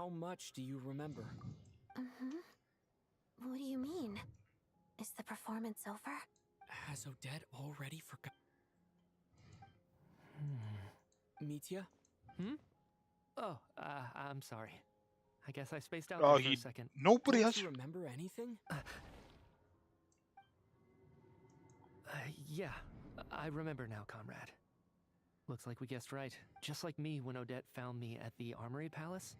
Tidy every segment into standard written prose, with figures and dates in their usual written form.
how much do you remember? What do you mean? Is the performance over? Has Odette already forgot? Mitya? Oh, I'm sorry. I guess I spaced out Oh, there for a second. nobody Don't has. you remember anything? Yeah, I remember now, comrade. Looks like we guessed right. Just like me when Odette found me at the Armory Palace.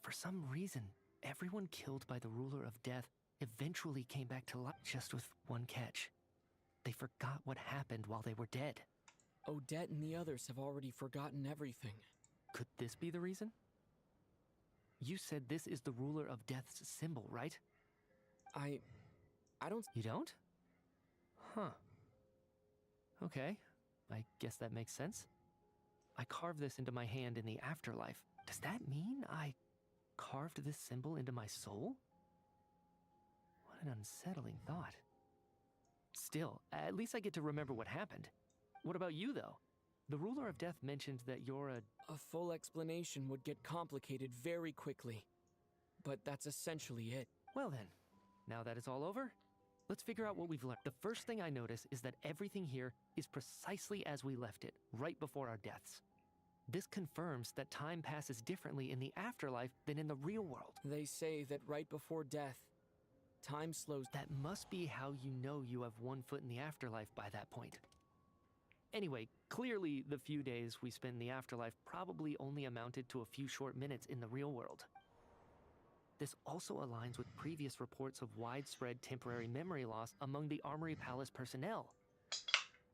For some reason, everyone killed by the ruler of death eventually came back to life, just with one catch. They forgot what happened while they were dead. Odette and the others have already forgotten everything. Could this be the reason? You said this is the ruler of death's symbol, right? I don't... You don't? Huh. Okay, I guess that makes sense. I carved this into my hand in the afterlife. Does that mean I carved this symbol into my soul? What an unsettling thought. Still, at least I get to remember what happened. What about you, though? The ruler of death mentioned that you're A full explanation would get complicated very quickly. But that's essentially it. Well then, now that it's all over, let's figure out what we've learned. The first thing I notice is that everything here is precisely as we left it, right before our deaths. This confirms that time passes differently in the afterlife than in the real world. They say that right before death, time slows. That must be how you know you have one foot in the afterlife by that point. Anyway, clearly the few days we spend in the afterlife probably only amounted to a few short minutes in the real world. This also aligns with previous reports of widespread temporary memory loss among the Armory Palace personnel.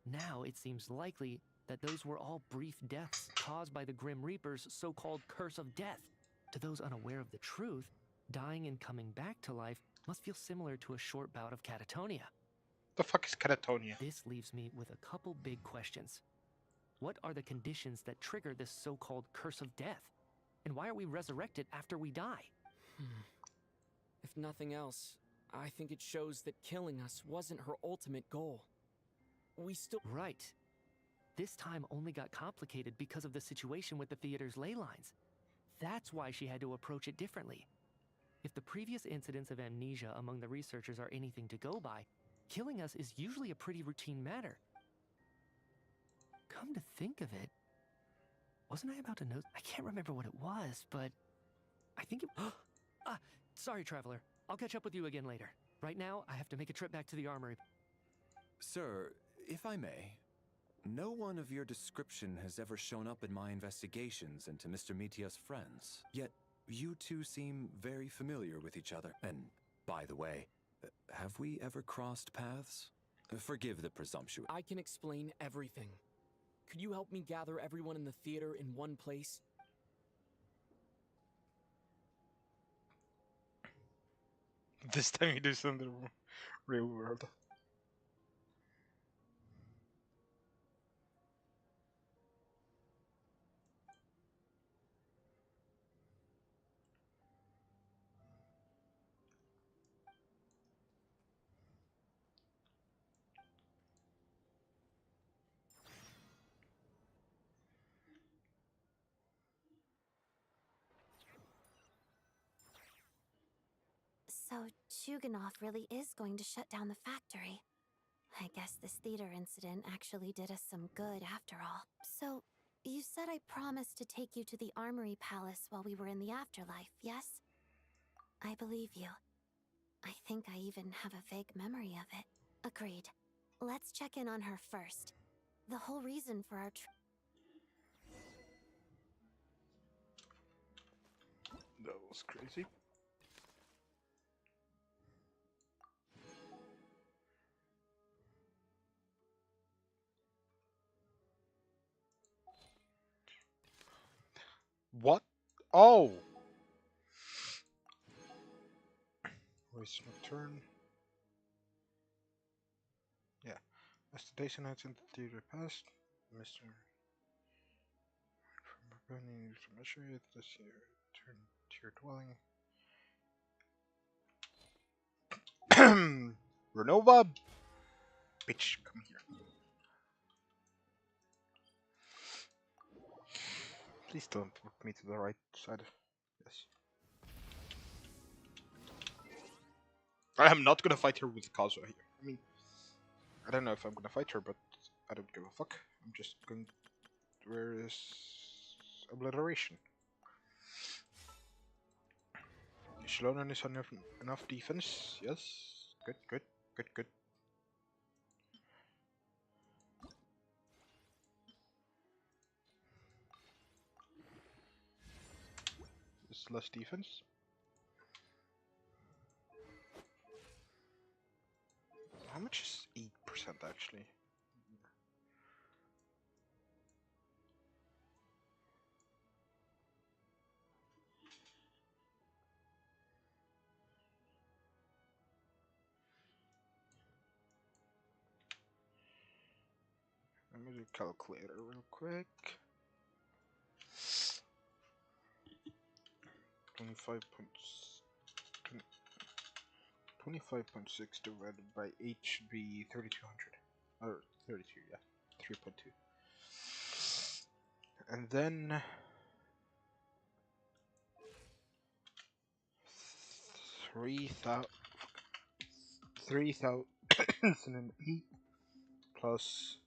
Now it seems likely that those were all brief deaths caused by the Grim Reaper's so-called curse of death. To those unaware of the truth, dying and coming back to life must feel similar to a short bout of catatonia. The fuck is catatonia? This leaves me with a couple big questions. What are the conditions that trigger this so-called curse of death? And why are we resurrected after we die? If nothing else, I think it shows that killing us wasn't her ultimate goal. We still... Right. This time only got complicated because of the situation with the theater's ley lines. That's why she had to approach it differently. If the previous incidents of amnesia among the researchers are anything to go by, killing us is usually a pretty routine matter. Come to think of it, wasn't I about to note? I can't remember what it was, but I think it... sorry, Traveler. I'll catch up with you again later. Right now, I have to make a trip back to the armory. Sir, if I may, no one of your description has ever shown up in my investigations into Mr. Mitya's friends. Yet, you two seem very familiar with each other. And, by the way, have we ever crossed paths? Forgive the presumption. I can explain everything. Could you help me gather everyone in the theater in one place? This time you do this in the real world. So, Chuganov really is going to shut down the factory. I guess this theater incident actually did us some good after all. So, you said I promised to take you to the Armory Palace while we were in the afterlife, yes? I believe you. I think I even have a vague memory of it. Agreed. Let's check in on her first. The whole reason for our That was crazy. What? Oh! Race Nocturne. Yeah. As the day nights in the theater passed, Mr. From needs to measure it this year. Turn to your dwelling. Renova! Bitch, come here. Please teleport me to the right side. Yes. I am not gonna fight her with Kazuha here. I mean, I don't know if I'm gonna fight her, but I don't give a fuck. I'm just going. Where is obliteration? Shlonen is on enough defense. Yes. Good, good, good, good. It's less defense. How much is 8% actually? Let me do a calculator real quick. 25.6 divided by 8 should be 3200. Or 32, yeah. 3.2. And then 3,008 plus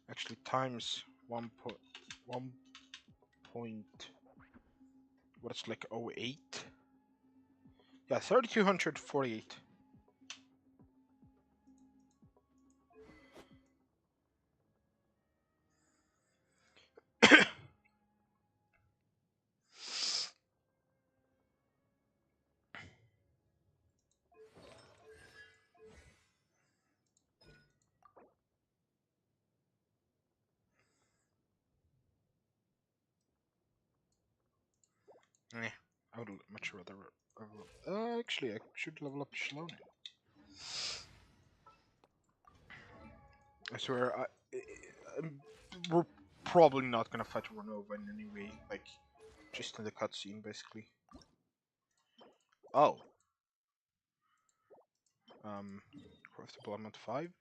actually times 1 point what's like 08. Yeah, 3248. Eh, I would much rather actually I should level up Shlonen. I swear we're probably not gonna fight Renova in any way, like just in the cutscene basically. Oh. Craftable amount 5.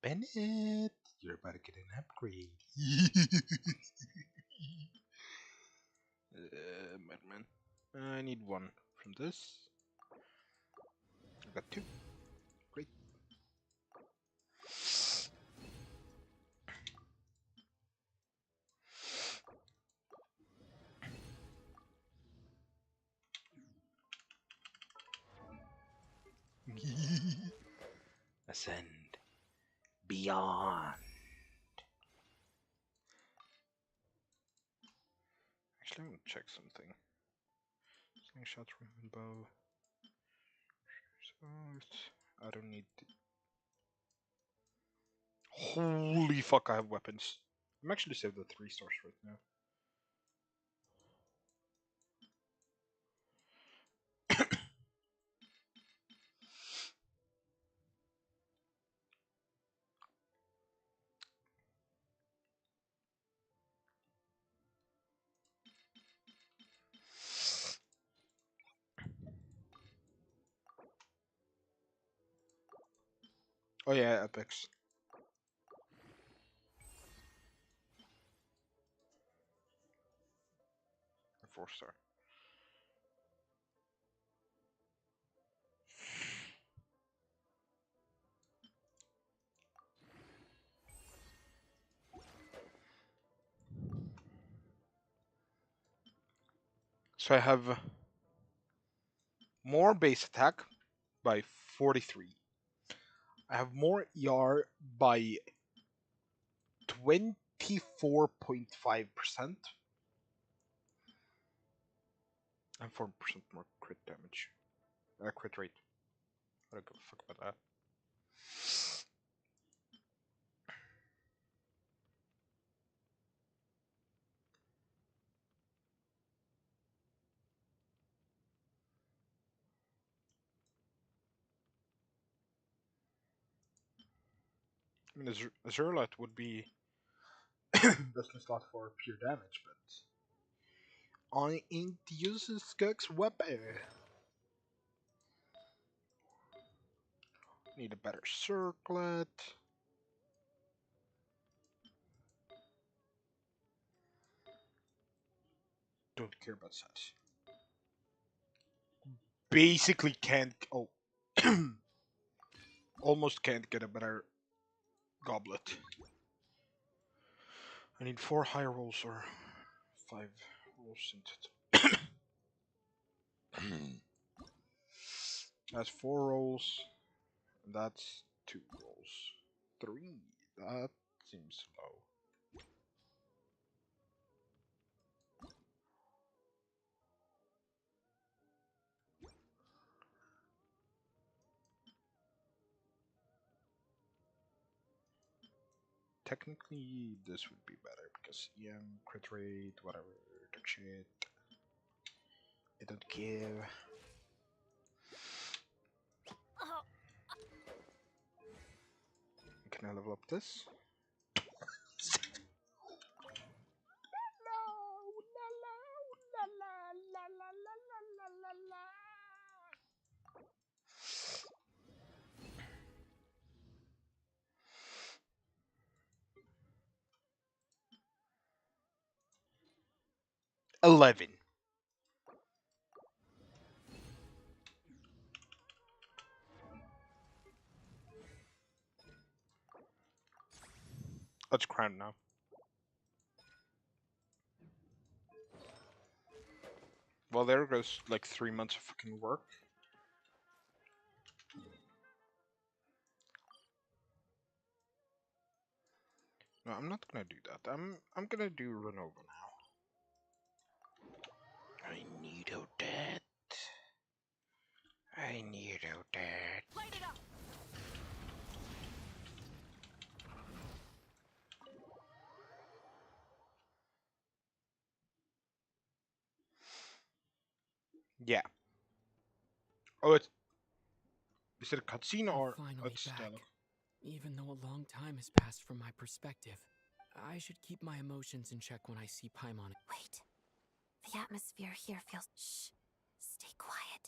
Bennett, you're about to get an upgrade. Madman. I need 1 from this. I got 2. Great. Ascend. Beyond. Actually, I'm gonna check something. Slingshot, ribbon bow. So I don't need. Holy fuck! I have weapons. I'm actually saved the 3 stars right now. Oh yeah, epics. 4-star. So I have more base attack by 43. I have more ER by 24.5%. And 4% more crit damage. Crit rate. I don't give a fuck about that. I mean, Azurlat would be best in slot for pure damage, but I ain't using Skug's weapon. Need a better circlet. don't care about stats. Basically can't. Oh. Almost can't get a better goblet. I need 4 high rolls or 5 rolls into That's 4 rolls. And that's 2 rolls. 3. That seems low. Technically, this would be better because EM, crit rate, whatever, that shit. It don't give. Can I level up this? $11. Let's crown now. Well, there goes like 3 months of fucking work. No, I'm not gonna do that. I'm gonna do Renova now. I need Odette. I need Odette. Light it up! Yeah. Oh, it's. Is it a cutscene I'm or finally it's back. dialogue? Even though a long time has passed from my perspective, I should keep my emotions in check when I see Paimon. Wait. The atmosphere here feels. Shh. Stay quiet.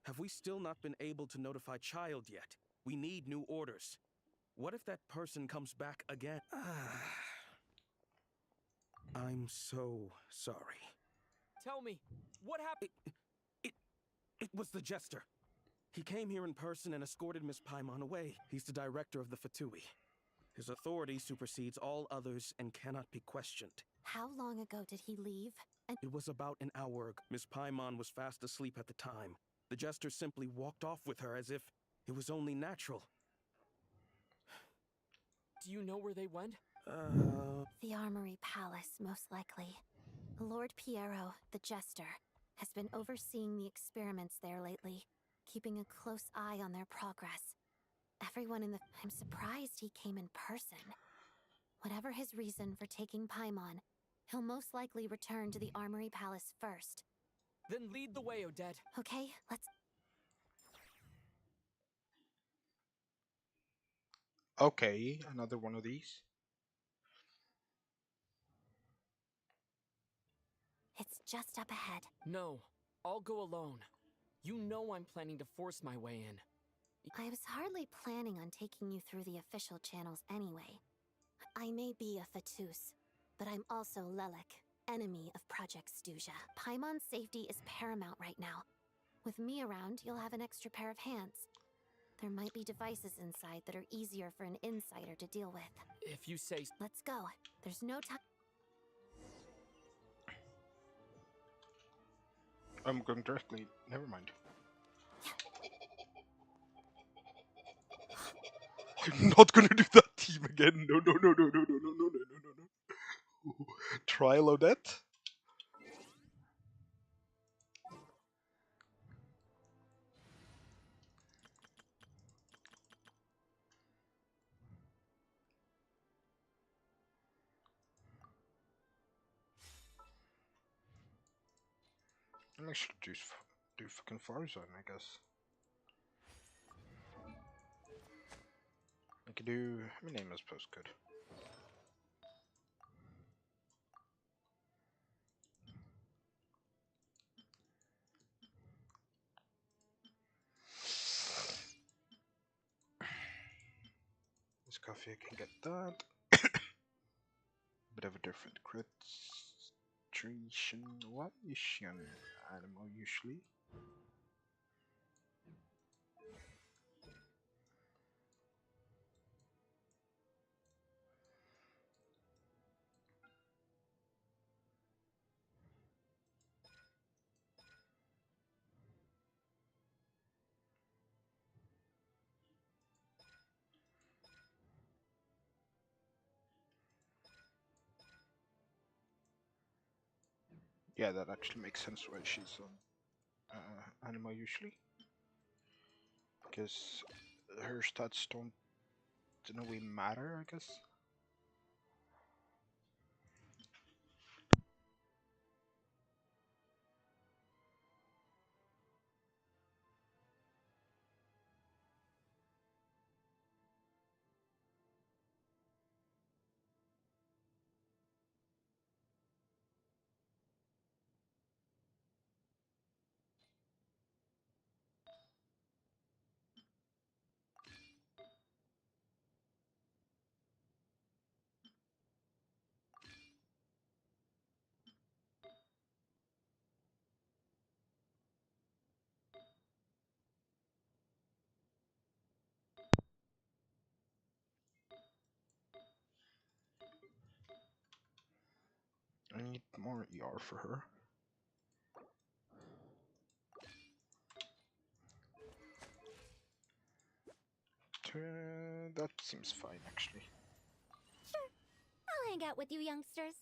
Have we still not been able to notify Child yet? We need new orders. What if that person comes back again? I'm so sorry. Tell me, what happened? It was the Jester. He came here in person and escorted Miss Paimon away. He's the director of the Fatui. His authority supersedes all others and cannot be questioned. How long ago did he leave? And It was about an hour ago. Miss Paimon was fast asleep at the time. The Jester simply walked off with her as if it was only natural. Do you know where they went? the Armory Palace, most likely. Lord Piero, the Jester, has been overseeing the experiments there lately, keeping a close eye on their progress. Everyone in the... I'm surprised he came in person. Whatever his reason for taking Paimon, he'll most likely return to the Armory Palace first. Then lead the way, Odette. Okay, let's... Okay, another one of these. It's just up ahead. No, I'll go alone. You know I'm planning to force my way in. I was hardly planning on taking you through the official channels anyway. I may be a Fatus, but I'm also Lelek, enemy of Project Stuja. Paimon's safety is paramount right now. With me around, you'll have an extra pair of hands. There might be devices inside that are easier for an insider to deal with. If you say... Let's go. There's no time. I'm going directly. Never mind. I'm not gonna do that team again. No, no, no, no, no, no, no, no, no, no, no, no. Trial Odette? I should do fucking Farzone, I guess. I could do. Let me name this postcode. This coffee, I can get that. bit of a different crit situation. What is she an animal usually? Yeah, that actually makes sense why she's on animal usually. Because her stats don't in a way matter, I guess. I need more ER for her. That seems fine, actually. Sure, I'll hang out with you youngsters.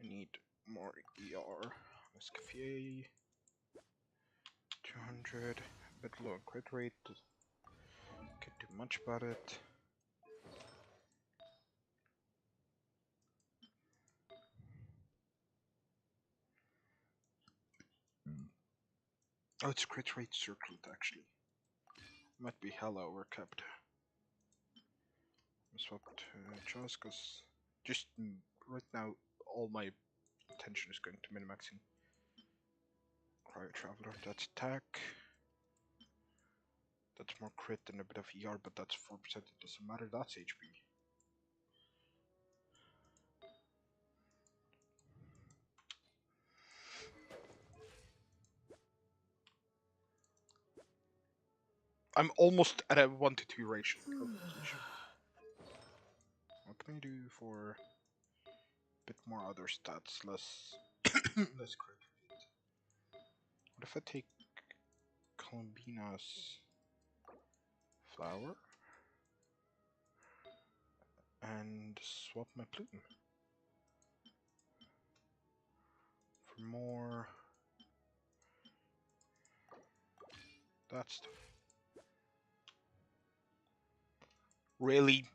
I need more ER. Escoffier. 200. A bit low crit rate. Can't do much about it. Oh, it's crit rate circled actually. Might be hella overcapped. I swapped Jaws because just right now all my attention is going to min-maxing Cryo Traveler. That's attack. That's more crit and a bit of ER, but that's 4%. It doesn't matter. That's HP. I'm almost at a 1 to 2 ratio. What can I do for a bit more other stats? Less less crit rate. What if I take Columbina's flower and swap my plume for more that stuff? Really?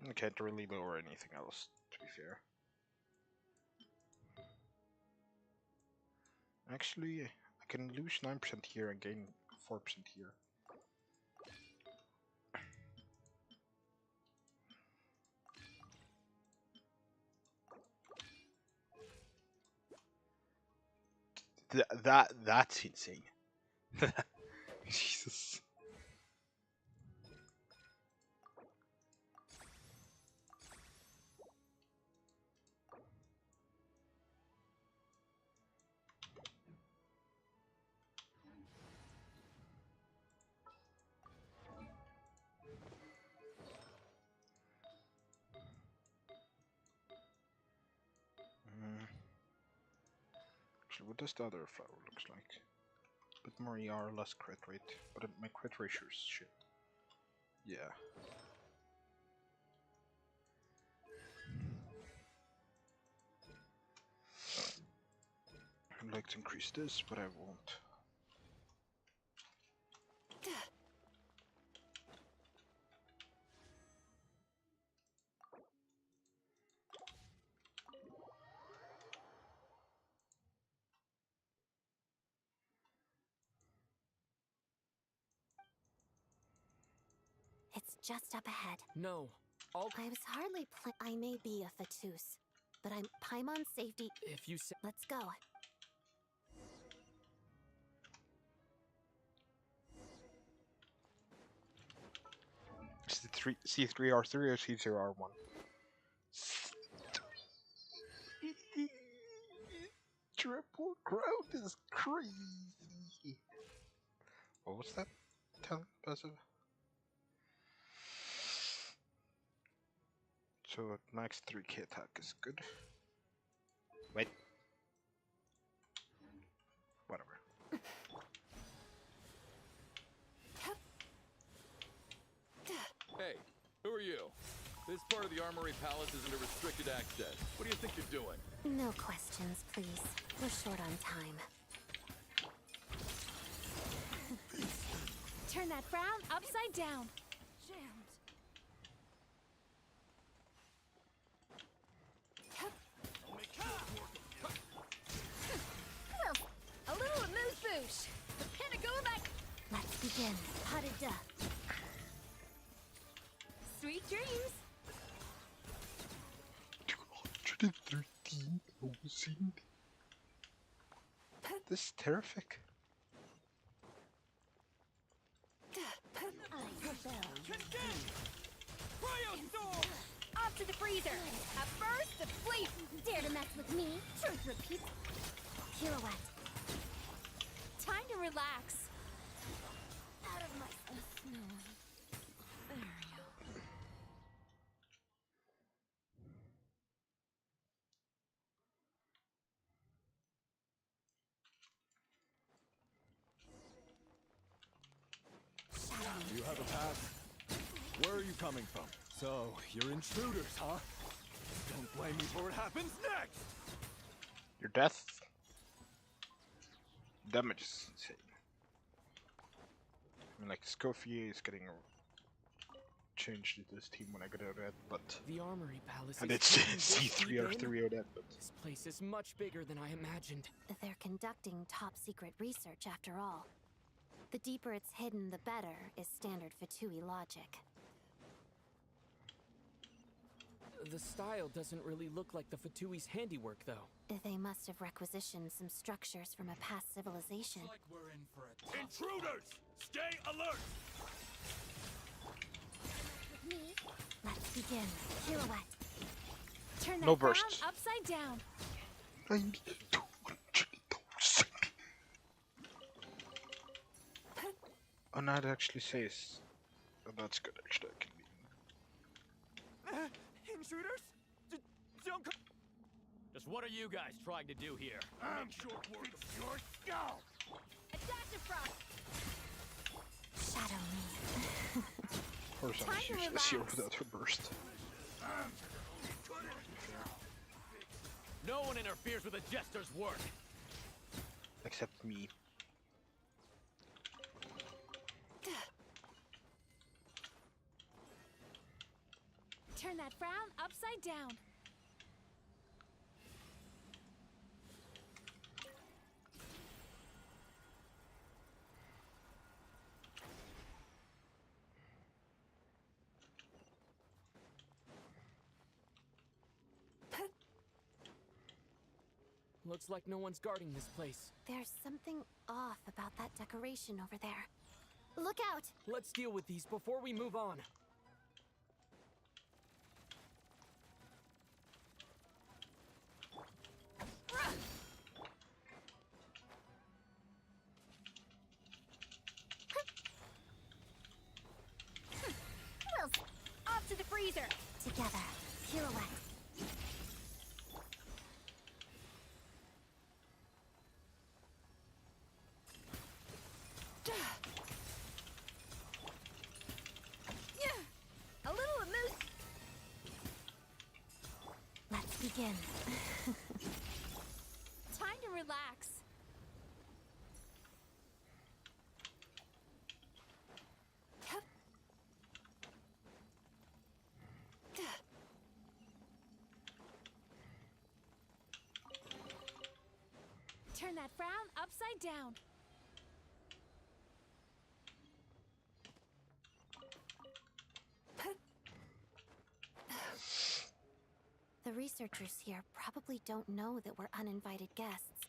I can't really lower anything else, to be fair. Actually, I can lose 9% here and gain 4% here. That's insane. Jesus. Actually, what does the other flower looks like? A bit more ER, less crit rate, but my crit ratio is shit. Yeah. I'd like to increase this, but I won't. It's just up ahead. No. I'll... I was hardly I may be a Fatus, but I'm Paimon safety. If you say... Let's go. C3R3 or C0R1? Triple growth is crazy. What was that? Talent passive? So max 3k attack is good. Wait. Whatever. Hey, who are you? This part of the Armory Palace isn't a restricted access. What do you think you're doing? No questions, please. We're short on time. Turn that frown upside down. Jammed. Well, a little amuse-bouche. Can it go back? Let's begin. Harida. Sweet dreams. 213,000. This is terrific. Off to the freezer. A burst of sleep. Dare to mess with me? Truth repeats. Pirouette. Time to relax. Out of my snow. There we go. You have a pass? Where are you coming from? So, you're intruders, huh? Don't blame me for what happens next! Your death damage is insane. I mean, like, Scofier is getting changed to this team when I get out of it, but... The Armory Palace And is it's taking this deep in. C3R3 of that, but... This place is much bigger than I imagined. They're conducting top-secret research, after all. The deeper it's hidden, the better, is standard Fatui logic. The style doesn't really look like the Fatui's handiwork, though. They must have requisitioned some structures from a past civilization. Like we're in for a intruders! Stay alert! With me? Let's begin. Pirouette. Turn that No frown burst. upside down. 92,000. Oh, no, it actually says. Oh, that's good, actually. I can Intruders? Don't come. Just what are you guys trying to do here? I'm short work of your skull! Adaptive frost. Shadow me. Or some Time to useless here relax. without a burst. No one interferes with a jester's work. Except me. Turn that frown upside down. Looks like no one's guarding this place. There's something off about that decoration over there. Look out! Let's deal with these before we move on. Wills, off to the freezer. Together. Pirouette. A little amuse. Let's begin. Time to relax. Turn that frown upside down. researchers here probably don't know that we're uninvited guests.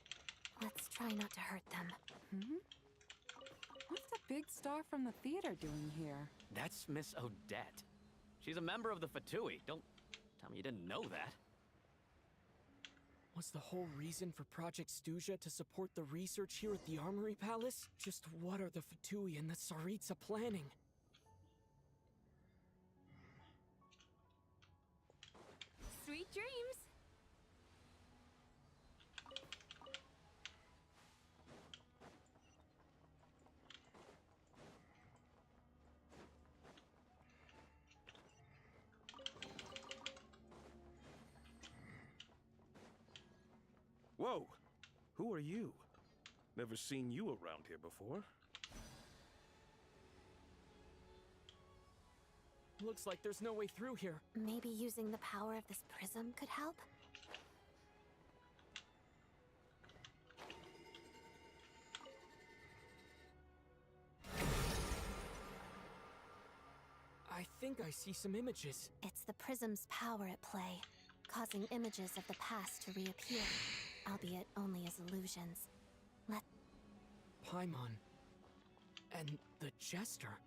Let's try not to hurt them. Hmm? What's the big star from the theater doing here? That's Miss Odette. She's a member of the Fatui. Don't tell me you didn't know that. Was the whole reason for Project Stuja to support the research here at the Armory Palace? Just what are the Fatui and the Tsaritsa planning? Sweet dreams. Whoa! Who are you? Never seen you around here before. Looks like there's no way through here. Maybe using the power of this prism could help? I think I see some images. It's the prism's power at play, causing images of the past to reappear, albeit only as illusions. Paimon. And the Jester.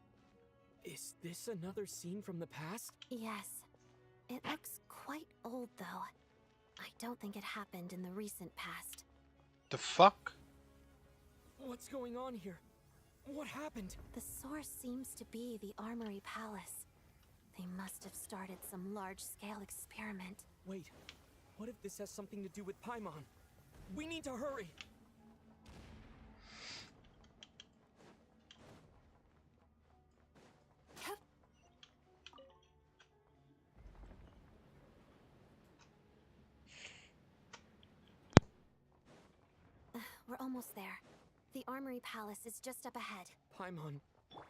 Is this another scene from the past? Yes. It looks quite old, though. I don't think it happened in the recent past. The fuck? What's going on here? What happened? The source seems to be the Armory Palace. They must have started some large-scale experiment. Wait, what if this has something to do with Paimon? We need to hurry! We're almost there. The Armory Palace is just up ahead. Paimon,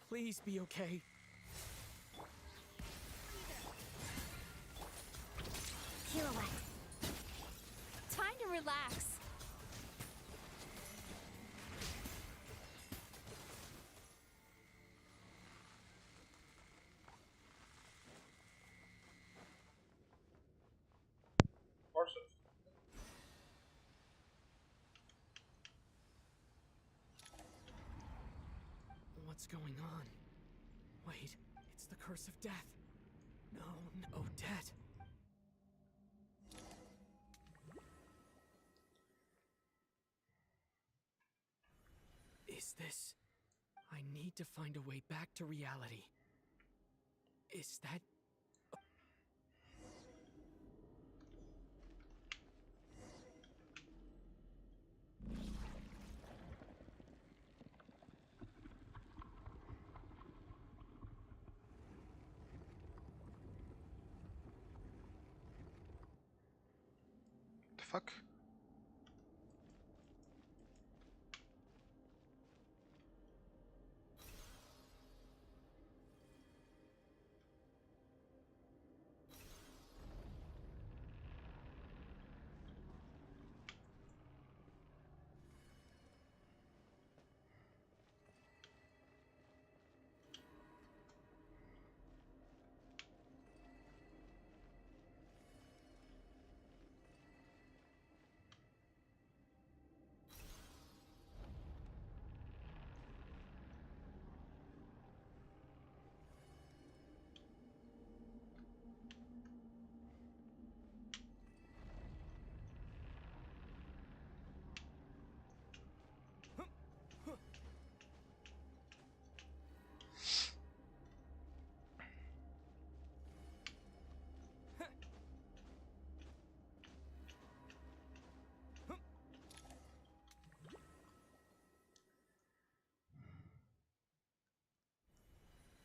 please be okay. Pirouette. Time to relax. What's going on? Wait, it's the curse of death. No, Odette. Is this... I need to find a way back to reality. Is that... The fuck?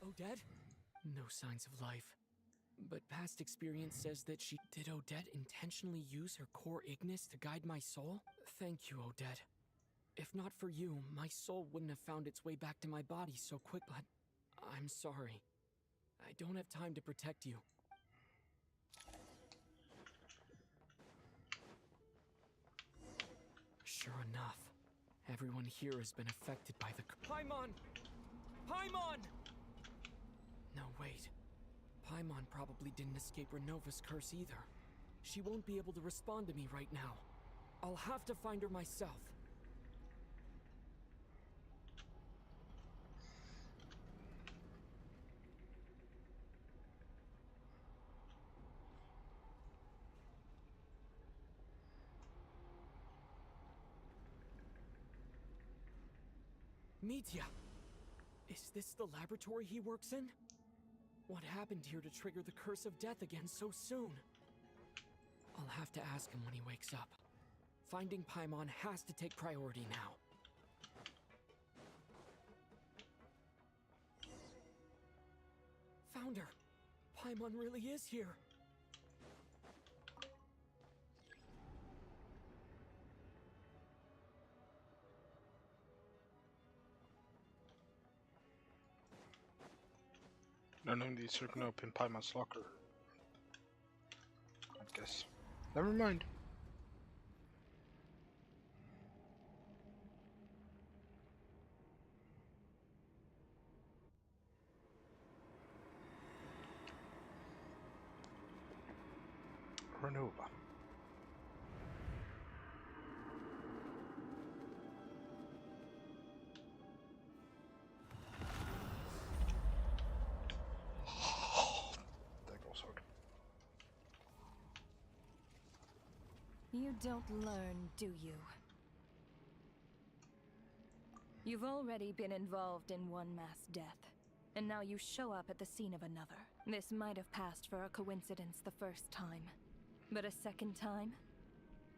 Odette? No signs of life. But past experience says that she... Did Odette intentionally use her core Ignis to guide my soul? Thank you, Odette. If not for you, my soul wouldn't have found its way back to my body so quick, but... I'm sorry. I don't have time to protect you. Sure enough, everyone here has been affected by the... Paimon! Paimon! No, wait. Paimon probably didn't escape Renova's curse either. She won't be able to respond to me right now. I'll have to find her myself. Mitya! Is this the laboratory he works in? What happened here to trigger the curse of death again so soon? I'll have to ask him when he wakes up. Finding Paimon has to take priority now. Found her! Paimon really is here! None of these are up in Paimon's locker. I guess. Never mind. Renova. That goes hard. You don't learn, do you? You've already been involved in one mass death, and now you show up at the scene of another. This might have passed for a coincidence the first time, but a second time?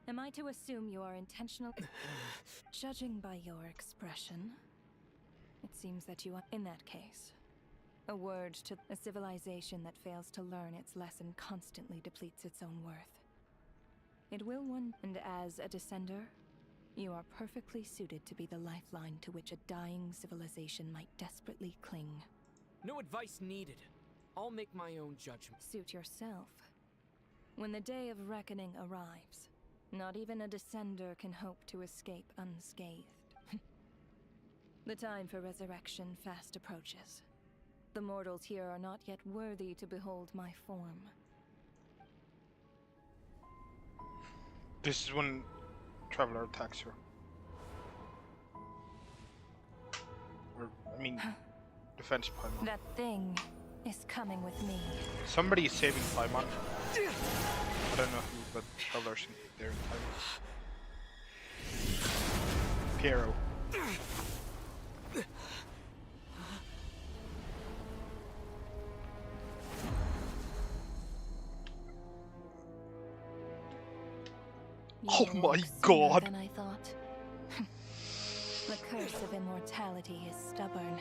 Am I to assume you are intentional? Judging by your expression, it seems that you are, in that case, a word to a civilization that fails to learn its lesson constantly depletes its own worth. It will one, and as a descender, you are perfectly suited to be the lifeline to which a dying civilization might desperately cling. No advice needed. I'll make my own judgment. Suit yourself. When the day of reckoning arrives, not even a descender can hope to escape unscathed. The time for resurrection fast approaches. The mortals here are not yet worthy to behold my form. This is when Traveler attacks her. Or, I mean, defends Paimon. That thing is coming with me. Somebody is saving Paimon. I don't know who, but Traveler's there in time. Piero. Oh my god! Than I thought. The curse of immortality is stubborn,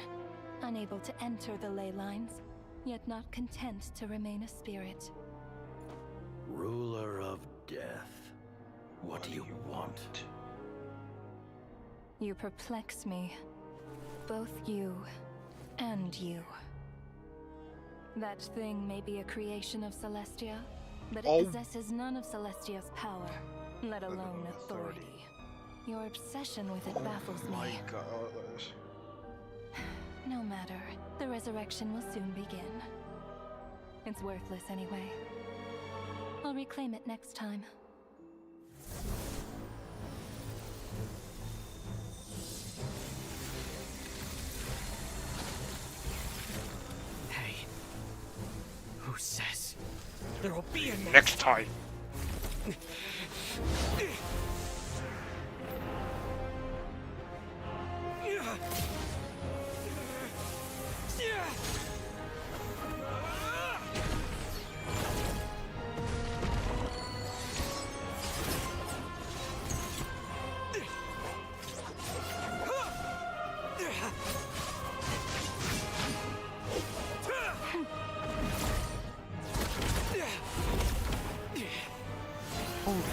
unable to enter the ley lines, yet not content to remain a spirit. Ruler of death, what do you want? You perplex me. Both you and you. That thing may be a creation of Celestia, but it possesses none of Celestia's power, let alone authority. Your obsession with it baffles me. My god. No matter, the resurrection will soon begin. It's worthless anyway. I'll reclaim it next time. Hey, who says there will be a next time? Holy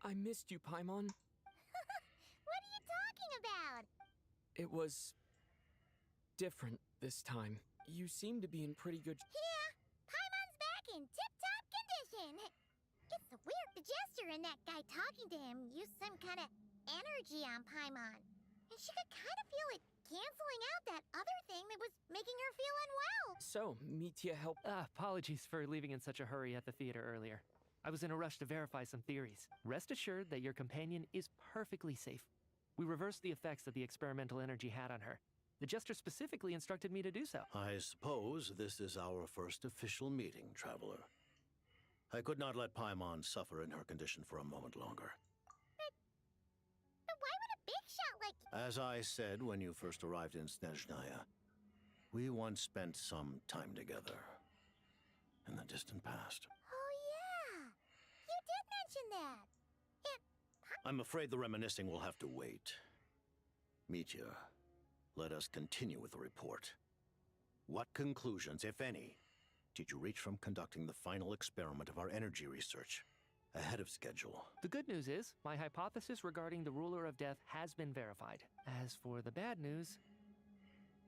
I missed you, Paimon. What are you talking about? It was different this time. You seem to be in pretty good... Yeah, Paimon's back in tip-top condition. It's weird the Jester and that guy talking to him used some kind of energy on Paimon. And she could kind of feel it canceling out that other thing that was making her feel unwell. So, Mitia helped... Apologies for leaving in such a hurry at the theater earlier. I was in a rush to verify some theories. Rest assured that your companion is perfectly safe. We reversed the effects that the experimental energy had on her. The Jester specifically instructed me to do so. I suppose this is our first official meeting, Traveler. I could not let Paimon suffer in her condition for a moment longer. But why would a big shot like... As I said when you first arrived in Snezhnaya, we once spent some time together in the distant past. Oh yeah, you did mention that. I'm afraid the reminiscing will have to wait. Mitya, let us continue with the report. What conclusions, if any, did you reach from conducting the final experiment of our energy research ahead of schedule? The good news is, my hypothesis regarding the Ruler of Death has been verified. As for the bad news,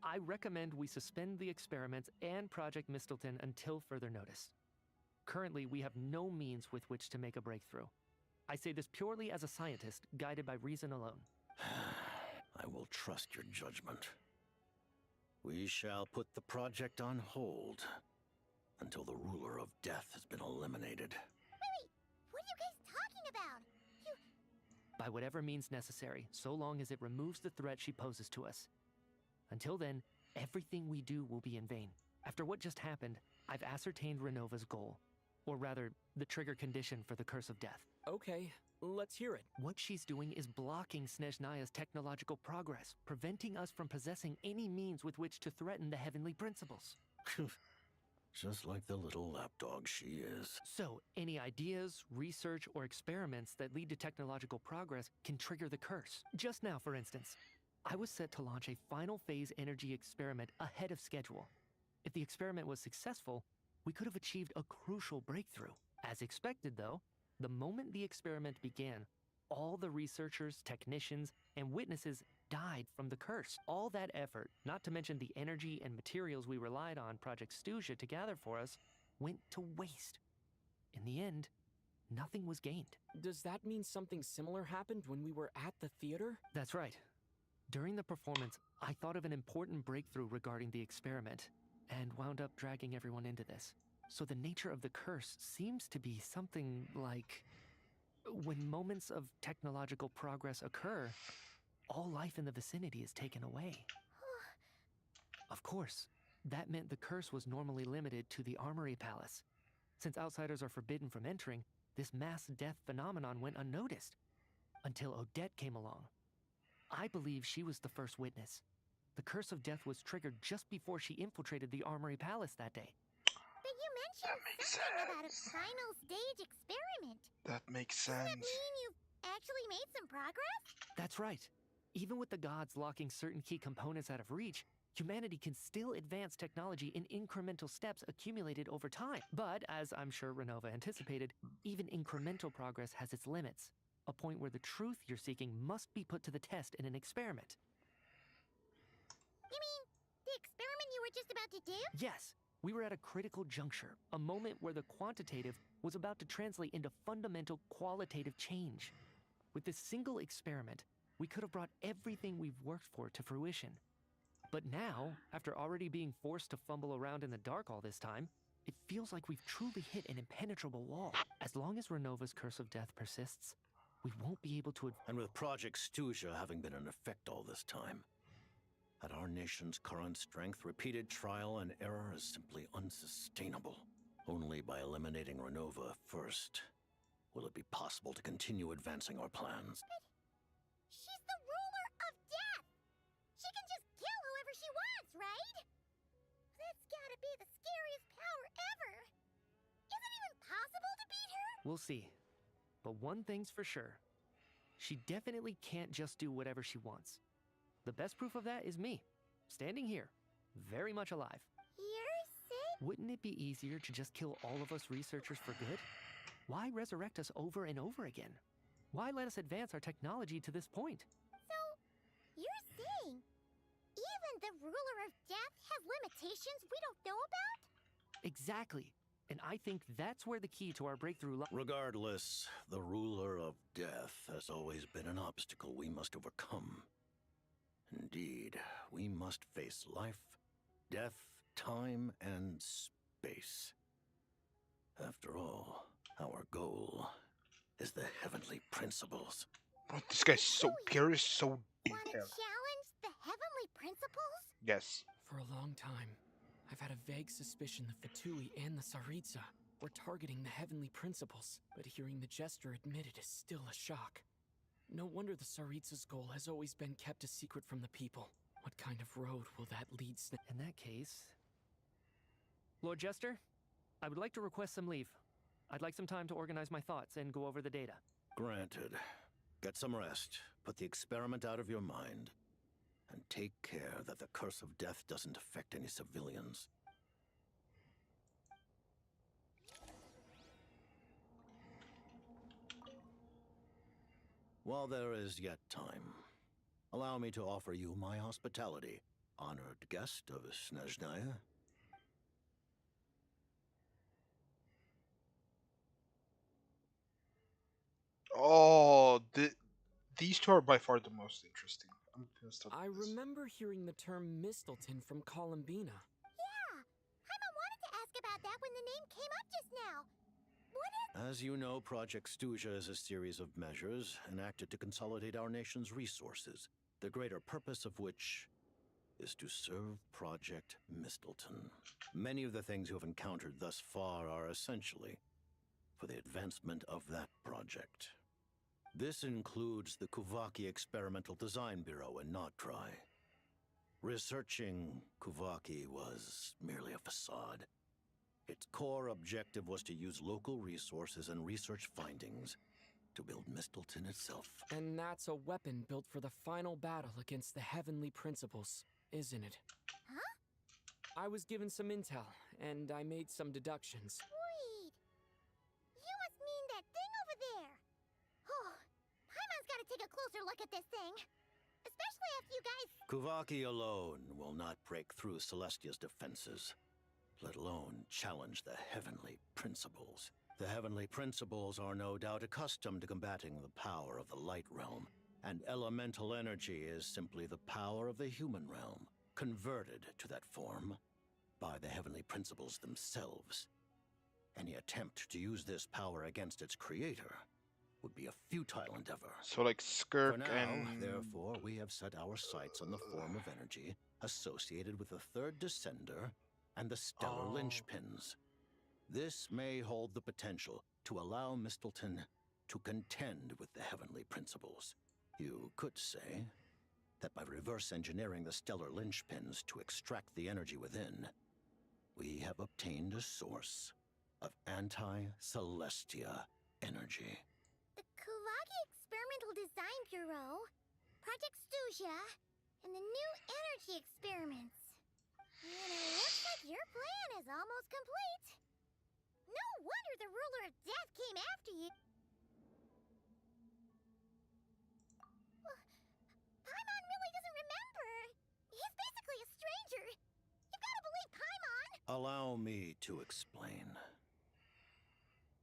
I recommend we suspend the experiments and Project Mistleton until further notice. Currently, we have no means with which to make a breakthrough. I say this purely as a scientist, guided by reason alone. I will trust your judgment. We shall put the project on hold until the Ruler of Death has been eliminated. Wait, what are you guys talking about? By whatever means necessary, so long as it removes the threat she poses to us. Until then, everything we do will be in vain. After what just happened, I've ascertained Renova's goal. Or rather, the trigger condition for the Curse of Death. Okay, let's hear it. What she's doing is blocking Snezhnaya's technological progress, preventing us from possessing any means with which to threaten the heavenly principles. Just like the little lapdog she is. So, any ideas, research, or experiments that lead to technological progress can trigger the curse. Just now, for instance, I was set to launch a final phase energy experiment ahead of schedule. If the experiment was successful, we could have achieved a crucial breakthrough. As expected, though, the moment the experiment began, all the researchers, technicians, and witnesses died from the curse. All that effort, not to mention the energy and materials we relied on Project Stuja to gather for us, went to waste. In the end, nothing was gained. Does that mean something similar happened when we were at the theater? That's right. During the performance, I thought of an important breakthrough regarding the experiment, and wound up dragging everyone into this. So the nature of the curse seems to be something like... when moments of technological progress occur, all life in the vicinity is taken away. Of course, that meant the curse was normally limited to the Armory Palace. Since outsiders are forbidden from entering, this mass death phenomenon went unnoticed. Until Odette came along. I believe she was the first witness. The Curse of Death was triggered just before she infiltrated the Armory Palace that day. But you mentioned something about a final stage experiment. That makes sense. Does that mean you've actually made some progress? That's right. Even with the gods locking certain key components out of reach, humanity can still advance technology in incremental steps accumulated over time. But, as I'm sure Renova anticipated, even incremental progress has its limits. A point where the truth you're seeking must be put to the test in an experiment. You mean the experiment you were just about to do? Yes. We were at a critical juncture, a moment where the quantitative was about to translate into fundamental qualitative change. With this single experiment, we could have brought everything we've worked for to fruition. But now, after already being forced to fumble around in the dark all this time, it feels like we've truly hit an impenetrable wall. As long as Renova's Curse of Death persists, we won't be able to... And with Project Stuja having been in effect all this time, at our nation's current strength, repeated trial and error is simply unsustainable. Only by eliminating Renova first will it be possible to continue advancing our plans. But she's the ruler of death! She can just kill whoever she wants, right? That's gotta be the scariest power ever! Is it even possible to beat her? We'll see. But one thing's for sure. She definitely can't just do whatever she wants. The best proof of that is me, standing here, very much alive. You're sick? Wouldn't it be easier to just kill all of us researchers for good? Why resurrect us over and over again? Why let us advance our technology to this point? So, you're saying even the ruler of death has limitations we don't know about? Exactly. And I think that's where the key to our breakthrough lies. Regardless, the ruler of death has always been an obstacle we must overcome. Indeed, we must face life, death, time, and space. After all, our goal is the heavenly principles. Oh, this guy's so curious, so Want to detailed. challenge the heavenly principles? Yes. For a long time, I've had a vague suspicion the Fatui and the Tsaritsa were targeting the heavenly principles, but hearing the Jester admit it is still a shock. No wonder the Tsaritsa's goal has always been kept a secret from the people. What kind of road will that lead In that case... Lord Jester, I would like to request some leave. I'd like some time to organize my thoughts and go over the data. Granted. Get some rest, put the experiment out of your mind, and take care that the curse of death doesn't affect any civilians. While there is yet time, allow me to offer you my hospitality, honored guest of Snezhnaya. Oh, these two are by far the most interesting. I'm gonna start I with this. remember hearing the term Mistleton from Columbina. Yeah, Paimon wanted to ask about that when the name came up just now. What is... As you know, Project Stuja is a series of measures enacted to consolidate our nation's resources, the greater purpose of which is to serve Project Mistleton. Many of the things you have encountered thus far are essentially for the advancement of that project. This includes the Kuvaki Experimental Design Bureau in Notdry. Researching Kuvaki was merely a facade. Its core objective was to use local resources and research findings to build Mistleton itself. And that's a weapon built for the final battle against the heavenly principles, isn't it? Huh? I was given some intel, and I made some deductions. Wait. You must mean that thing over there. Oh, Paimon's gotta take a closer look at this thing. Especially if you guys... Kuvaki alone will not break through Celestia's defenses, let alone challenge the heavenly principles. The heavenly principles are no doubt accustomed to combating the power of the light realm, and elemental energy is simply the power of the human realm, converted to that form by the heavenly principles themselves. Any attempt to use this power against its creator would be a futile endeavor. So like Skirk For now, and therefore, we have set our sights on the form of energy associated with the third descender and the stellar linchpins. This may hold the potential to allow Mistleton to contend with the heavenly principles. You could say that by reverse engineering the stellar linchpins to extract the energy within, we have obtained a source of anti-Celestia energy. The Kuvaki Experimental Design Bureau, Project Stuja, and the new energy experiments. And it looks like your plan is almost complete. No wonder the ruler of death came after you. Paimon really doesn't remember. He's basically a stranger. You gotta believe Paimon. Allow me to explain.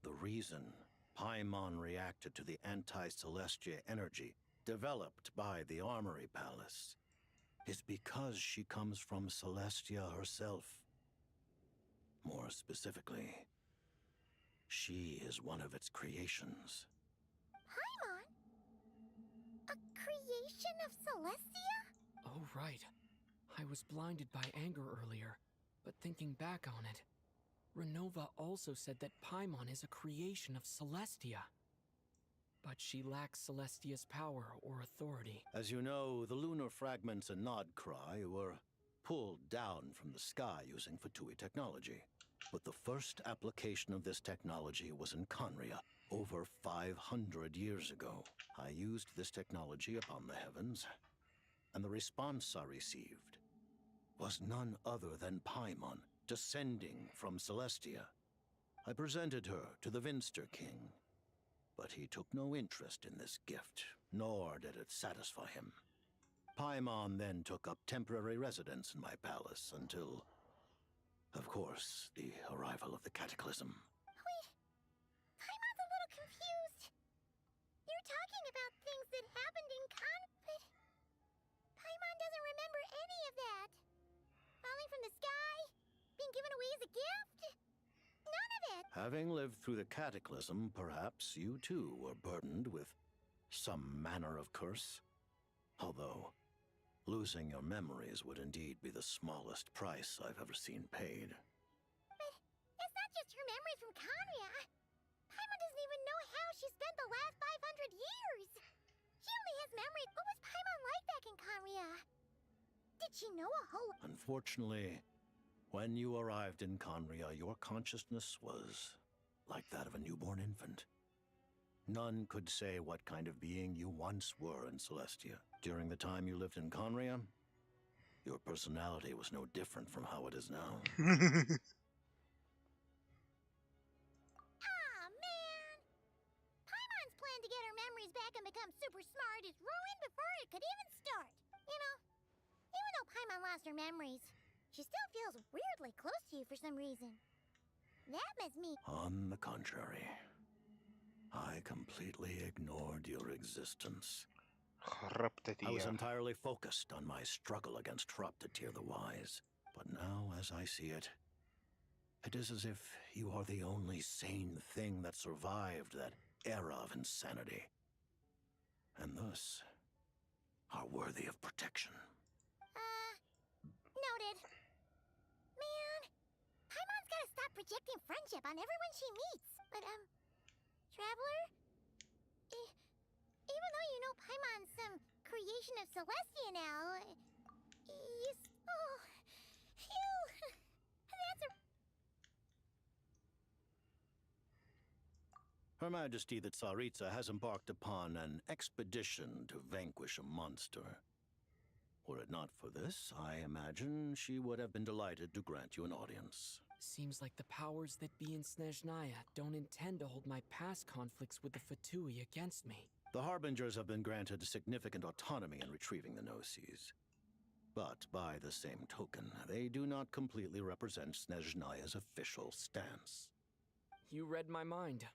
The reason Paimon reacted to the anti-Celestia energy developed by the Armory Palace is because she comes from Celestia herself. More specifically, she is one of its creations. Paimon? A creation of Celestia? Oh, right. I was blinded by anger earlier, but thinking back on it, Renova also said that Paimon is a creation of Celestia. But she lacks Celestia's power or authority. As you know, the lunar fragments in Nodcry were pulled down from the sky using Fatui technology. But the first application of this technology was in Conria, over 500 years ago. I used this technology upon the heavens, and the response I received was none other than Paimon, descending from Celestia. I presented her to the Vinster King, but he took no interest in this gift, nor did it satisfy him. Paimon then took up temporary residence in my palace until, of course, the arrival of the cataclysm. Wait, Paimon's a little confused. You're talking about things that happened in but Paimon doesn't remember any of that. Falling from the sky? Being given away as a gift? None of it! Having lived through the cataclysm, perhaps you too were burdened with some manner of curse. Although, losing your memories would indeed be the smallest price I've ever seen paid. But it's not just her memories from Conria. Paimon doesn't even know how she spent the last 500 years. She only has memories. What was Paimon like back in Conria? Did she know a whole... Unfortunately, when you arrived in Conria, your consciousness was like that of a newborn infant. None could say what kind of being you once were in Celestia. During the time you lived in Conria, your personality was no different from how it is now. Aw, man! Paimon's plan to get her memories back and become super smart is ruined before it could even start. You know, even though Paimon lost her memories, she still feels weirdly close to you for some reason. That must mean... On the contrary, I completely ignored your existence. I was entirely focused on my struggle against Hraptatir the Wise. But now, as I see it, it is as if you are the only sane thing that survived that era of insanity. And thus, are worthy of protection. Noted. Man, Paimon's gotta stop projecting friendship on everyone she meets. But, Traveler? Even though you know Paimon's some creation of Celestia now, that's a... Her Majesty the Tsaritsa has embarked upon an expedition to vanquish a monster. Were it not for this, I imagine she would have been delighted to grant you an audience. Seems like the powers that be in Snezhnaya don't intend to hold my past conflicts with the Fatui against me. The Harbingers have been granted significant autonomy in retrieving the Gnosis. But by the same token, they do not completely represent Snezhnaya's official stance. You read my mind.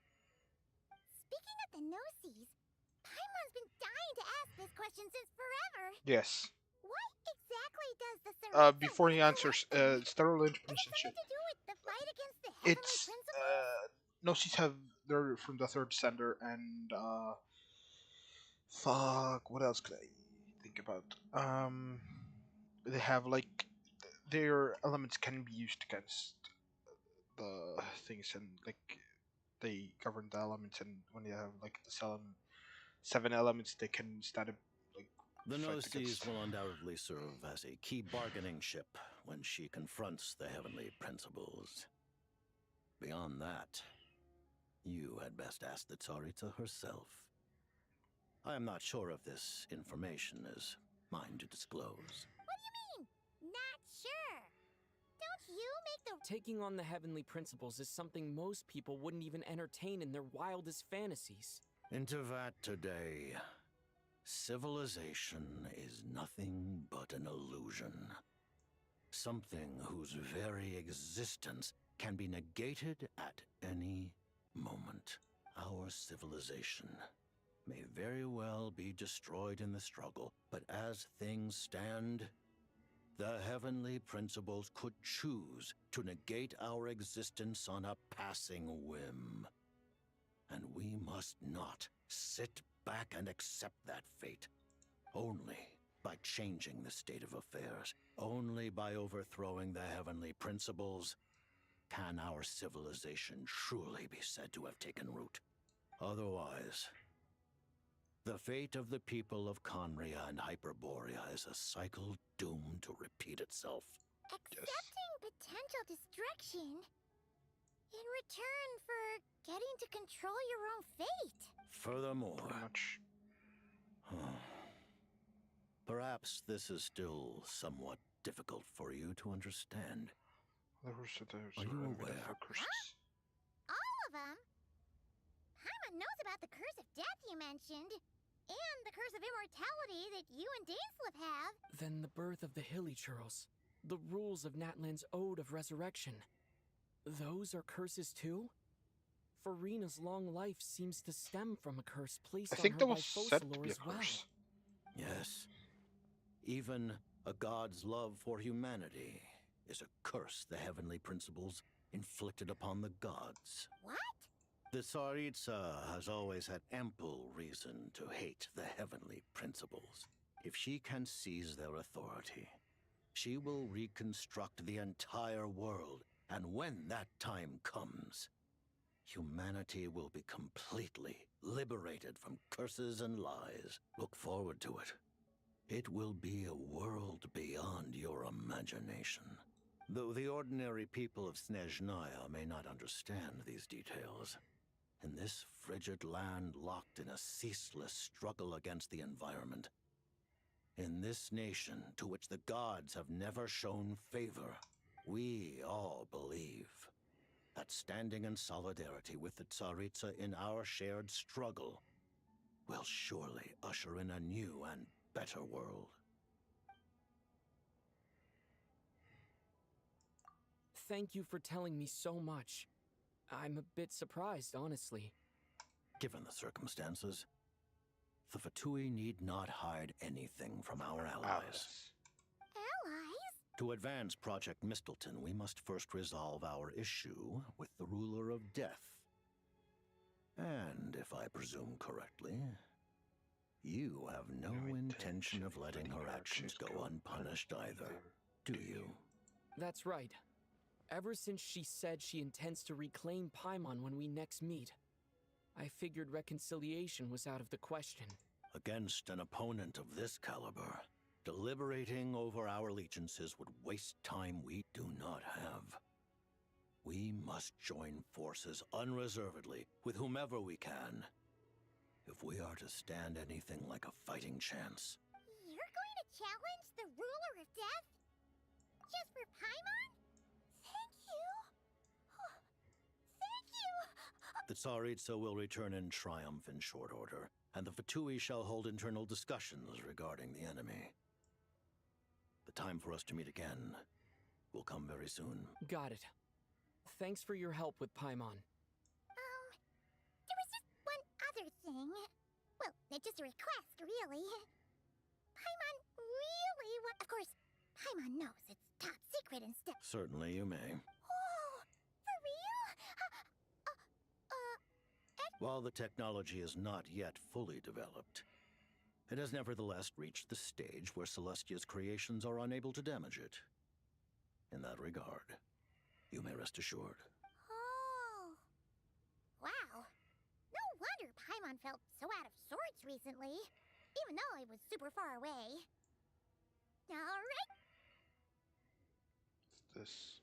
Speaking of the Gnosis, Paimon's been dying to ask this question since forever. Yes. What exactly does the Tsaritsa Before he answers, sterile Is it interpretation. something to do with the fight against the heavenly It's principles? Gnosis have they're from the third sender and fuck, what else could I think about? They have like their elements can be used against the things, and like they govern the elements, and when you have like the seven elements, they can stand up like The fight Gnosis against. will undoubtedly serve as a key bargaining chip when she confronts the heavenly principles. Beyond that, you had best ask the Tsaritsa herself. I am not sure if this information is mine to disclose. What do you mean? Not sure. Don't you make the... Taking on the heavenly principles is something most people wouldn't even entertain in their wildest fantasies. In Tevat today, civilization is nothing but an illusion. Something whose very existence can be negated at any moment. Our civilization may very well be destroyed in the struggle, but as things stand, the heavenly principles could choose to negate our existence on a passing whim. And we must not sit back and accept that fate. Only by changing the state of affairs, only by overthrowing the heavenly principles, can our civilization truly be said to have taken root. Otherwise, the fate of the people of Conria and Hyperborea is a cycle doomed to repeat itself. Accepting potential destruction in return for getting to control your own fate. Furthermore, Pretty much. perhaps this is still somewhat difficult for you to understand. Are you aware? All of them? Paimon Paimon knows about the curse of death you mentioned, and the curse of immortality that you and Dainsleif have. Then the birth of the Hilly Churls, the rules of Natlan's Ode of Resurrection. Those are curses too? Farina's long life seems to stem from a curse placed I on think her that by was said to Focalor be a as well. curse. Yes. Even a god's love for humanity is a curse the heavenly principles inflicted upon the gods. What? The Tsaritsa has always had ample reason to hate the heavenly principles. If she can seize their authority, she will reconstruct the entire world, and when that time comes, humanity will be completely liberated from curses and lies. Look forward to it. It will be a world beyond your imagination. Though the ordinary people of Snezhnaya may not understand these details, in this frigid land locked in a ceaseless struggle against the environment, in this nation to which the gods have never shown favor, we all believe that standing in solidarity with the Tsaritsa in our shared struggle will surely usher in a new and better world. Thank you for telling me so much. I'm a bit surprised, honestly. Given the circumstances, the Fatui need not hide anything from our allies. Allies? To advance Project Mistleton, we must first resolve our issue with the ruler of death. And if I presume correctly, you have no intention of letting her actions go unpunished either, do you? That's right. Ever since she said she intends to reclaim Paimon when we next meet, I figured reconciliation was out of the question. Against an opponent of this caliber, deliberating over our allegiances would waste time we do not have. We must join forces unreservedly with whomever we can, if we are to stand anything like a fighting chance. You're going to challenge the ruler of death? Just for Paimon? Thank you. Thank you. The Tsaritsa will return in triumph in short order, and the Fatui shall hold internal discussions regarding the enemy. The time for us to meet again will come very soon. Got it. Thanks for your help with Paimon. There was just one other thing. Well, it's just a request, really. Paimon really Of course, Paimon knows it's top secret and stuff. Certainly you may. Oh, for real? While the technology is not yet fully developed, it has nevertheless reached the stage where Celestia's creations are unable to damage it. In that regard, you may rest assured. Oh. Wow. No wonder Paimon felt so out of sorts recently, even though I was super far away. Alright. This.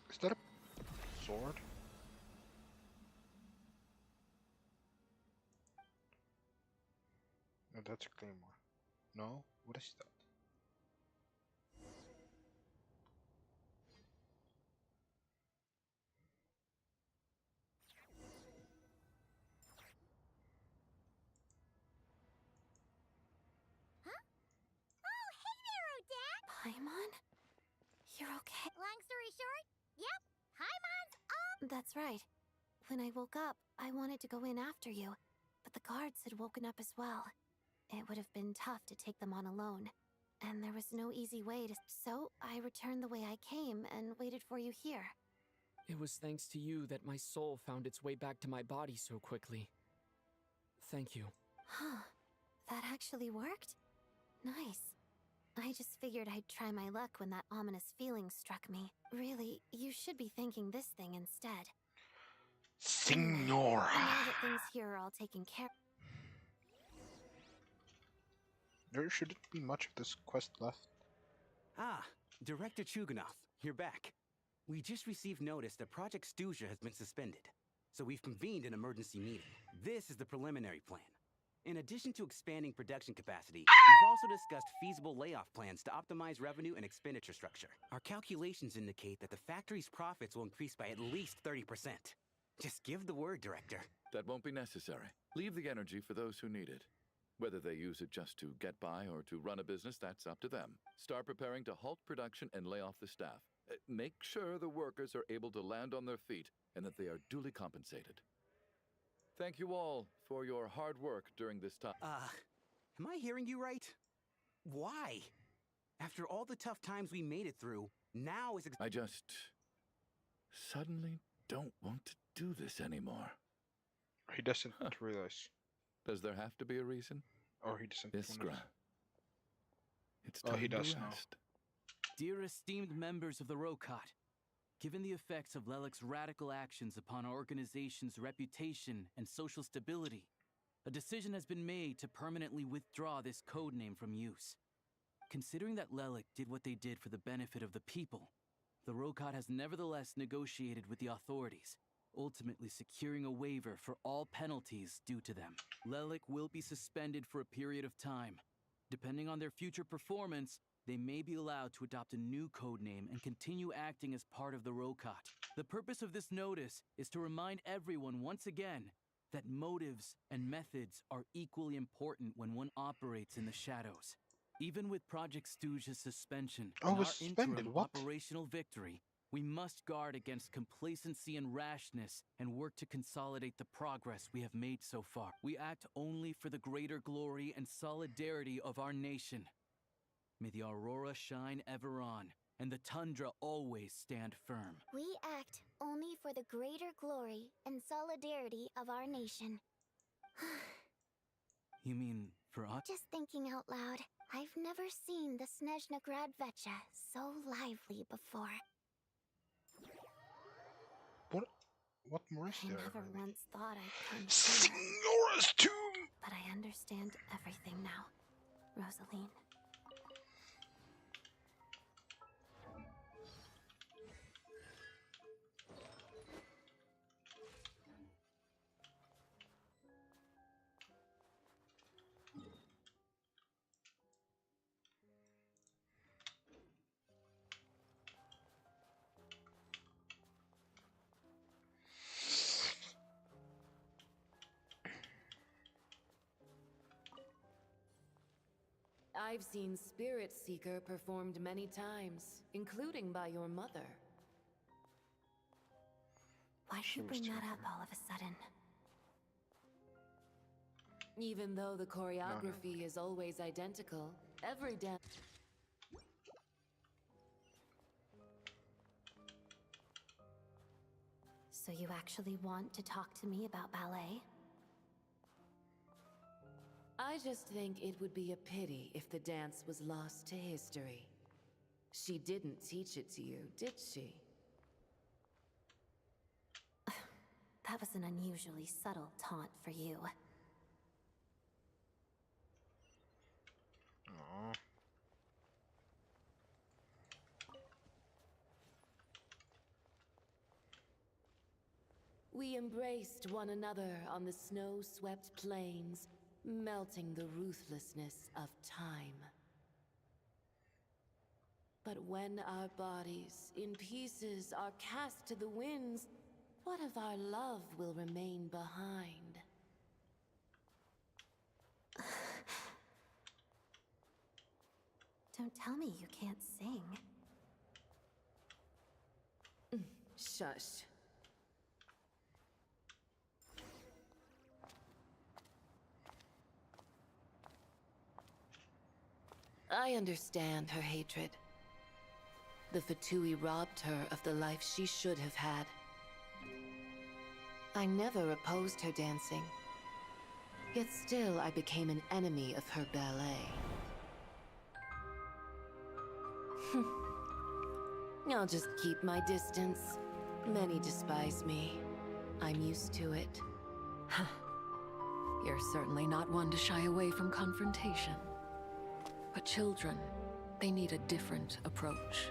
Is that a sword? No, that's a claymore. No? What is that? Huh? Oh, hey there, Odette! Paimon? You're okay? Long story short, yep, Paimon's up! That's right. When I woke up, I wanted to go in after you, but the guards had woken up as well. It would have been tough to take them on alone, and there was no easy way to... So, I returned the way I came and waited for you here. It was thanks to you that my soul found its way back to my body so quickly. Thank you. Huh. That actually worked? Nice. I just figured I'd try my luck when that ominous feeling struck me. Really, you should be thanking this thing instead. Signora! Now that things here are all taken care... There shouldn't be much of this quest left. Ah, Director Chuganov, you're back. We just received notice that Project Stuja has been suspended, so we've convened an emergency meeting. This is the preliminary plan. In addition to expanding production capacity, we've also discussed feasible layoff plans to optimize revenue and expenditure structure. Our calculations indicate that the factory's profits will increase by at least 30%. Just give the word, Director. That won't be necessary. Leave the energy for those who need it. Whether they use it just to get by or to run a business, that's up to them. Start preparing to halt production and lay off the staff. Make sure the workers are able to land on their feet and that they are duly compensated. Thank you all for your hard work during this time. Am I hearing you right? Why? After all the tough times we made it through, now is... I just suddenly don't want to do this anymore. He doesn't realize. Does there have to be a reason? Or he doesn't Iskra. It's time he does to now. rest. Dear esteemed members of the Rokot, given the effects of Lelik's radical actions upon our organization's reputation and social stability, a decision has been made to permanently withdraw this codename from use. Considering that Lelik did what they did for the benefit of the people, the Rokot has nevertheless negotiated with the authorities, ultimately securing a waiver for all penalties due to them. Lelik will be suspended for a period of time. Depending on their future performance, they may be allowed to adopt a new codename and continue acting as part of the Rokot. The purpose of this notice is to remind everyone once again that motives and methods are equally important when one operates in the shadows. Even with Project Stooge's suspension and our interim operational victory, we must guard against complacency and rashness and work to consolidate the progress we have made so far. We act only for the greater glory and solidarity of our nation. May the aurora shine ever on, and the tundra always stand firm. We act only for the greater glory and solidarity of our nation. You mean for us? Just thinking out loud, I've never seen the Snezhna Gradvecha so lively before. What more is there? I never once thought I'd come here. Signora's tomb! But I understand everything now, Rosaline. I've seen Spirit Seeker performed many times, including by your mother. Why'd you bring that up all of a sudden? Even though the choreography is always identical, every dance... So you actually want to talk to me about ballet? I just think it would be a pity if the dance was lost to history. She didn't teach it to you, did she? That was an unusually subtle taunt for you. Aww. We embraced one another on the snow-swept plains, melting the ruthlessness of time. But when our bodies, in pieces, are cast to the winds, what of our love will remain behind? Don't tell me you can't sing. Shush. I understand her hatred. The Fatui robbed her of the life she should have had. I never opposed her dancing. Yet still I became an enemy of her ballet. I'll just keep my distance. Many despise me. I'm used to it. You're certainly not one to shy away from confrontation. But children, they need a different approach.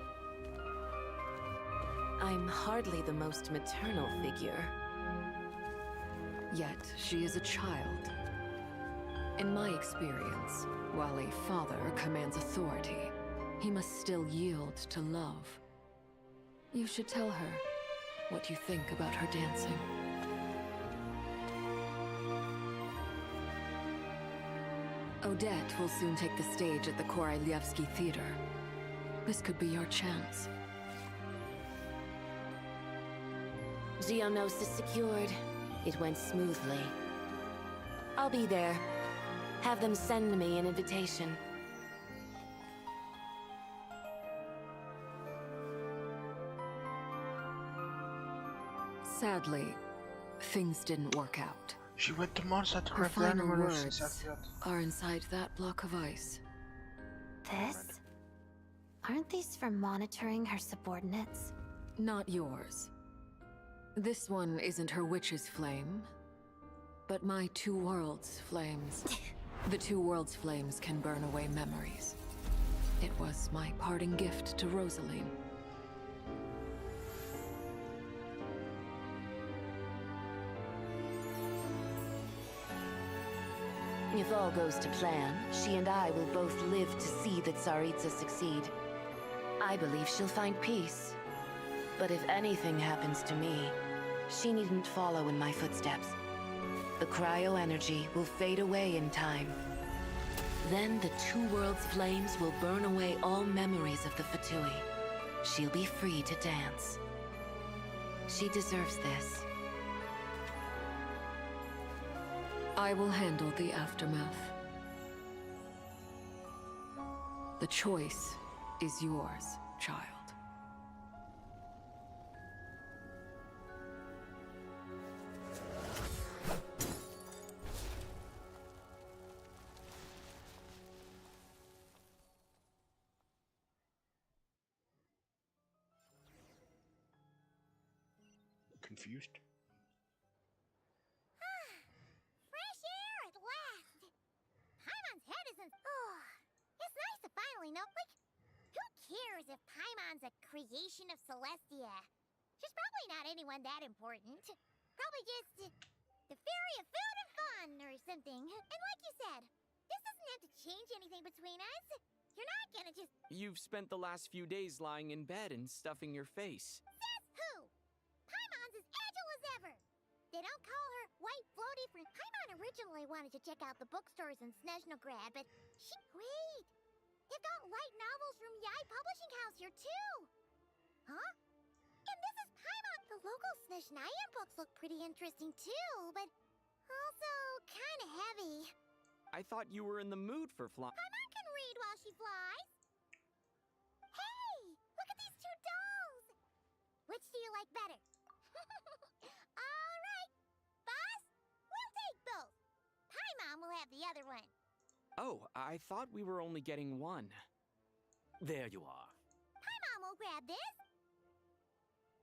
I'm hardly the most maternal figure. Yet, she is a child. In my experience, while a father commands authority, he must still yield to love. You should tell her what you think about her dancing. Odette will soon take the stage at the Koralyevsky Theater. This could be your chance. Geonosis secured. It went smoothly. I'll be there. Have them send me an invitation. Sadly, things didn't work out. She went to Monster to Her grab the final animal lessons words after that. are inside that block of ice. This? Aren't these for monitoring her subordinates? Not yours. This one isn't her witch's flame, but my two worlds' flames. The two worlds' flames can burn away memories. It was my parting gift to Rosaline. If all goes to plan, she and I will both live to see the Tsaritsa succeed. I believe she'll find peace. But if anything happens to me, she needn't follow in my footsteps. The cryo energy will fade away in time. Then the two worlds' flames will burn away all memories of the Fatui. She'll be free to dance. She deserves this. I will handle the aftermath. The choice is yours, child. Confused? Fresh air at last! Paimon's head isn't... Oh, it's nice to finally know, like, who cares if Paimon's a creation of Celestia? She's probably not anyone that important. Probably just the fairy of food and fun or something. And like you said, this doesn't have to change anything between us. You're not gonna just... You've spent the last few days lying in bed and stuffing your face. Says who? Paimon's as agile as ever. They don't call her White Floaty for... Paimon originally wanted to check out the bookstores in Snezhnograd, but she... Wait! They've got light novels from Yai Publishing House here, too! Huh? And this is Paimon! The local Snezhnayan books look pretty interesting, too, but... also kinda heavy. I thought you were in the mood for flying. Paimon can read while she flies! Hey! Look at these two dolls! Which do you like better? All right, boss, we'll take both. Paimon will have the other one. Oh, I thought we were only getting one. There you are. Paimon will grab this.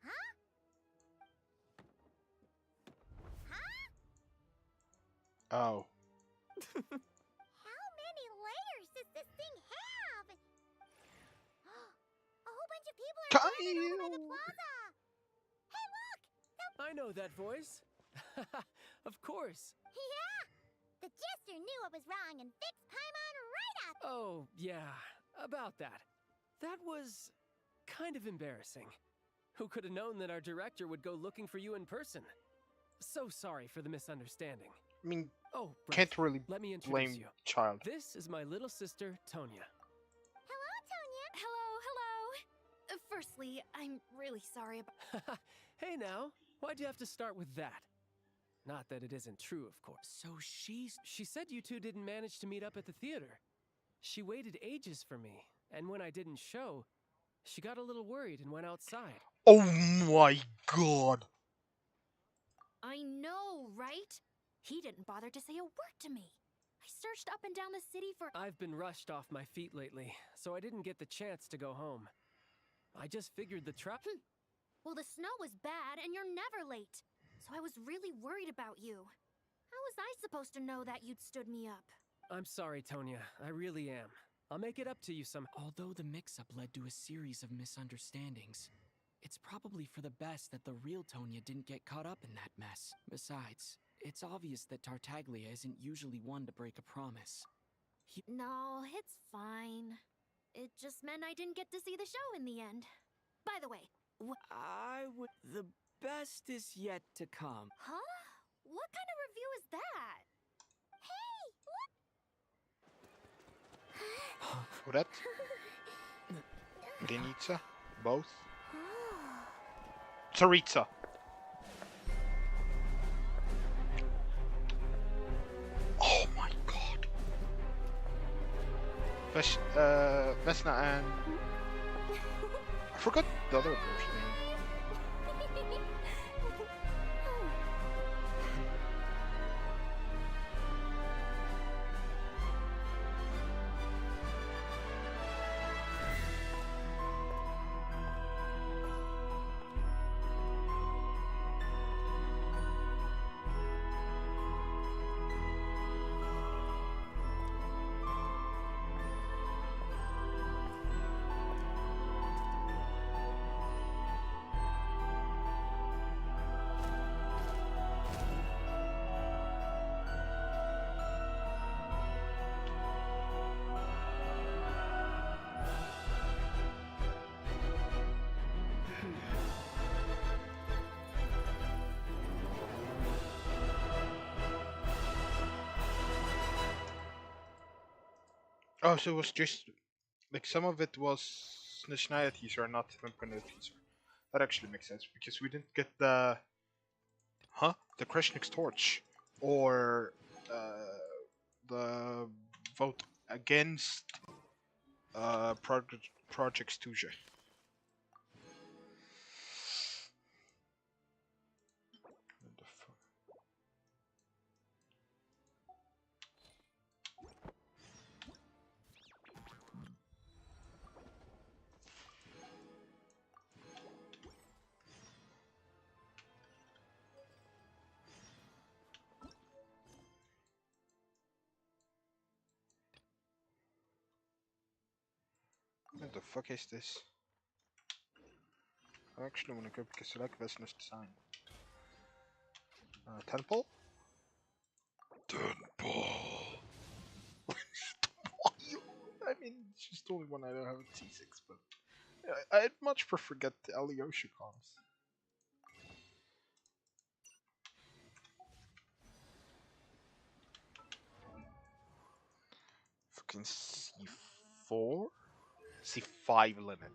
Huh? Huh? Oh. How many layers does this thing have? A whole bunch of people are gathered over by the plaza. Hey, look! I know that voice. Of course. Yeah! The jester knew it was wrong and fixed Paimon right up! Oh, yeah, about that. That was kind of embarrassing. Who could have known that our director would go looking for you in person? So sorry for the misunderstanding. I mean, oh, can't really let me introduce blame you. child. This is my little sister, Tonya. Hello, Tonya! Hello. Firstly, I'm really sorry about... Hey now, why'd you have to start with that? Not that it isn't true, of course. So she's... She said you two didn't manage to meet up at the theater. She waited ages for me, and when I didn't show, she got a little worried and went outside. Oh my god! I know, right? He didn't bother to say a word to me. I searched up and down the city for... I've been rushed off my feet lately, so I didn't get the chance to go home. I just figured the Well, the snow was bad, and you're never late. So I was really worried about you. How was I supposed to know that you'd stood me up? I'm sorry, Tonya. I really am. I'll make it up to you some... Although the mix-up led to a series of misunderstandings, it's probably for the best that the real Tonya didn't get caught up in that mess. Besides, It's obvious that Tartaglia isn't usually one to break a promise. No, it's fine. It just meant I didn't get to see the show in the end. By the way, The best is yet to come. huh? What kind of review is that? Odette? Denitsa? Both? Tsaritsa! Oh my god! Vesna and... I forgot the other person. Oh, so it was just like some of it was Snishnia teaser and not Vampire teaser. That actually makes sense because we didn't get the Kreshnik's torch or the vote against Project Stuja. What the fuck is this? I actually want to go because I like Vesna's design. Temple? Temple! I mean, it's just the only one I don't have a T6, but I'd much prefer get the Alyosha comms. Fucking C4? C5 limit.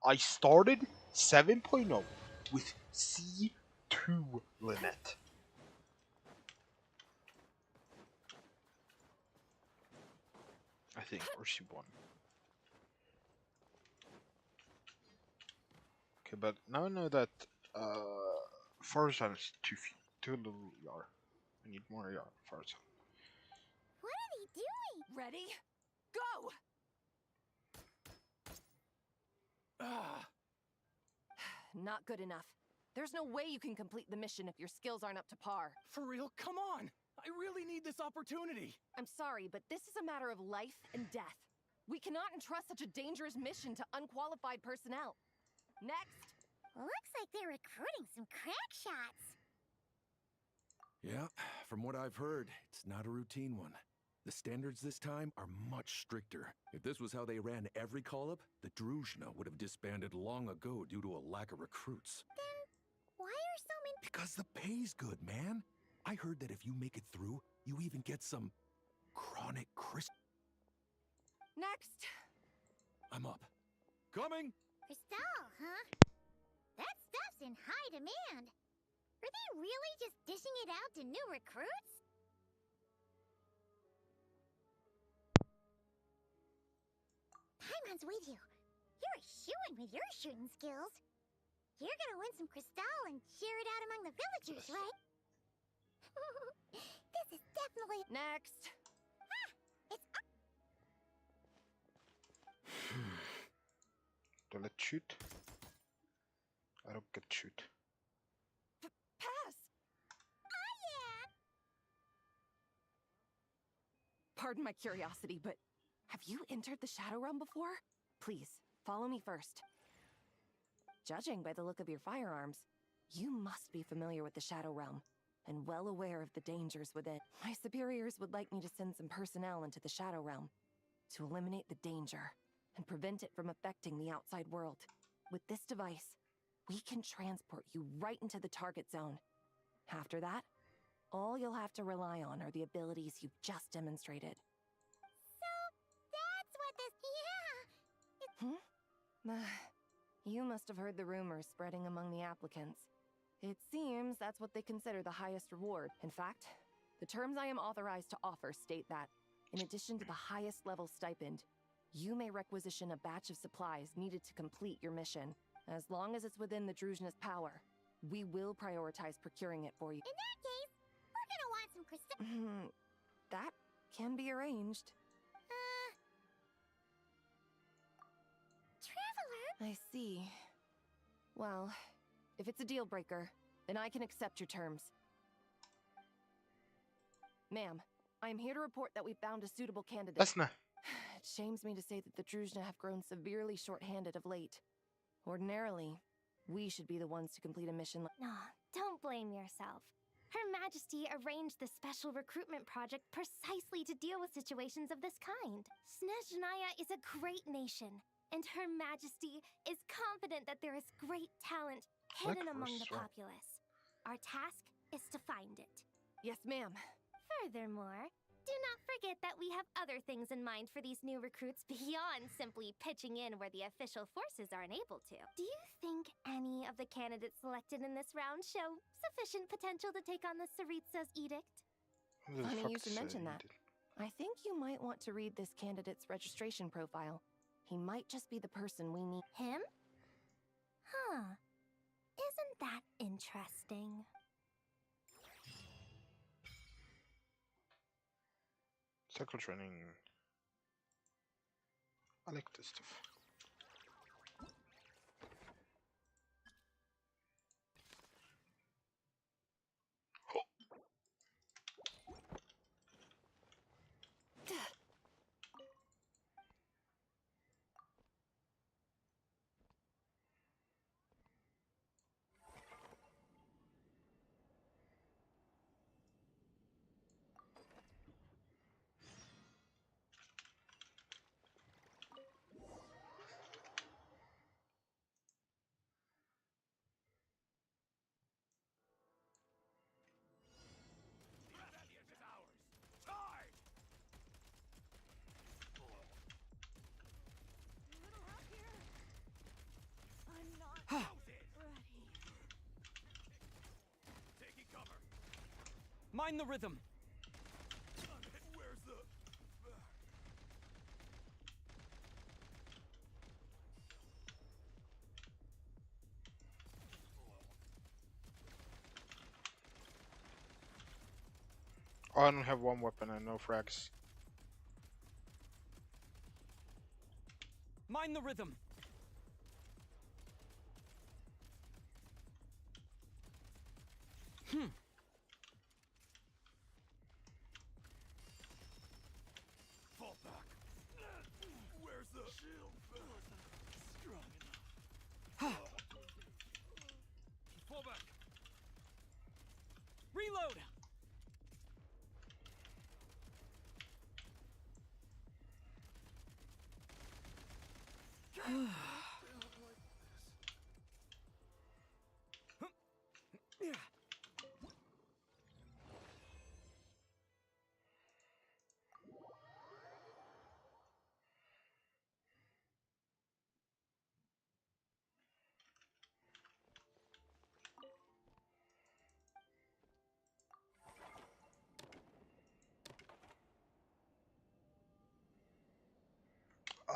I started 7.0 with C2 limit. I think, or C1. Okay, but now I know that Farzan is too little yar. I need more yar, Farzan. What are they doing? Ready? Go! Not good enough. There's no way you can complete the mission if your skills aren't up to par. For real? Come on! I really need this opportunity! I'm sorry, but this is a matter of life and death. We cannot entrust such a dangerous mission to unqualified personnel. Next! Looks like they're recruiting some crack shots. Yeah, from what I've heard, it's not a routine one. The standards this time are much stricter. If this was how they ran every call-up, the Druzhna would have disbanded long ago due to a lack of recruits. Then, why are so many... Because the pay's good, man. I heard that if you make it through, you even get some chronic crystal. Next! I'm up. Coming! Crystal, huh? That stuff's in high demand. Are they really just dishing it out to new recruits? Paimon's with you. You're a shoo-in with your shooting skills. You're gonna win some Crystal and share it out among the villagers, right? This is definitely... Next! Ah! It's up! Do let's shoot. I don't get shoot. Pass! Oh yeah! Pardon my curiosity, but have you entered the Shadow Realm before? Please, follow me first. Judging by the look of your firearms, you must be familiar with the Shadow Realm. and well aware of the dangers within. My superiors would like me to send some personnel into the Shadow Realm to eliminate the danger and prevent it from affecting the outside world. With this device, we can transport you right into the target zone. After that, all you'll have to rely on are the abilities you've just demonstrated. So, that's what this... Yeah! You must have heard the rumors spreading among the applicants. It seems that's what they consider the highest reward. In fact, the terms I am authorized to offer state that, in addition to the highest level stipend, you may requisition a batch of supplies needed to complete your mission. As long as it's within the Druzhna's power, we will prioritize procuring it for you. In that case, we're gonna want some crystal... That can be arranged. Traveler? I see. Well, if it's a deal breaker, then I can accept your terms. Ma'am, I am here to report that we found a suitable candidate. Lesna. It shames me to say that the Druzhna have grown severely short-handed of late. Ordinarily, we should be the ones to complete a mission like... No, don't blame yourself. Her Majesty arranged this special recruitment project precisely to deal with situations of this kind. Snezhnaya is a great nation, and Her Majesty is confident that there is great talent hidden among the populace. Our task is to find it. Yes, ma'am. Furthermore, do not forget that we have other things in mind for these new recruits beyond simply pitching in where the official forces aren't able to. Do you think any of the candidates selected in this round show sufficient potential to take on the Tsaritsa's edict? Funny you should mention that. I think you might want to read this candidate's registration profile. He might just be the person we need. Him? Huh. Isn't that interesting? Cycle training. I like this stuff. Mind the rhythm. Where's the... Oh, I don't have one weapon and no frags. Mind the rhythm. Fall back. Where's the shield? Strong enough. Fall back. Reload.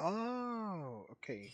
Oh, okay.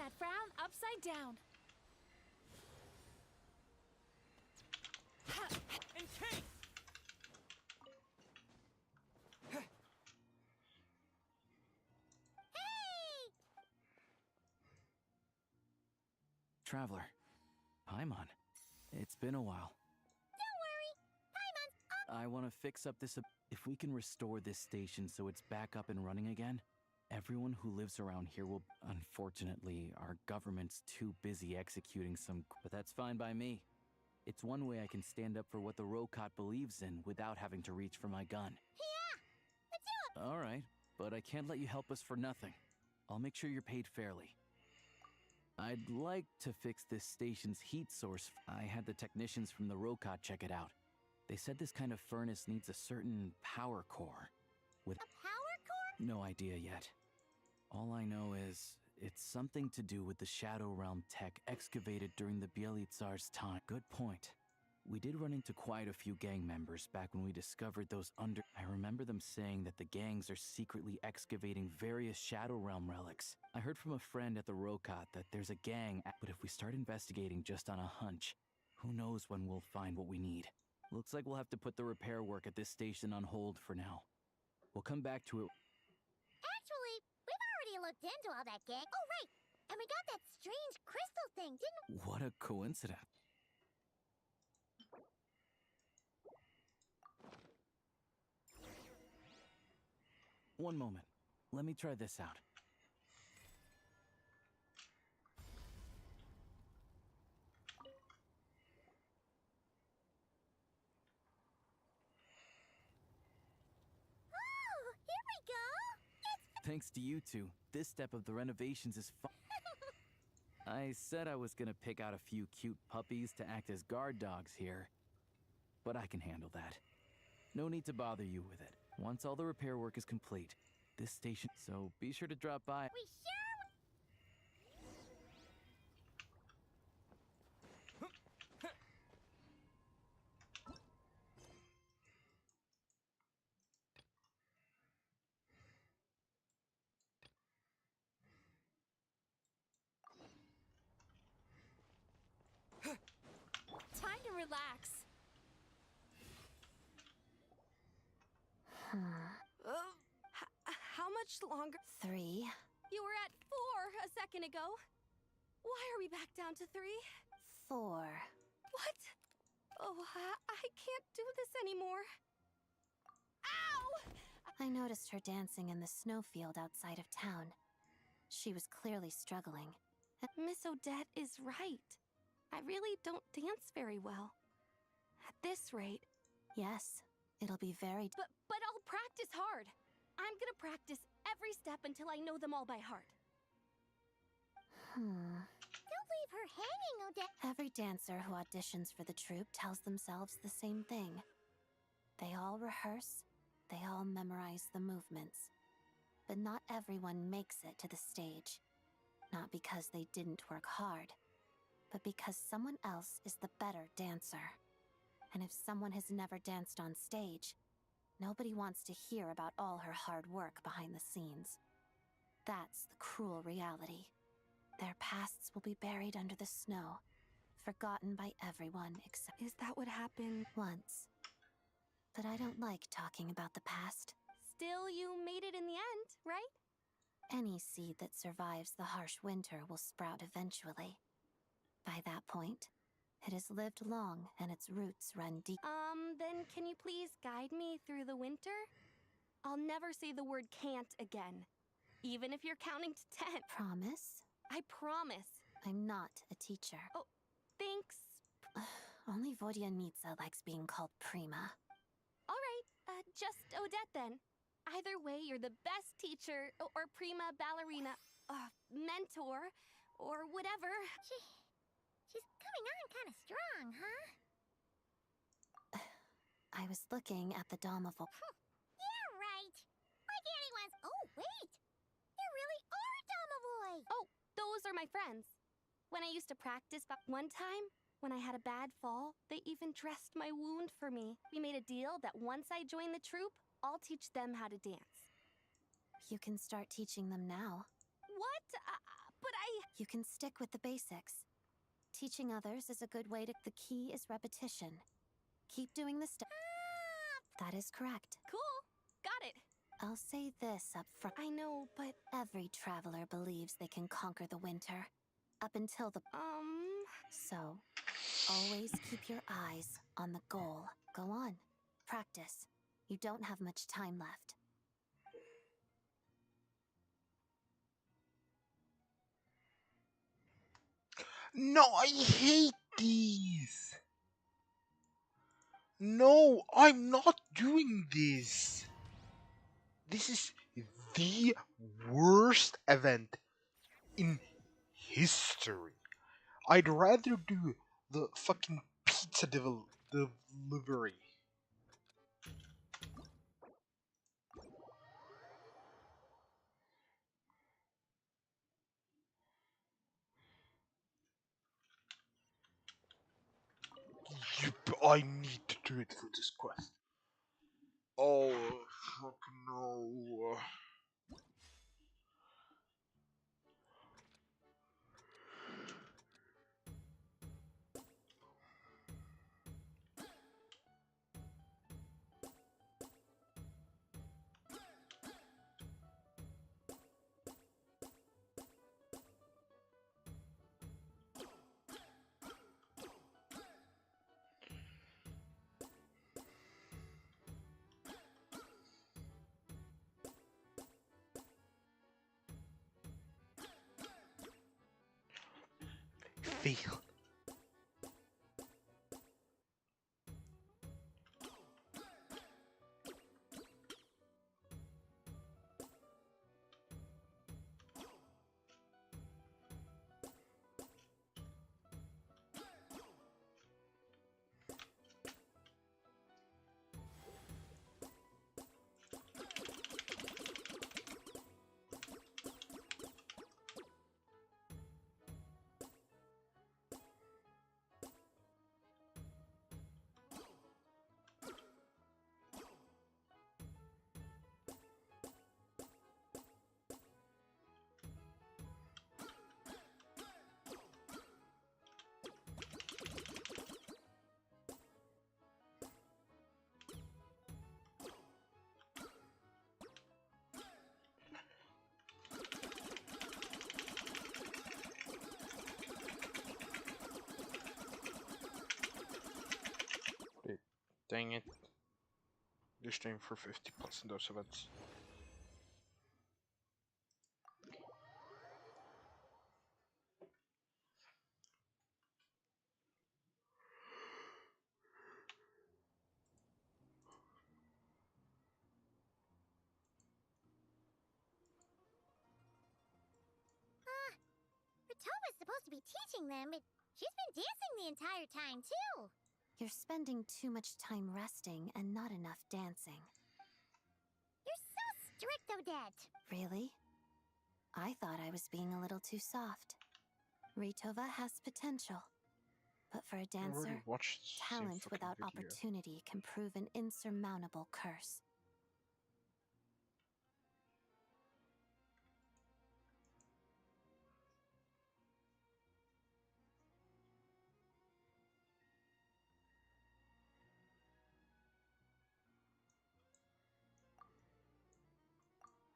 that frown upside down. Ha! And case! Traveler. Paimon. It's been a while. Don't worry. Paimon's I want to fix up this. If we can restore this station so it's back up and running again, everyone who lives around here will. Unfortunately, our government's too busy executing some. But that's fine by me. It's one way I can stand up for what the Rokot believes in without having to reach for my gun. Yeah! Let's do it! All right, but I can't let you help us for nothing. I'll make sure you're paid fairly. I'd like to fix this station's heat source. I had the technicians from the Rokot check it out. They said this kind of furnace needs a certain power core. With a power core? No idea yet. All I know is it's something to do with the Shadow Realm tech excavated during the Bielizar's time. Good point. We did run into quite a few gang members back when we discovered those under... I remember them saying that the gangs are secretly excavating various Shadow Realm relics. I heard from a friend at the Rokot that there's a gang, but if we start investigating just on a hunch, who knows when we'll find what we need. Looks like we'll have to put the repair work at this station on hold for now. We'll come back to it. Actually, we've already looked into all that, gang. Oh, right! And we got that strange crystal thing, didn't we? What a coincidence. One moment. Let me try this out. Oh, here we go! Thanks to you two, this step of the renovations is fun. I said I was gonna pick out a few cute puppies to act as guard dogs here, but I can handle that. No need to bother you with it. Once all the repair work is complete, this station... So be sure to drop by. We sure... Time to relax. How much longer? 3. You were at 4 a second ago. Why are we back down to 3? 4. What? Oh, I can't do this anymore. Ow! I noticed her dancing in the snowfield outside of town. She was clearly struggling. Miss Odette is right. I really don't dance very well. At this rate... Yes, it'll be very... But I'll practice hard. I'm gonna practice every step until I know them all by heart. Don't leave her hanging, Odette. Every dancer who auditions for the troupe tells themselves the same thing. They all rehearse, they all memorize the movements. But not everyone makes it to the stage. Not because they didn't work hard, but because someone else is the better dancer. And if someone has never danced on stage, nobody wants to hear about all her hard work behind the scenes. That's the cruel reality. Their pasts will be buried under the snow, forgotten by everyone except... Is that what happened? Once. But I don't like talking about the past. Still, you made it in the end, right? Any seed that survives the harsh winter will sprout eventually. By that point, it has lived long and its roots run deep. Then can you please guide me through the winter? I'll never say the word can't again, even if you're counting to 10. Promise? I promise. I'm not a teacher. Oh, thanks. Only Vodyanitsa likes being called Prima. All right, just Odette then. Either way, you're the best teacher, or prima ballerina, mentor, or whatever. She's coming on kind of strong, huh? I was looking at the Domovo. Yeah, right. Like anyone's... Oh, wait. There really are Domovoy. Oh, those are my friends. When I used to practice, one time, when I had a bad fall, they even dressed my wound for me. We made a deal that once I join the troupe, I'll teach them how to dance. You can start teaching them now. What? but You can stick with the basics. Teaching others is a good way to. The key is repetition. Keep doing the stuff. That is correct. Cool. Got it. I'll say this up front. I know, but Every traveler believes they can conquer the winter. Up until the. So, always keep your eyes on the goal. Go on. Practice. You don't have much time left. No, I hate these. No, I'm not doing this. This is the worst event in history. I'd rather do the fucking pizza delivery. Yep, I need to do it for this quest. Oh, fuck no. Fail. Wait, dang it. You're staying for 50 plus in those events. Ritova's supposed to be teaching them, but she's been dancing the entire time, too. You're spending too much time resting and not enough dancing. You're so strict, Odette. Really? I thought I was being a little too soft. Ritova has potential. But for a dancer, talent without opportunity can prove an insurmountable curse.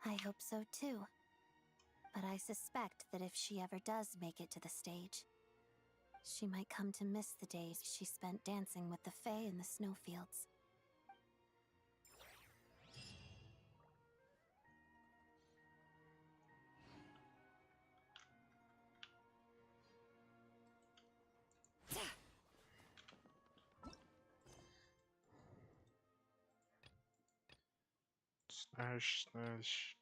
I hope so too. But I suspect that if she ever does make it to the stage, she might come to miss the days she spent dancing with the Fae in the snowfields. Smash, smash.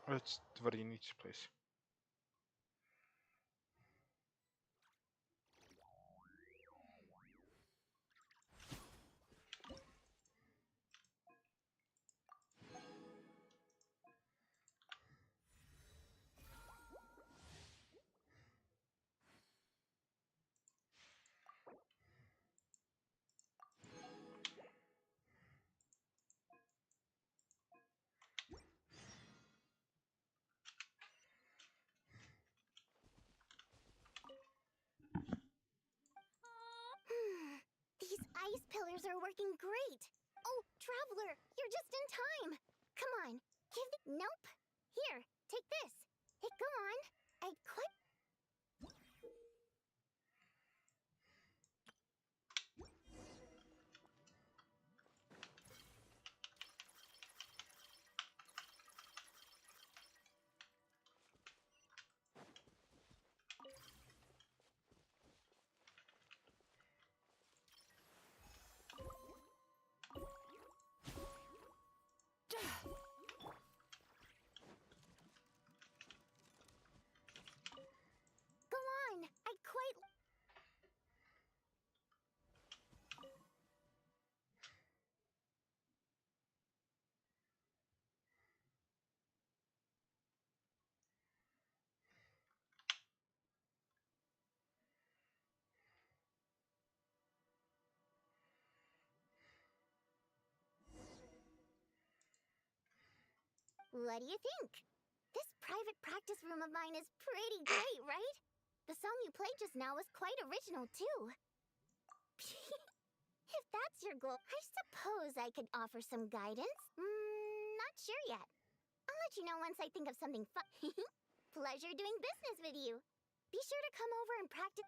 That's what you need to place. pillars are working great. Oh, Traveler, you're just in time. Come on, give the... Nope. Here, take this. Hey, go on. I quite... Go on. I quite... What do you think? This private practice room of mine is pretty great, right? The song you played just now was quite original, too. If that's your goal, I suppose I could offer some guidance. Not sure yet. I'll let you know once I think of something fun. Pleasure doing business with you. Be sure to come over and practice.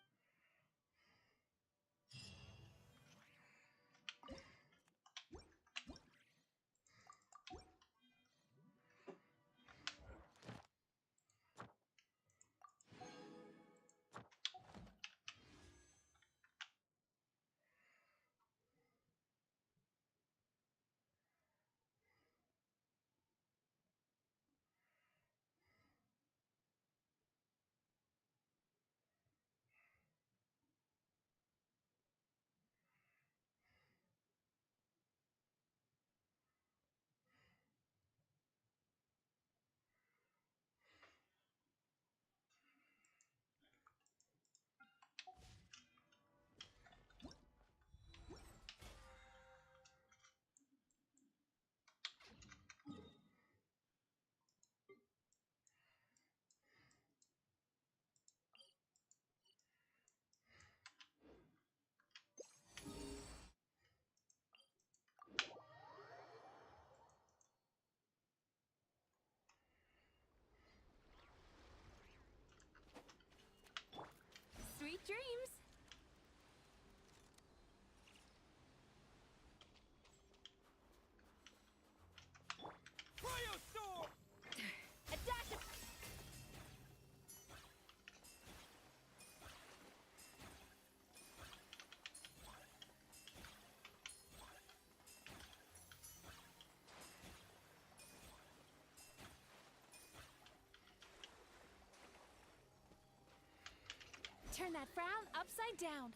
Sweet dreams! Cryostorm! A dash of... Turn that frown upside down.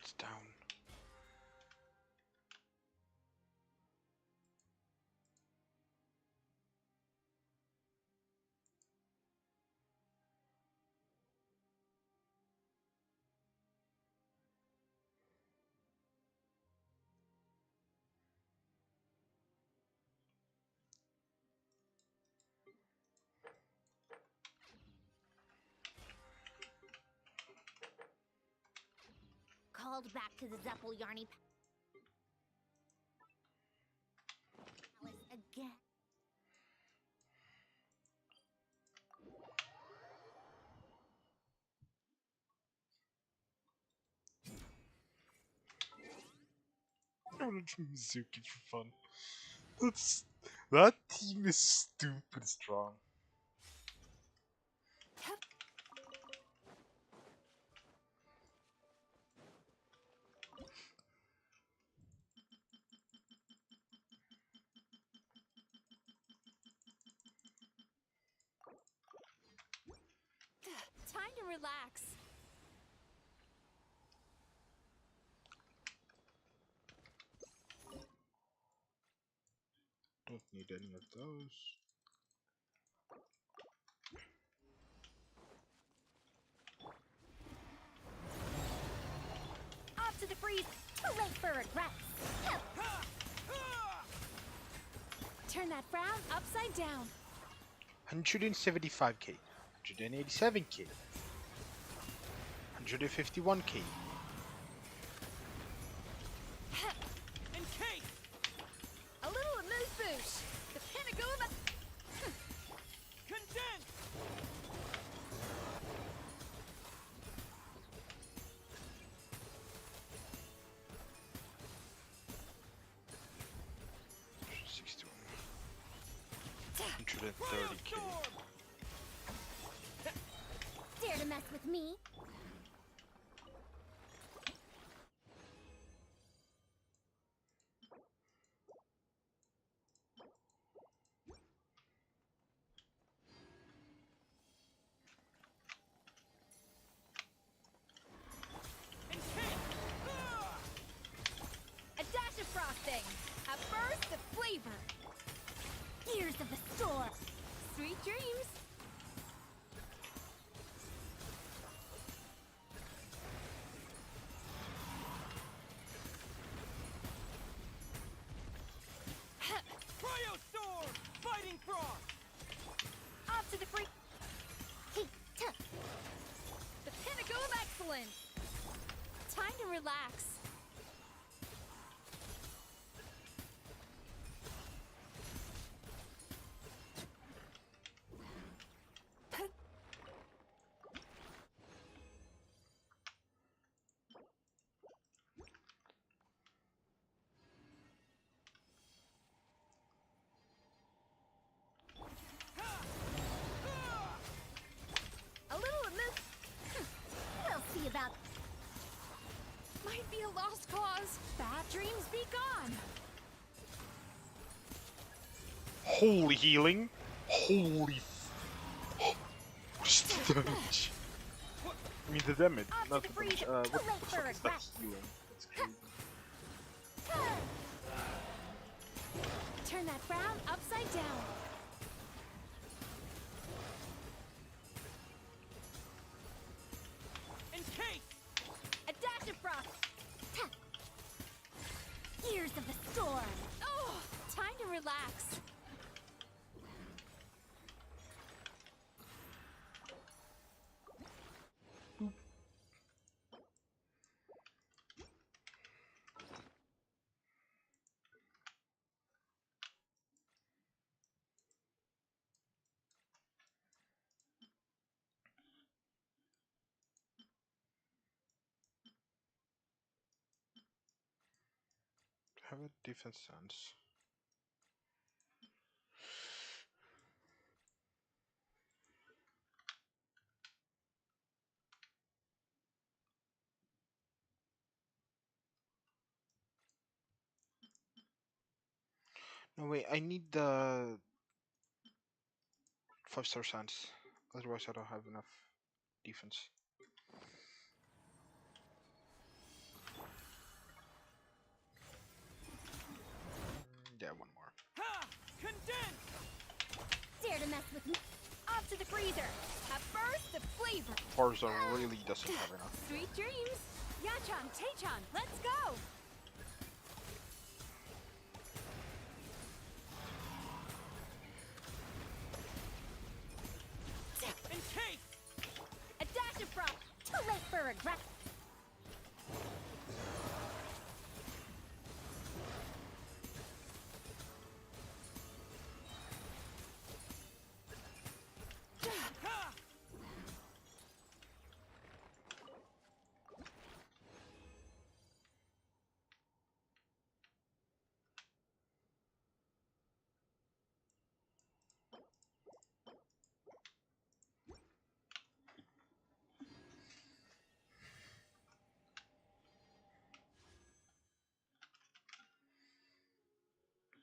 It's down. Called back to the Zeppel Yarny Palace again. Mizuki for fun. That team is stupid strong. Time to relax. Don't need any of those. Off to the freeze. Too late for regrets. Turn that frown upside down. 175k, 187k, 151k. A little amuse bouche. The pinnacle of Condense! $130k. Dare to mess with me? a dash of frosting. A burst of flavor. Gears of the storm. Sweet dreams. Cryo Storm! Fighting Frost! Off to the free. The pinnacle of excellence. Time to relax. A little amuse. We'll see about. Might be a lost cause. Bad dreams be gone. Holy healing! Holy. What's the damage? I mean the damage, not the damage. What the fuck is that healing? That's crazy. Turn that frown upside down. A dash of frost. Gears of the storm. Oh, time to relax. Have a defense stance. No wait, I need the 5-star stance. Otherwise I don't have enough defense. Genshin! Dare to mess with me? Off to the freezer! A burst of flavor! Warzone really doesn't have enough. Sweet dreams! Yachan, Taechan, let's go! In case! A dash of froth! Too late for regret!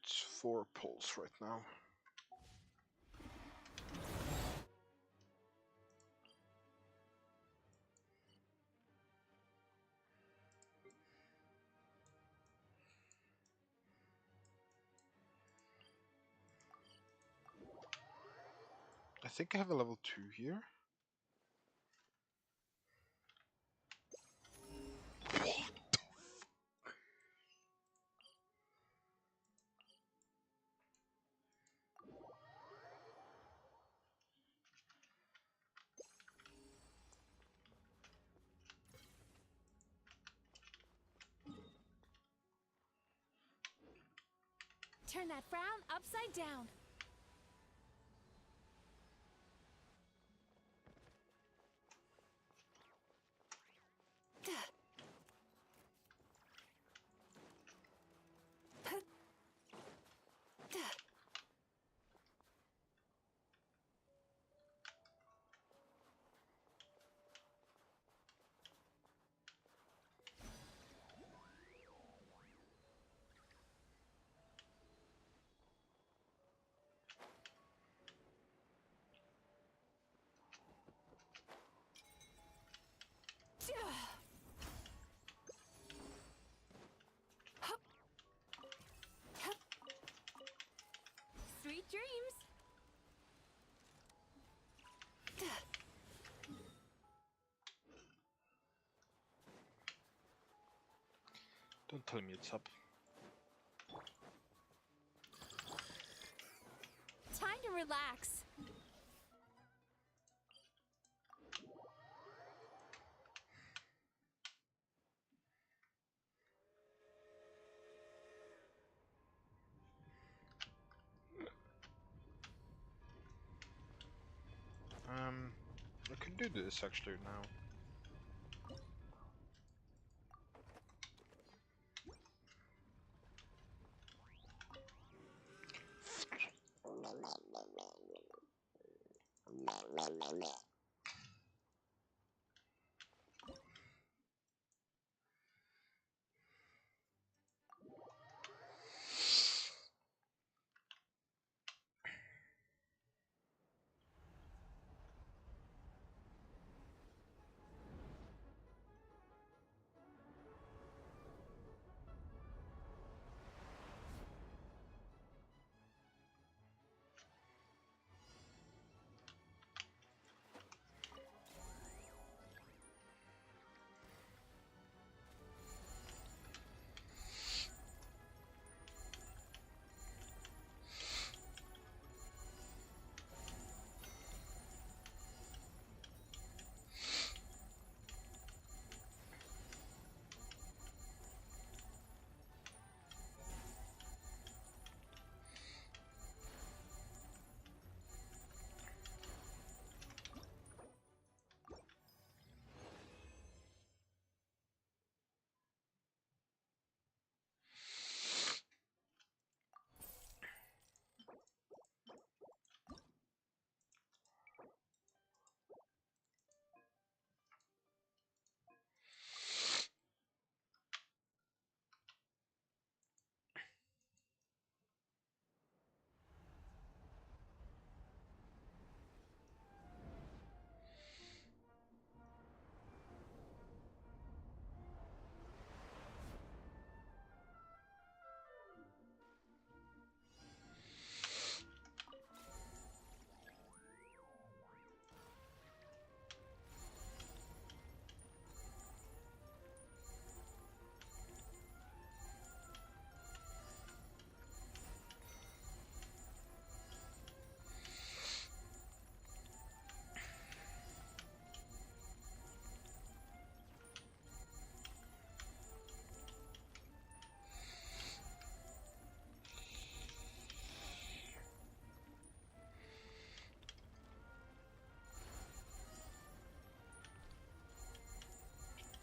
It's 4 pulls right now. I think I have a level 2 here. Turn that frown upside down. Sweet dreams. Don't tell me it's up. Time to relax. I could do this actually now.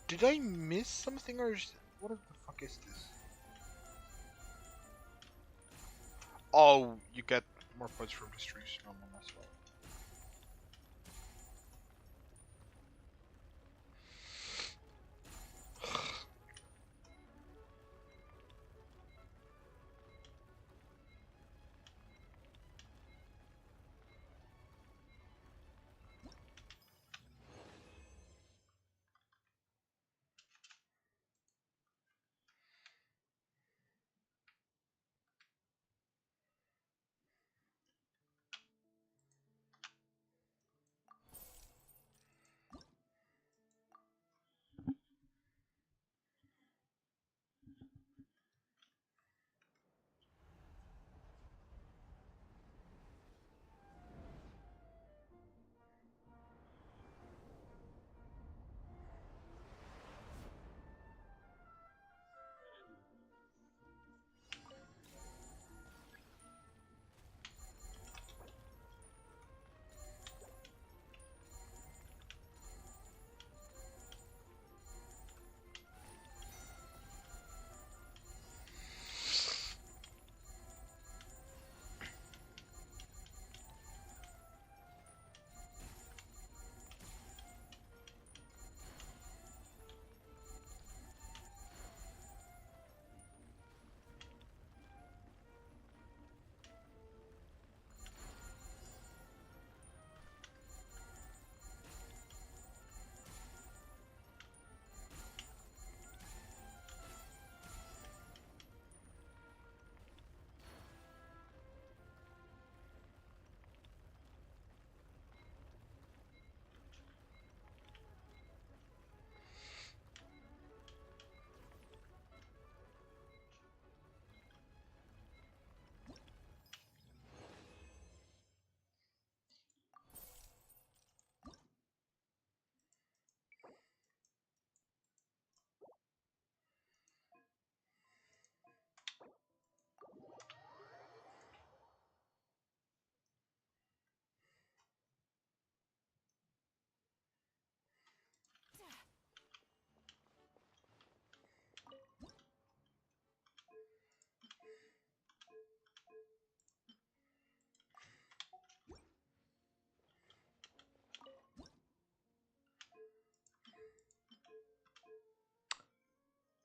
Did I miss something or what the fuck is this? Oh, you get more points from distribution on them as well.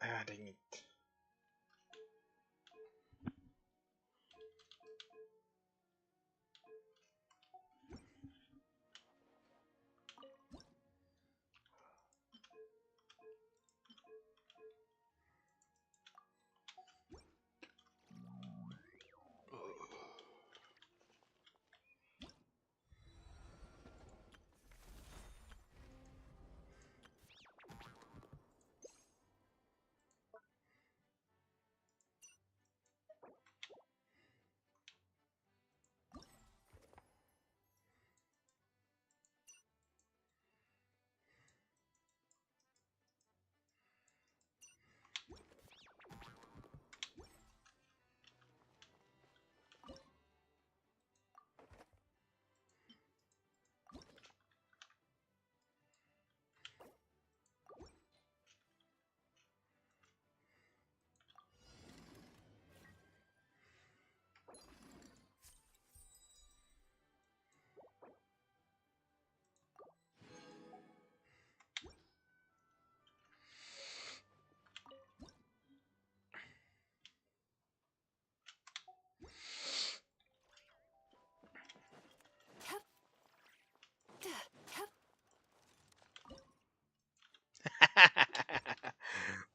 Ah, dang it.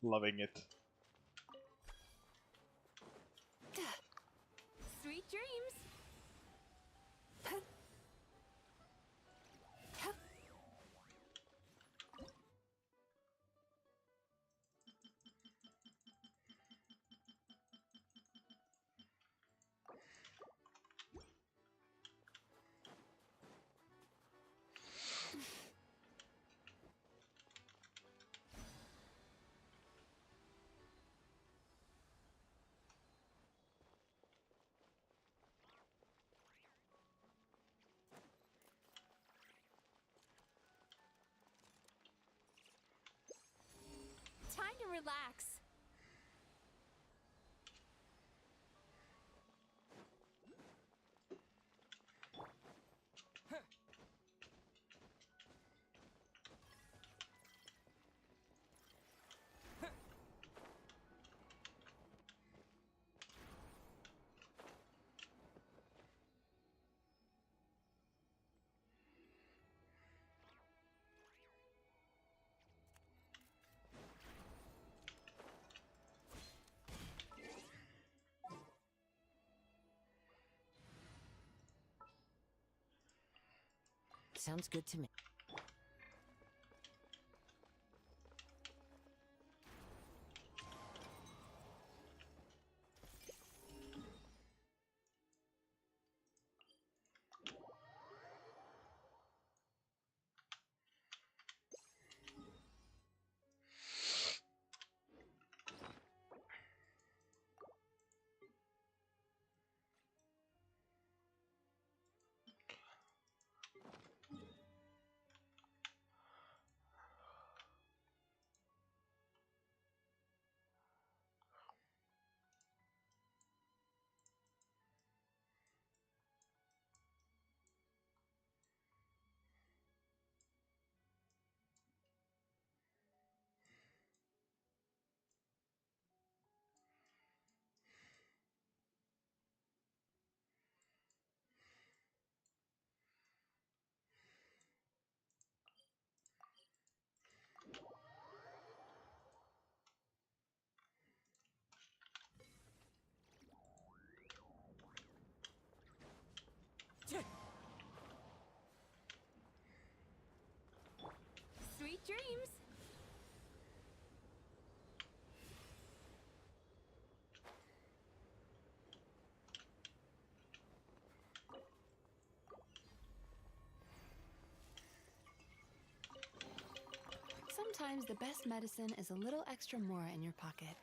Loving it. Sweet dreams. relax. Sounds good to me. Sweet dreams. Sometimes the best medicine is a little extra more in your pocket.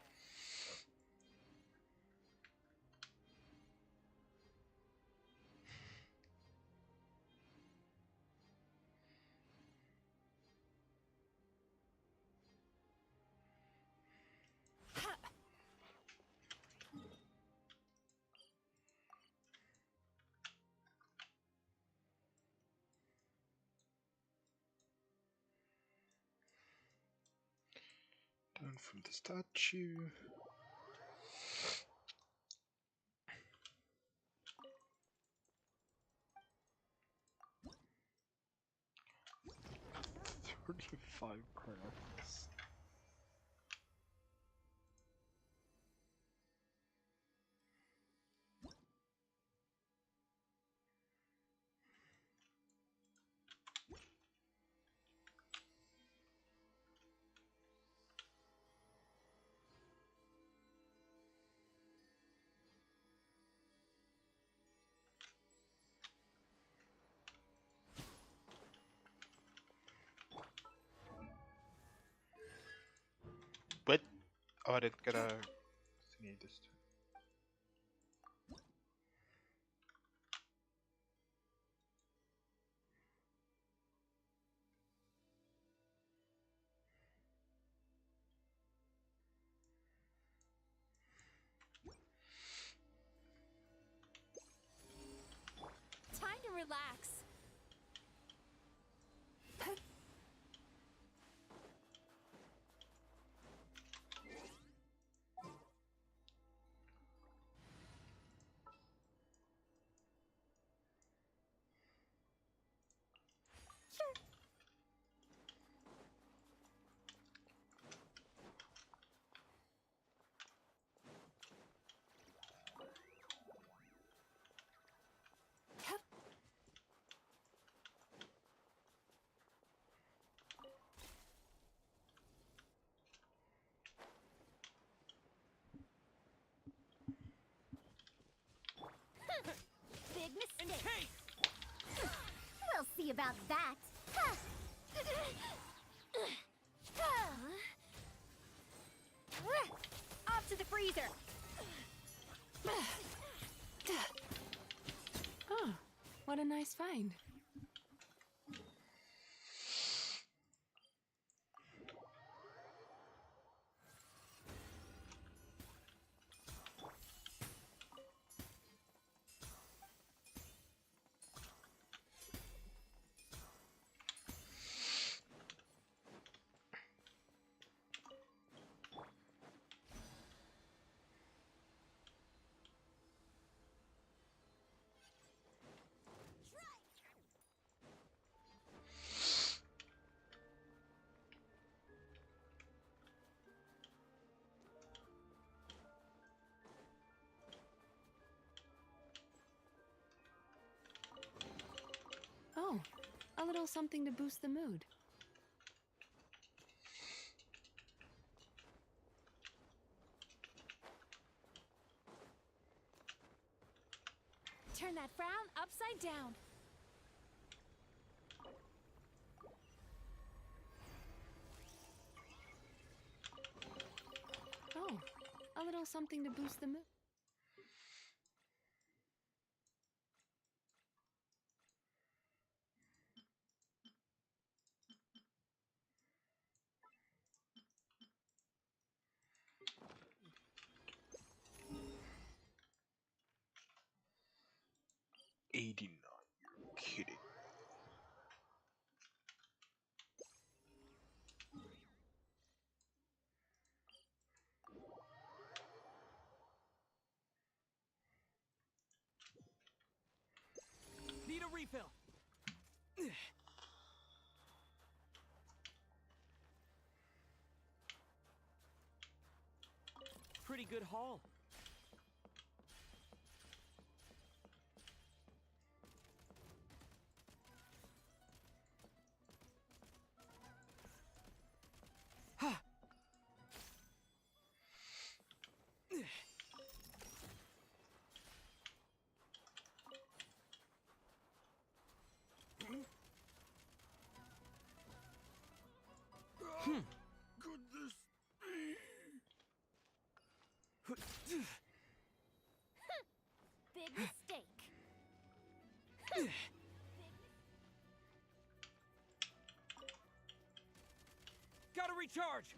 Down from the statue. $35 credits. What? Oh, I didn't get a thingy this time. Time to relax. Big mistake. We'll see about that. Off to the freezer. Oh, what a nice find. A little something to boost the mood. Turn that frown upside down. Oh, a little something to boost the mood. $89. You're kidding. Need a refill. Pretty good haul. Could this Big mistake. Gotta recharge.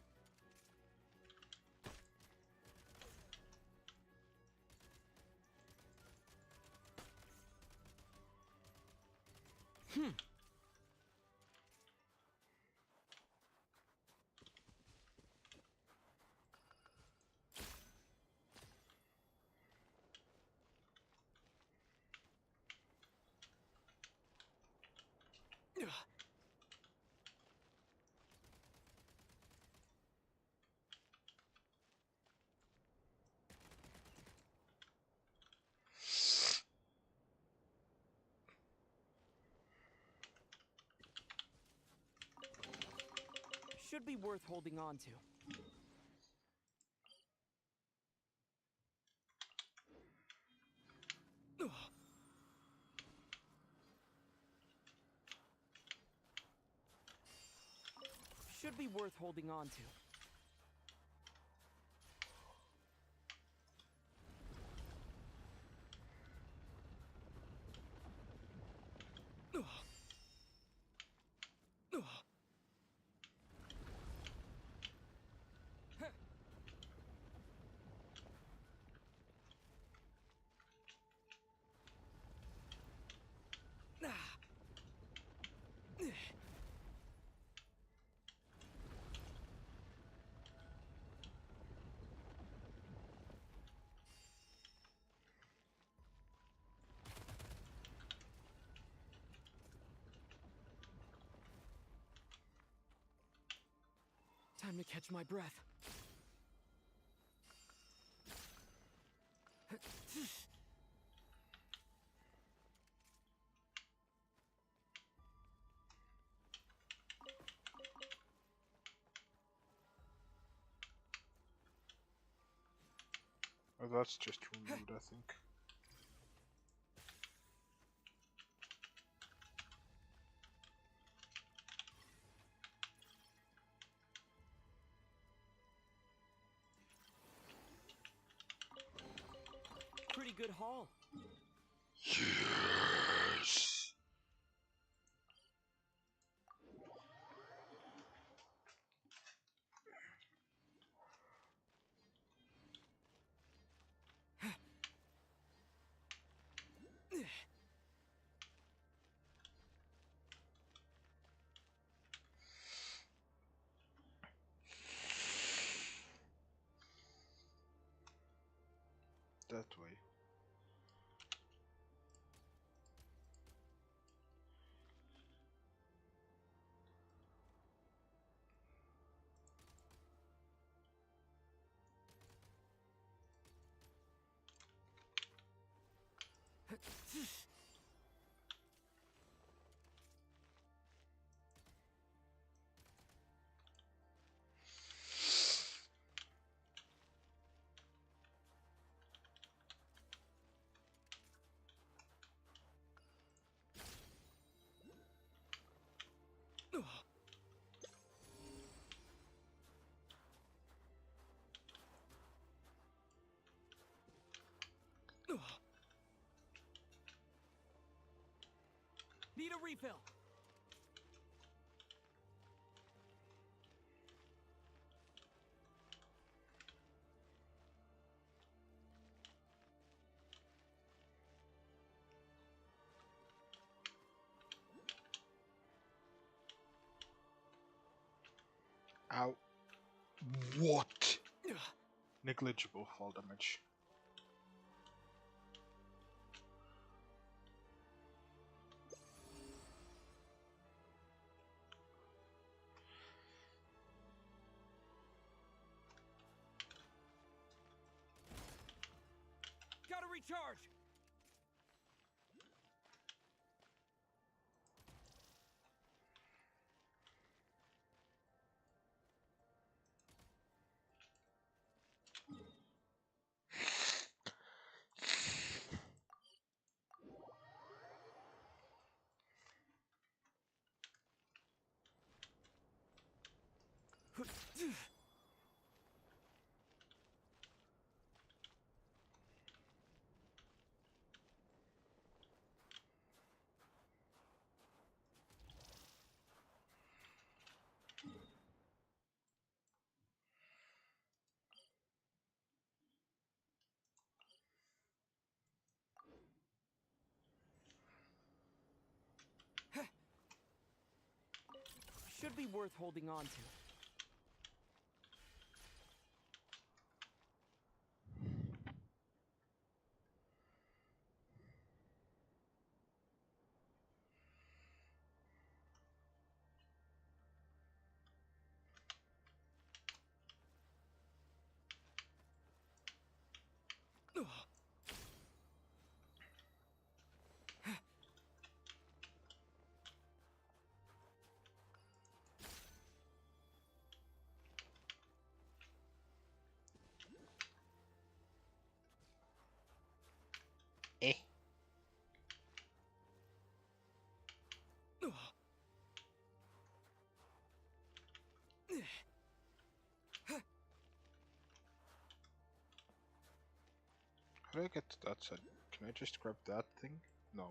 Should be worth holding on to. Should be worth holding on to. Time to catch my breath. Oh, that's just removed, I think. Pretty good haul. Yes. That way. a refill. Ow. What? Negligible fall damage. Gotta recharge. Should be worth holding on to. Eh. How do I get to that side? Can I just grab that thing? No.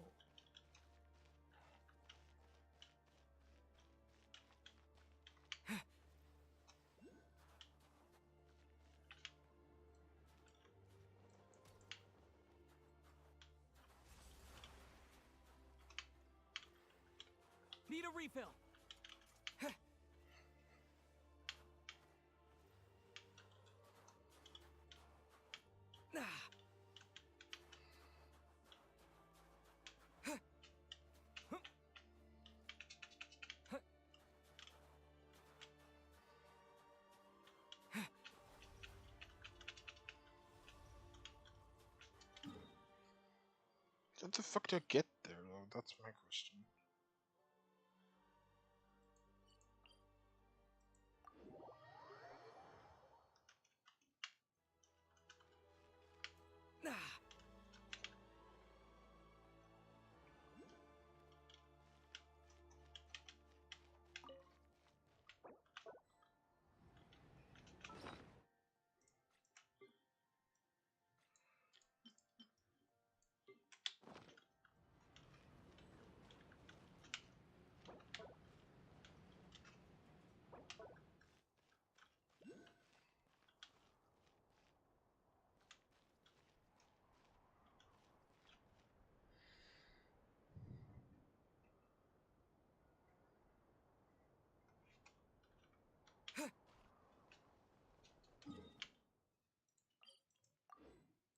Need a refill. How the fuck do I get there though? That's my question.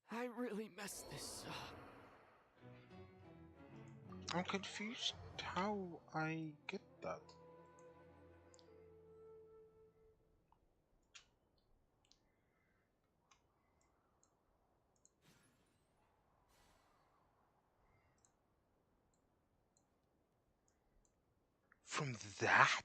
I really messed this up. I'm confused how I get that. From that?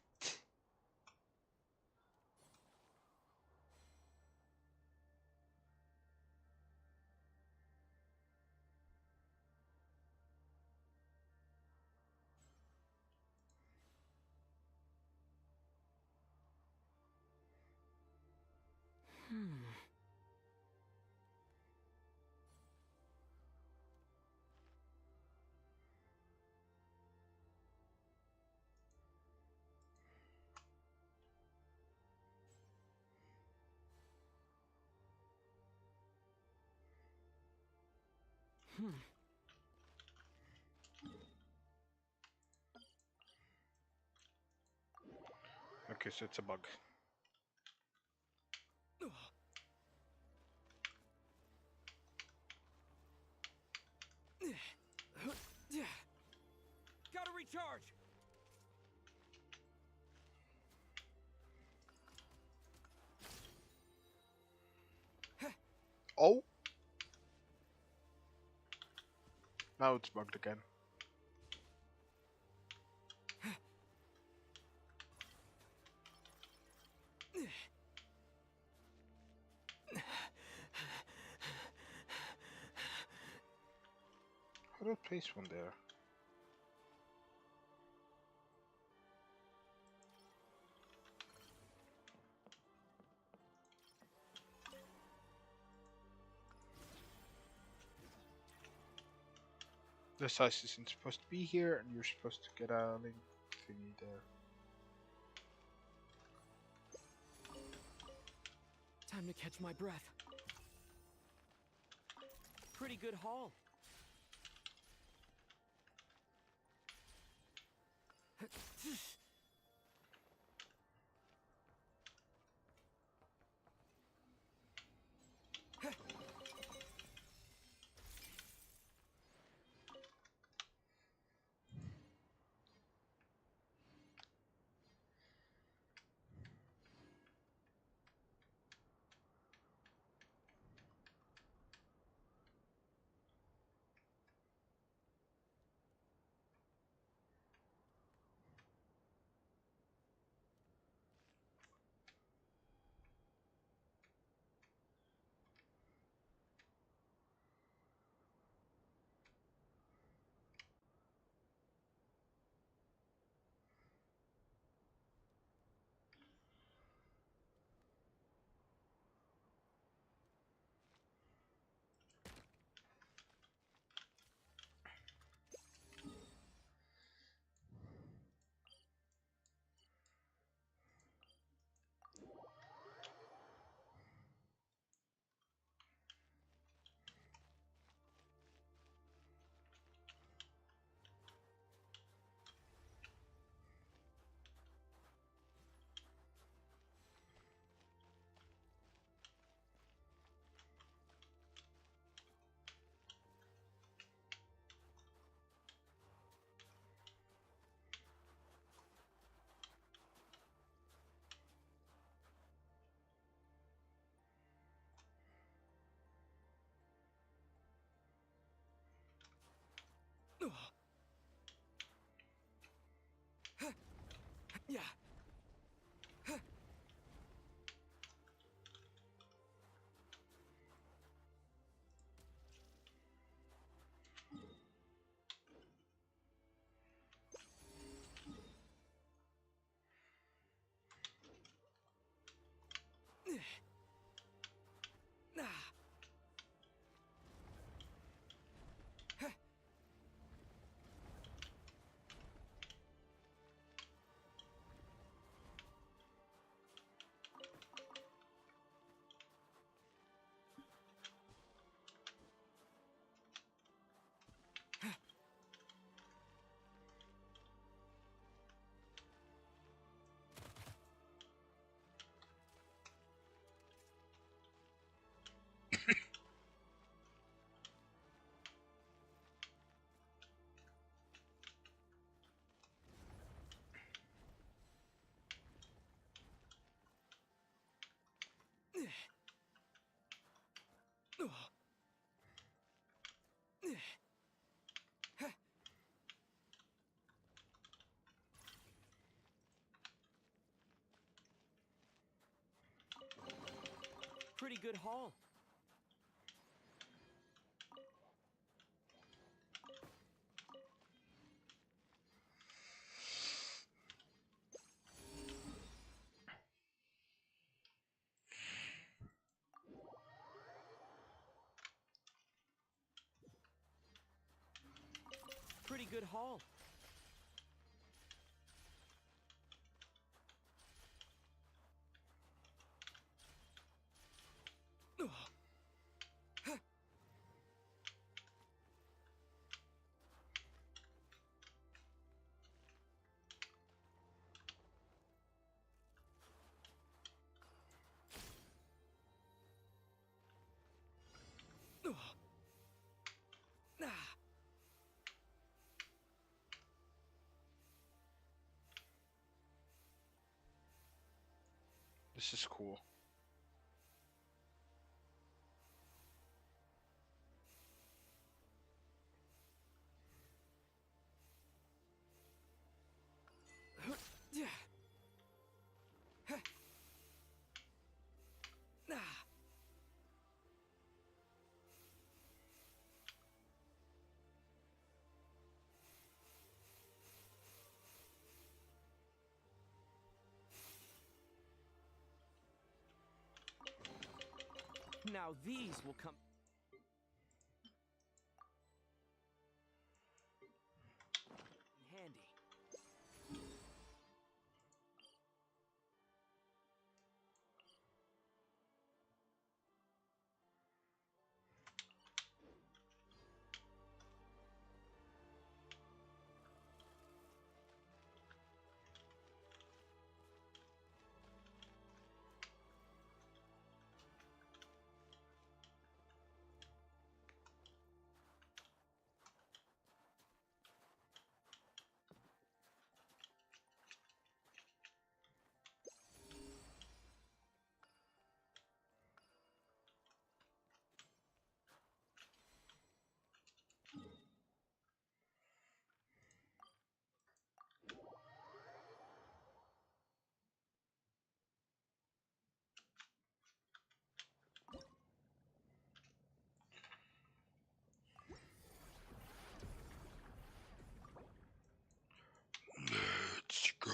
Okay, so it's a bug. Gotta recharge! Oh! Now it's bugged again. How do I place one there? The size isn't supposed to be here, and you're supposed to get a link thingy there. Time to catch my breath. Pretty good haul. Yeah. Pretty good haul. Pretty good haul. This is cool. Now these will come in handy. Let's go.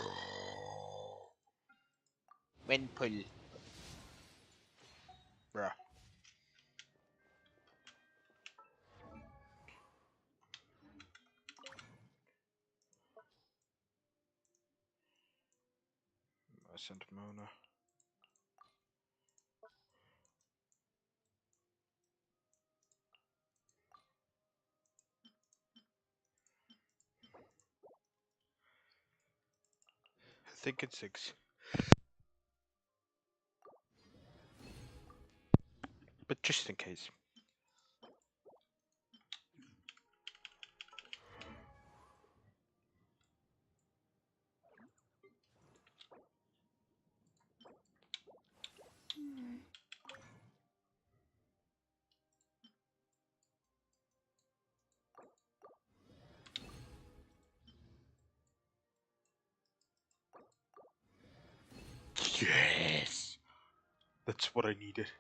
Wind pull. Bruh. I sent Mona. I think it's 6. But just in case. Yes! That's what I needed.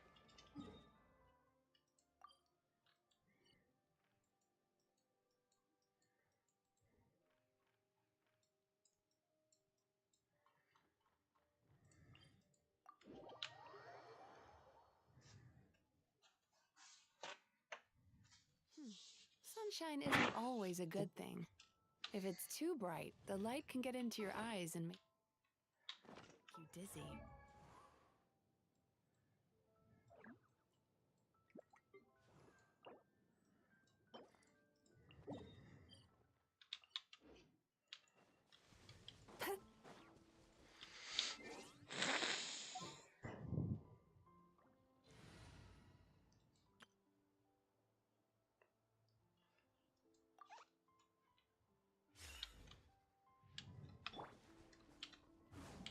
Sunshine isn't always a good thing. If it's too bright, the light can get into your eyes and make you dizzy.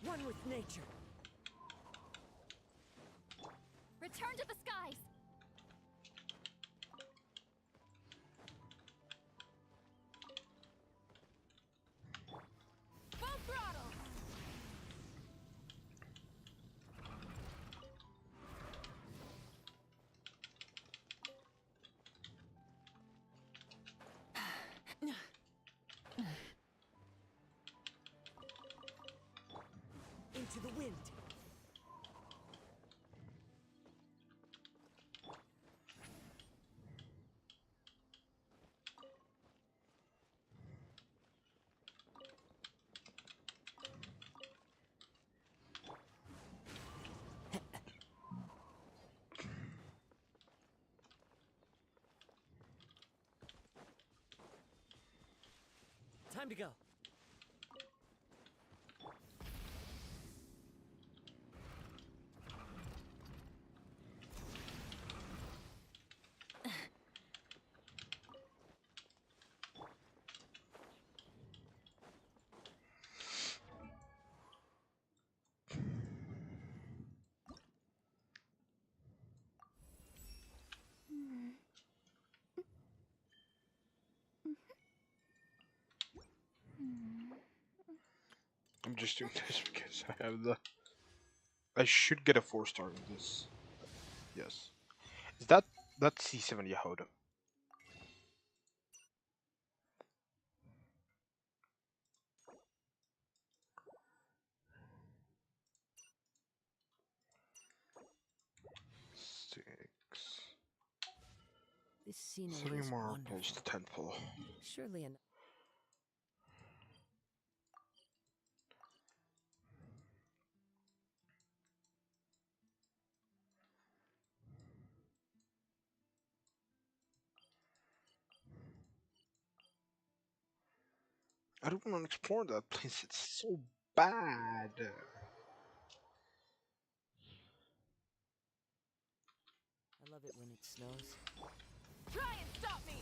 One with nature. Return to the skies! Full throttle! Into the wind. Time to go. just doing this because I have the. I should get a 4-star in this. Yes. Is that C70 Yehoda? This scenery 3 is more wonderful. pulls to 10 pull. Surely an I don't want to explore that place. It's so bad. I love it when it snows. Try and stop me!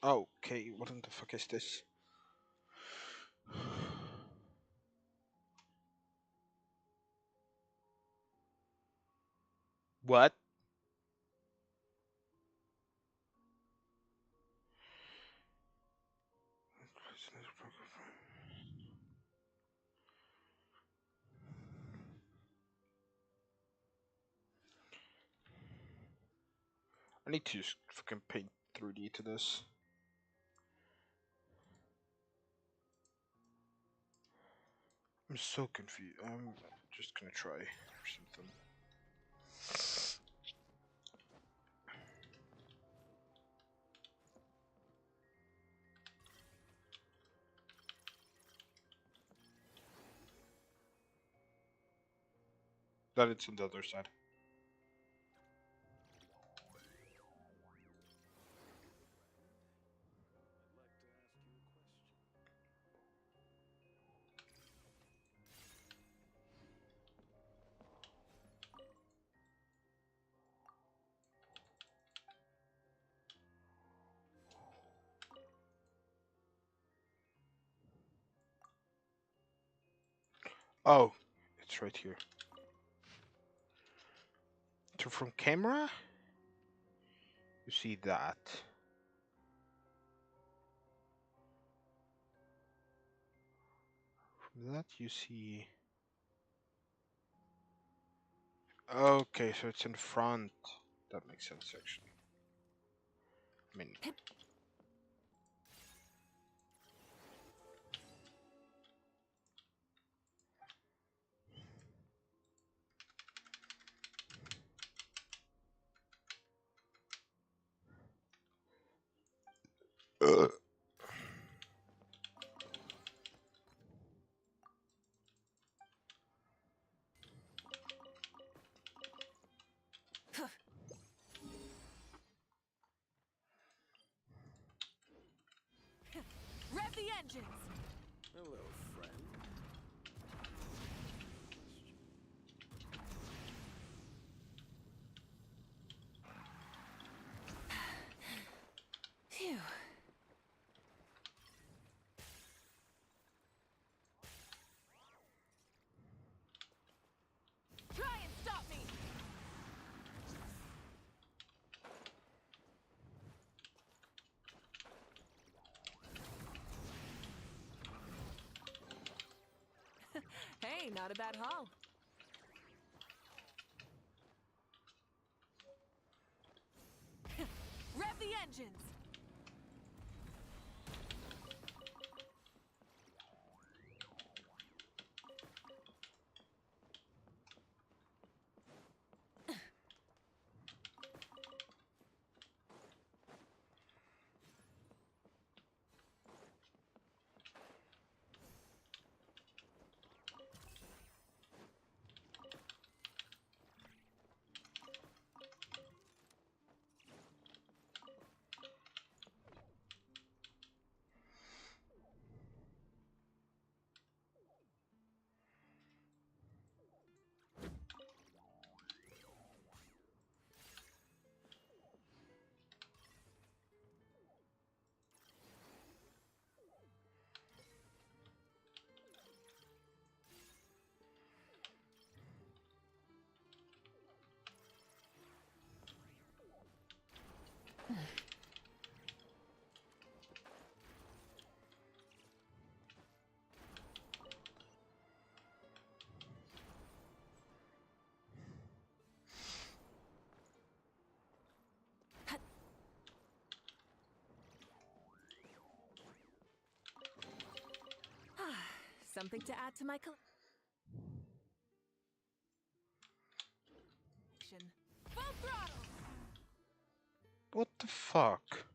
Okay, what in the fuck is this? What? I need to just fucking paint 3D to this. I'm so confused. I'm just gonna try or something. That it's on the other side. Oh, it's right here. So from camera, you see that. From that, you see. Okay, so it's in front. That makes sense, actually. I mean. Rev the engines! Hello, friend. Phew. Try and stop me! Hey, not a bad haul. Rev the engines! Something to add to my collection. Full throttle! What the fuck?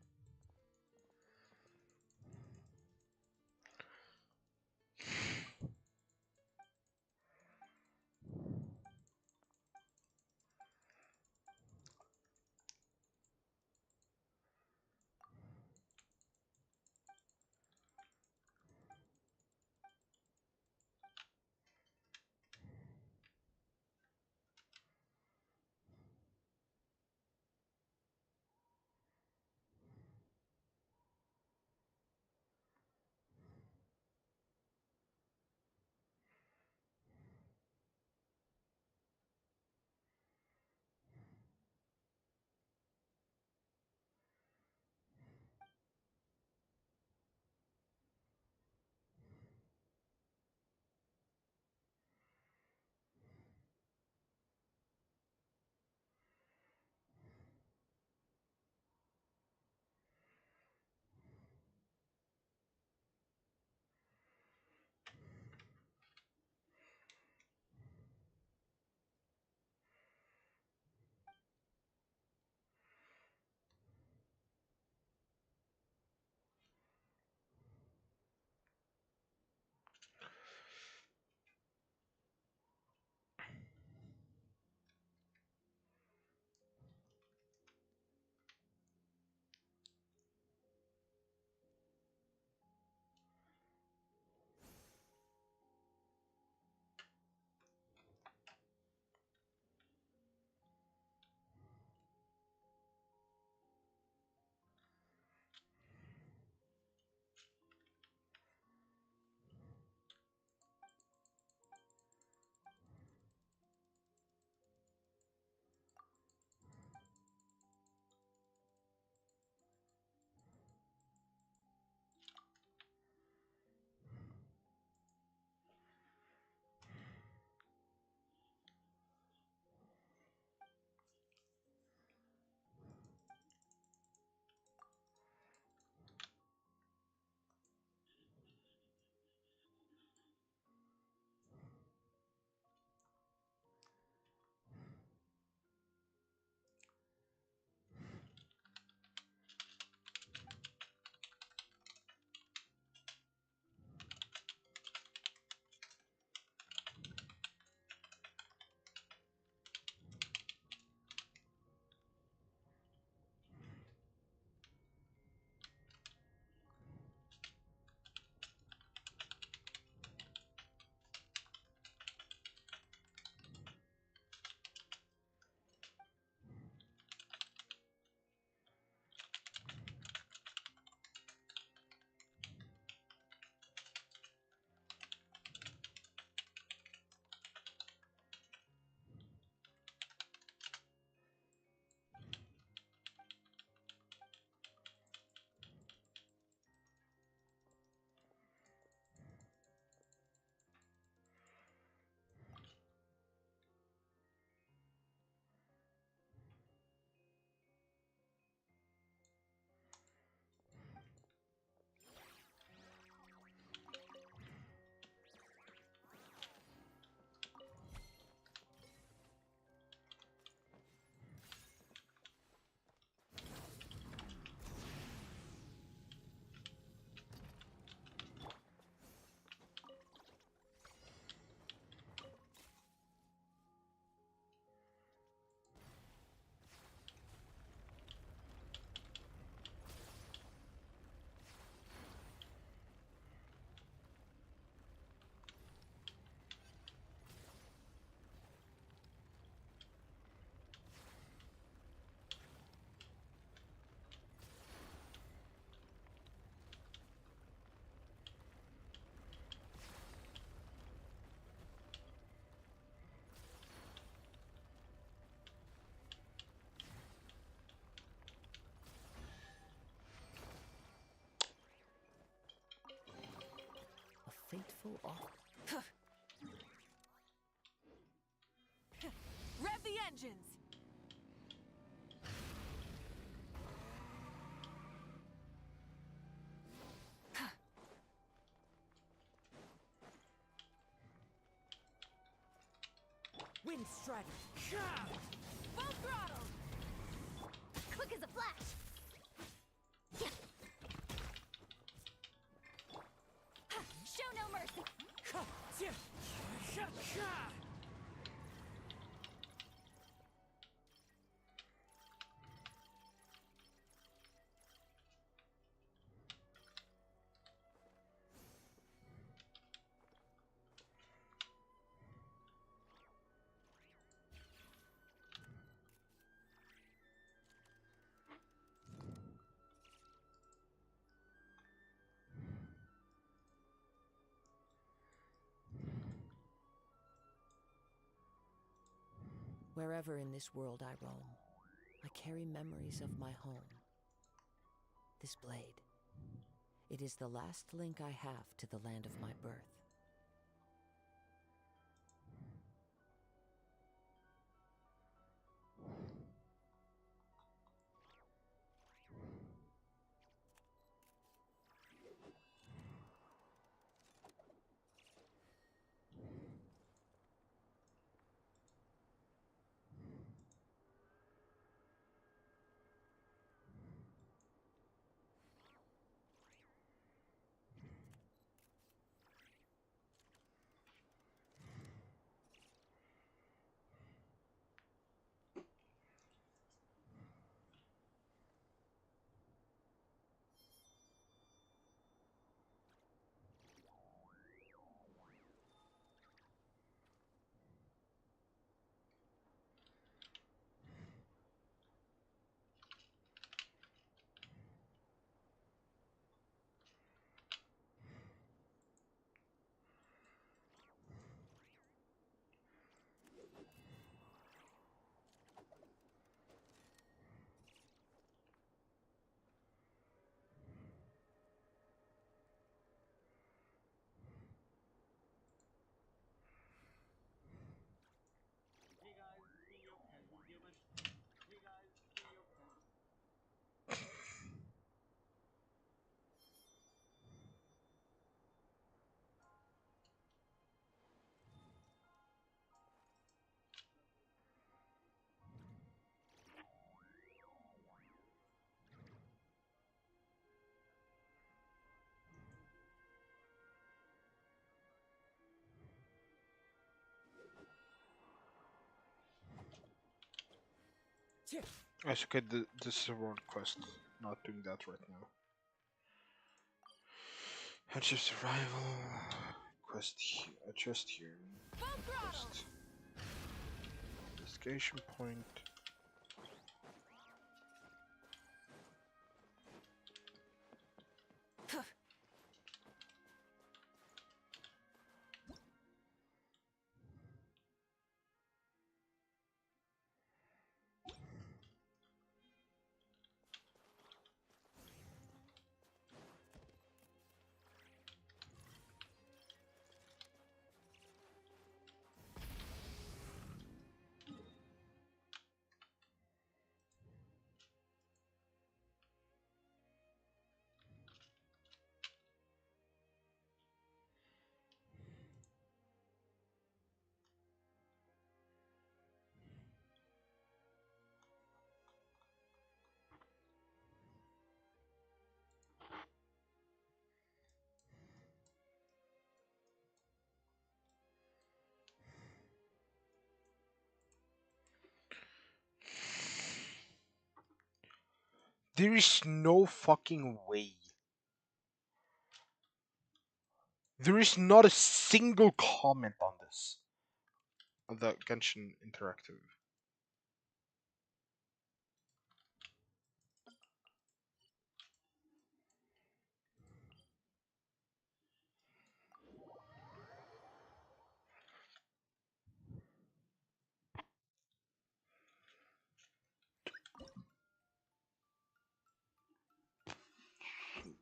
all. Rev the engines! Wind Strider! Full throttle! Quick as a flash! Show no mercy! Wherever in this world I roam, I carry memories of my home. This blade, it is the last link I have to the land of my birth. That's okay, this is a world quest. Not doing that right now. Hedge of survival. Quest here. Just here. Quest. Investigation point. There is no fucking way. There is not a single comment on this. On the Genshin Interactive.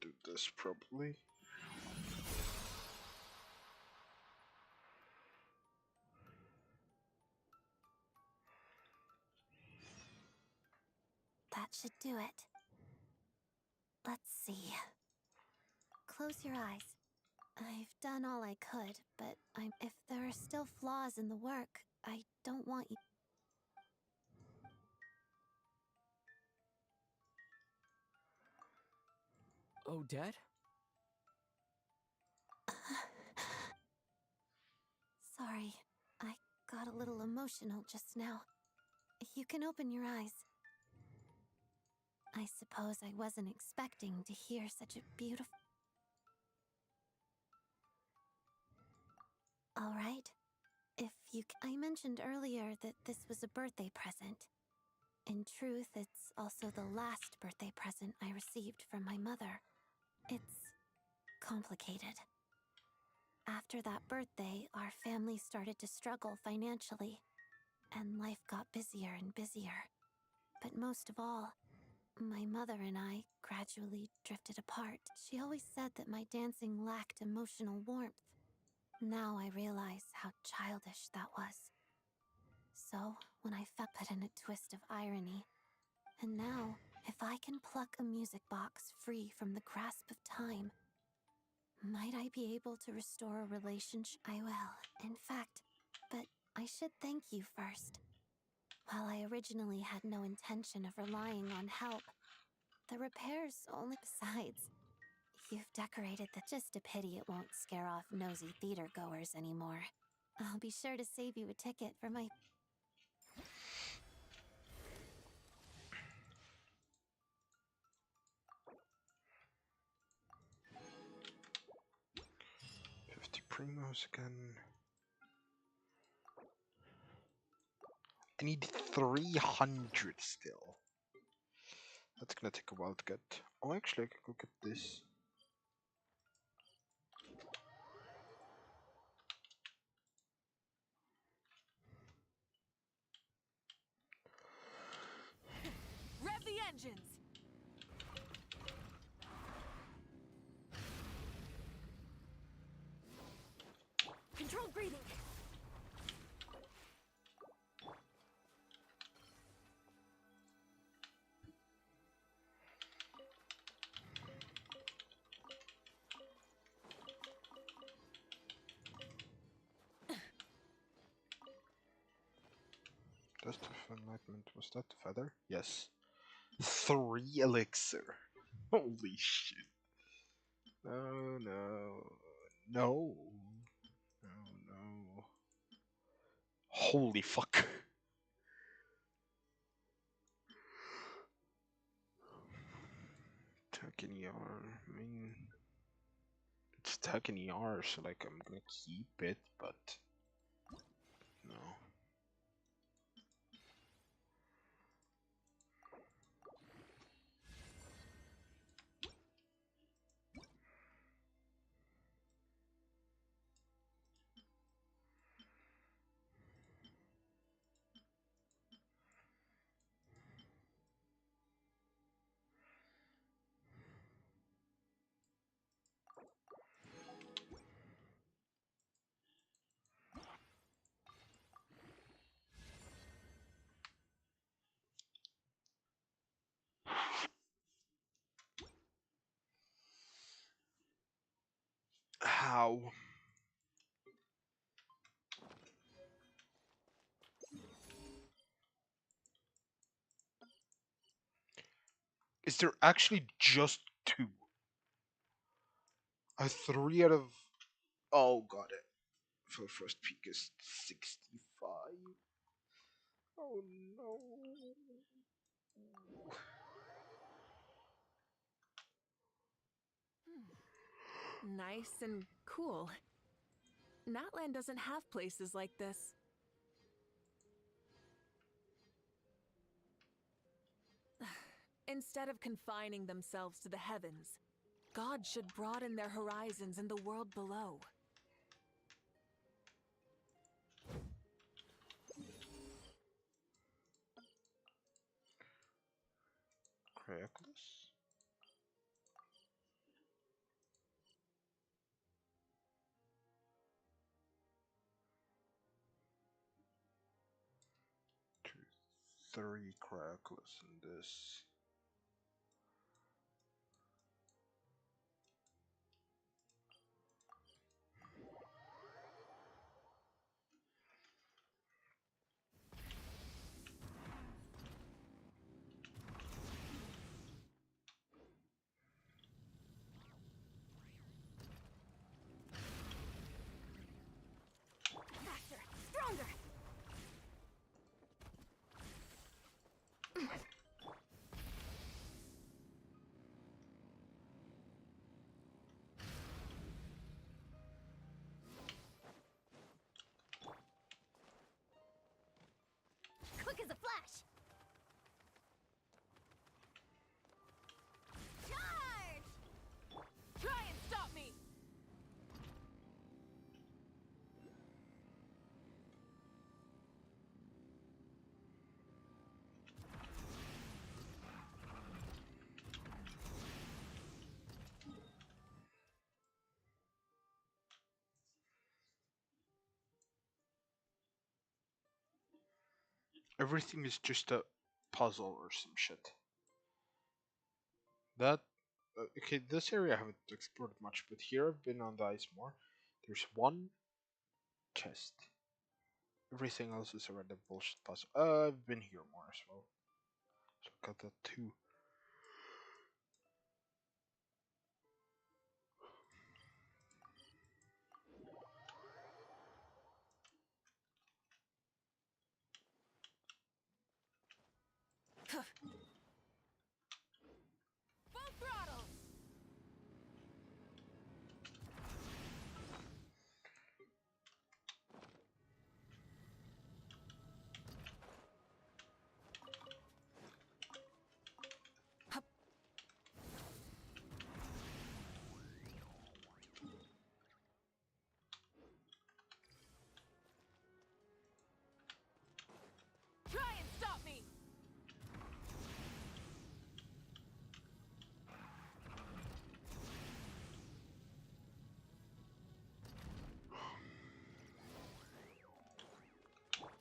Do this properly. That should do it. Let's see. Close your eyes. I've done all I could, but if there are still flaws in the work, I don't want you. Odette? Sorry, I got a little emotional just now. You can open your eyes. I suppose I wasn't expecting to hear such a beautiful... All right. I mentioned earlier that this was a birthday present. In truth, it's also the last birthday present I received from my mother. It's complicated. After that birthday, our family started to struggle financially, and life got busier and busier. But most of all, my mother and I gradually drifted apart. She always said that my dancing lacked emotional warmth. Now I realize how childish that was. So, when I felt it in a twist of irony, and now, if I can pluck a music box free from the grasp of time, might I be able to restore a relationship? I will, in fact, but I should thank you first. While I originally had no intention of relying on help, the repairs only... Besides, you've decorated the... Just a pity it won't scare off nosy theater goers anymore. I'll be sure to save you a ticket for my... Primos again. I need 300 still. That's gonna take a while to get. Oh, actually, I can go get this. Rev the engines! Controlled breathing! Dust of Enlightenment. Was that the feather? Yes. 3 elixir. Holy shit. No, no. No. No, no. Holy fuck. Tuck in ER. I mean, it's tuck in ER, so like I'm gonna keep it, but no. How? Is there actually just 2? A 3 out of... Oh, got it. For first peak is 65. Oh no. Nice and cool. Natland doesn't have places like this. Instead of confining themselves to the heavens, God should broaden their horizons in the world below. Reckless? Two, 3 crackless in this. everything is just a puzzle or some shit. That okay, this area I haven't explored much, but here I've been on the ice more. There's one chest. Everything else is a random bullshit puzzle. I've been here more as well. So I got that too. Full throttle! Try and stop me!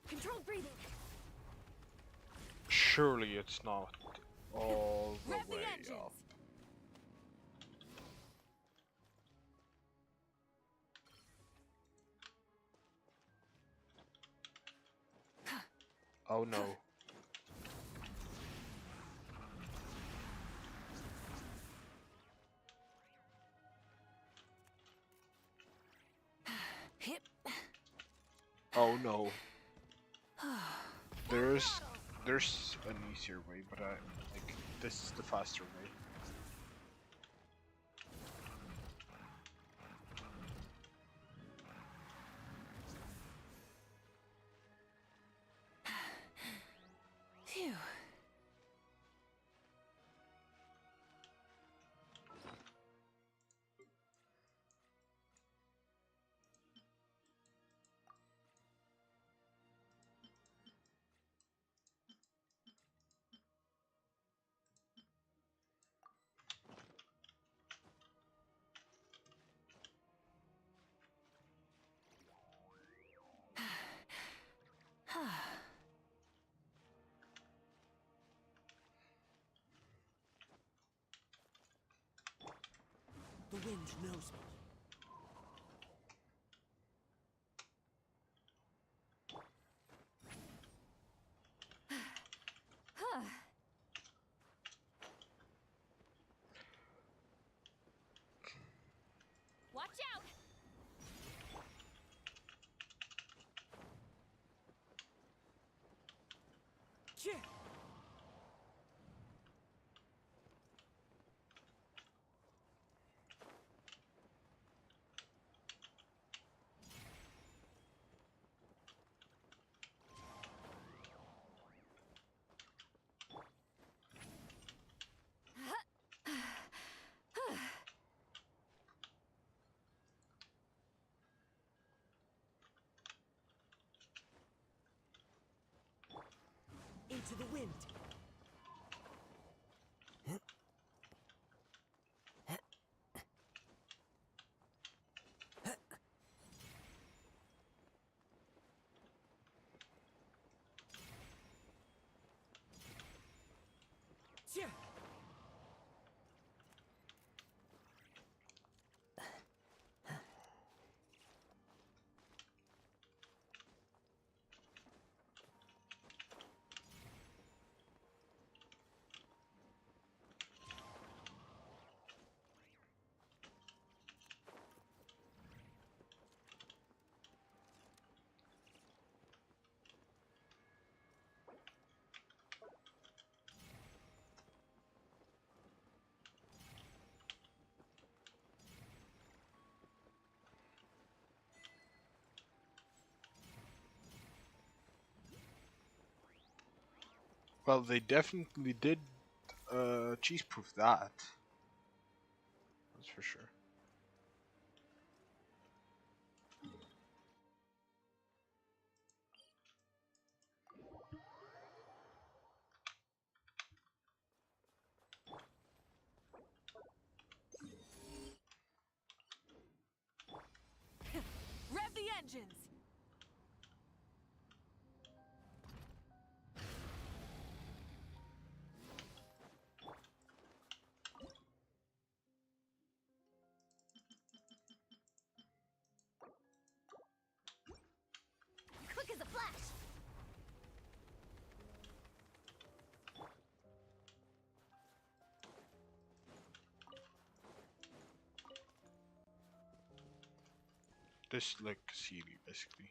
Controlled breathing. Surely it's not all the Rev the way engines. up. Oh no. Hip. Oh no. There's an easier way, but I like this is the faster way. Phew. The wind knows me. Watch out! Yeah. Into the wind. Yeah. Well, they definitely did cheese-proof that. That's for sure. Rev the engines! this like CD basically.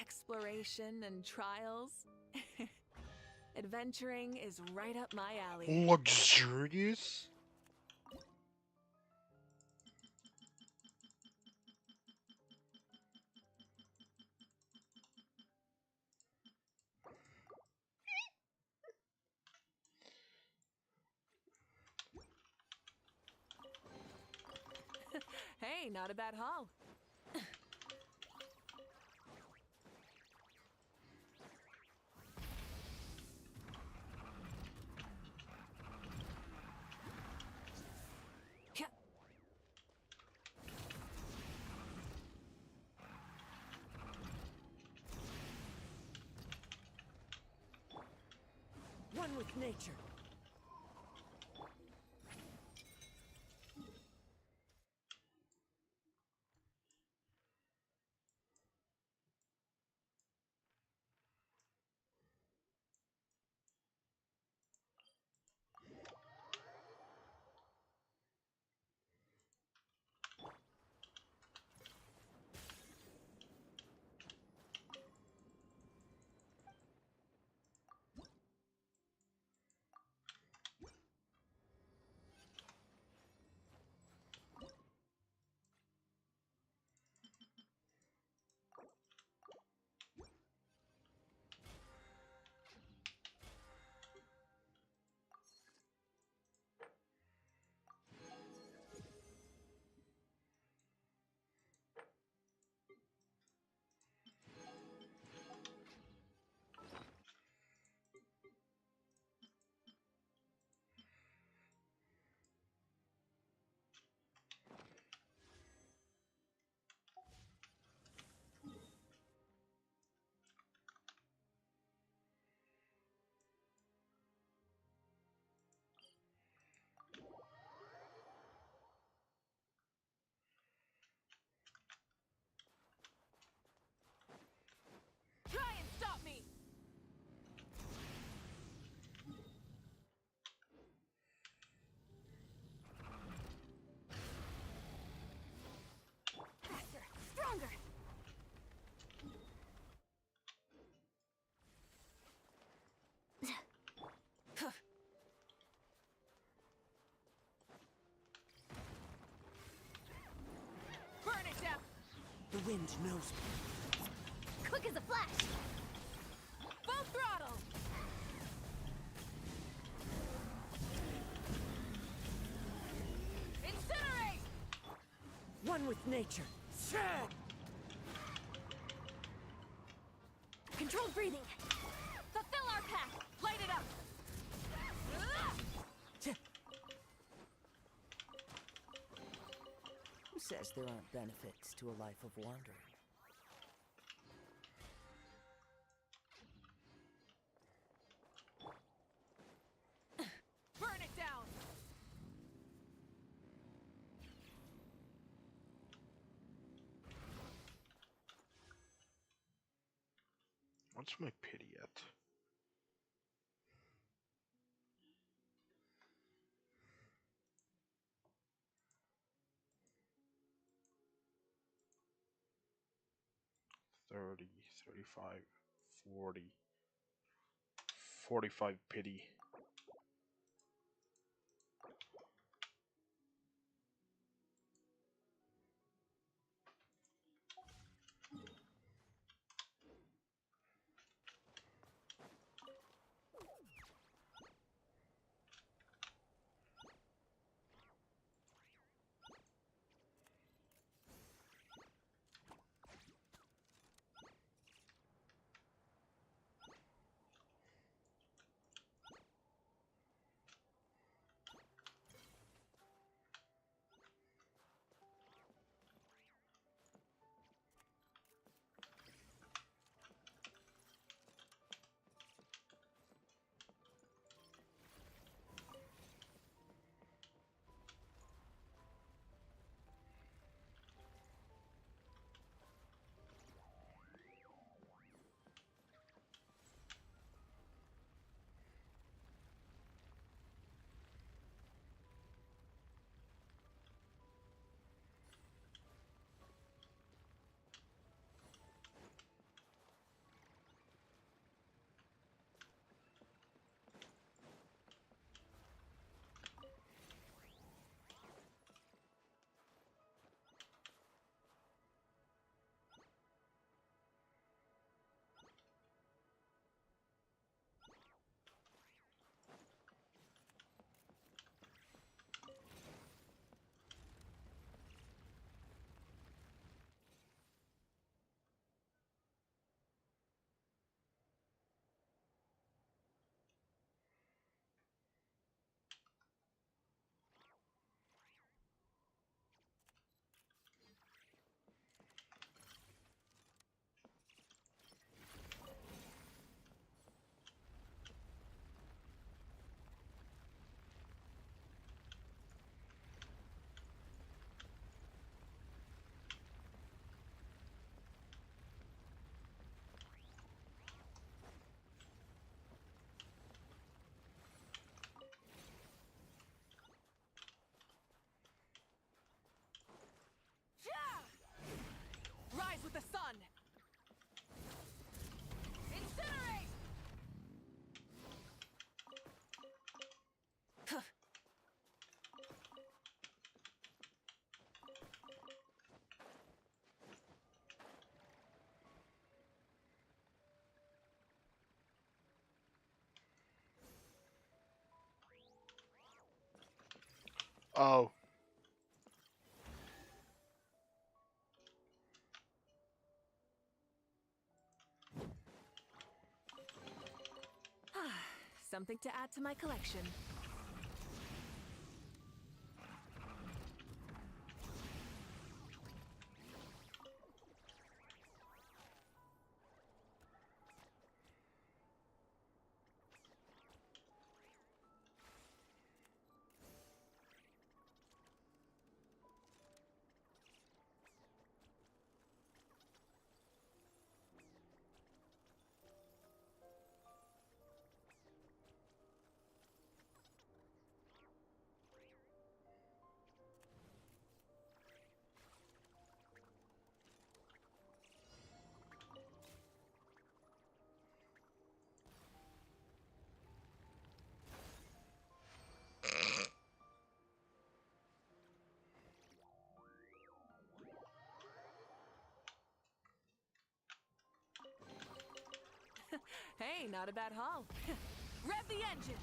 Exploration and trials. Adventuring is right up my alley. Luxurious? Hey, not a bad haul. One with nature. Try and stop me! Faster, stronger! Burn it down! The wind knows me. Quick as a flash! Full throttle! Incinerate! One with nature. Shred! Controlled breathing! Fulfill our path! Light it up! Who says there aren't benefits to a life of wandering? Burn it down! What's my pity at? $30, $35, $40, $45 pity. Oh. Something to add to my collection. Hey, not a bad haul. Rev the engines!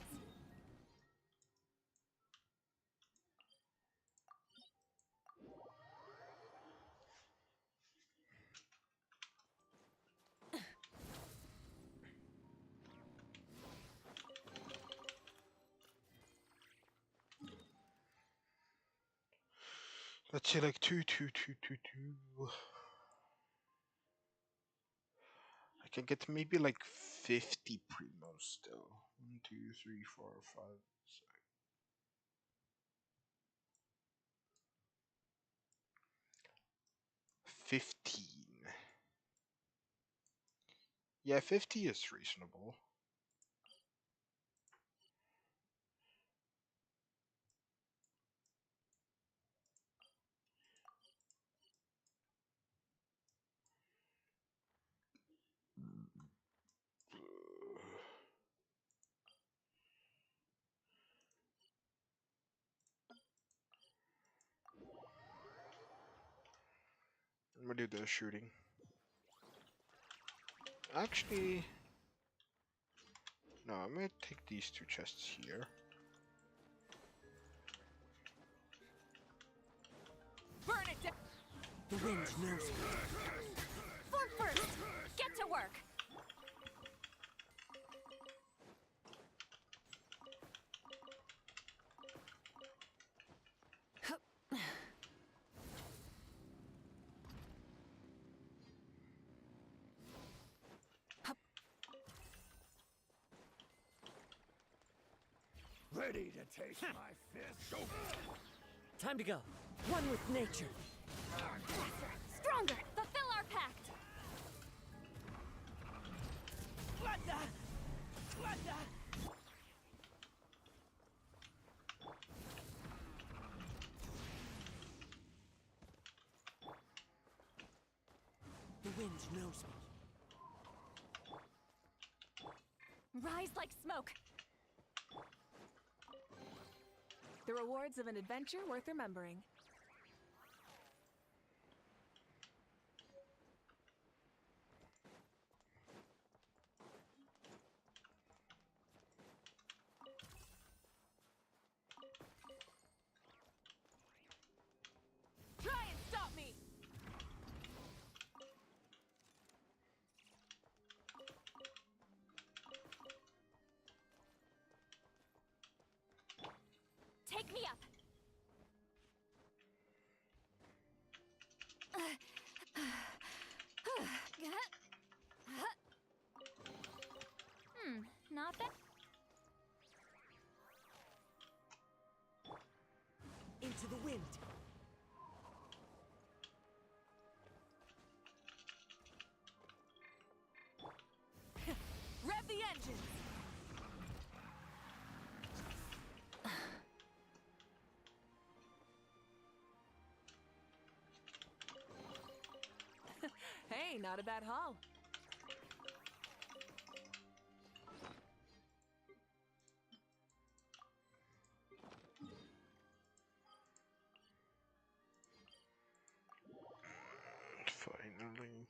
Let's say like 2. I can get maybe like 50 primos still. 1, 2, 3, 4, 5, 6. 15. Yeah, 50 is reasonable. I'm gonna do the shooting. Actually, no, I'm gonna take these 2 chests here. Burn it down! The wind knows me. Form first! Get to work! Ready to taste my fist? Time to go. One with nature. Stronger! Fulfill our pact! The wind knows me. Rise like smoke! The rewards of an adventure worth remembering. Try and stop me! Take me up! Not bad. Into the wind. Rev the engines! Hey, not a bad haul. Finally.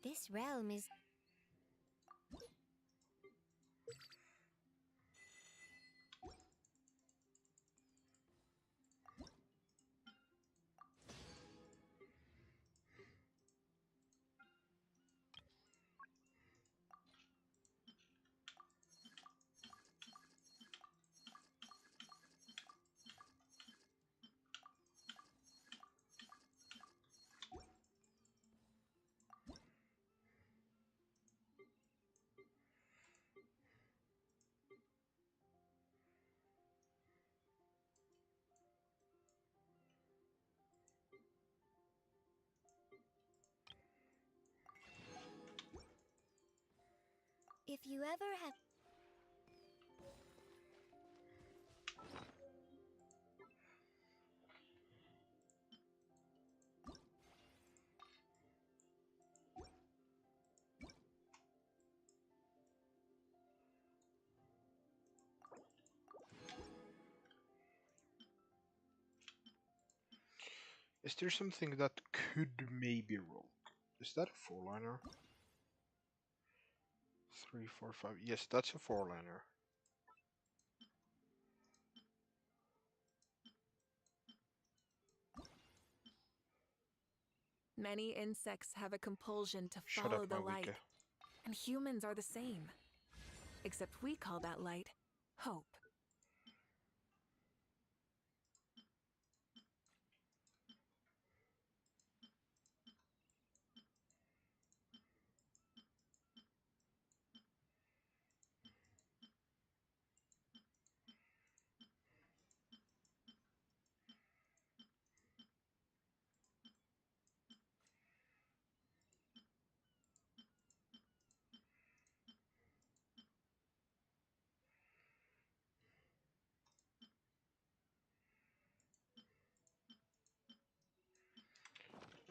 This realm is If you ever have... Is there something that could maybe roll? Is that a four-liner? 3, 4, 5. Yes, that's a four-liner. Many insects have a compulsion to Shut follow up, the my light, Wicca. and humans are the same. Except we call that light hope.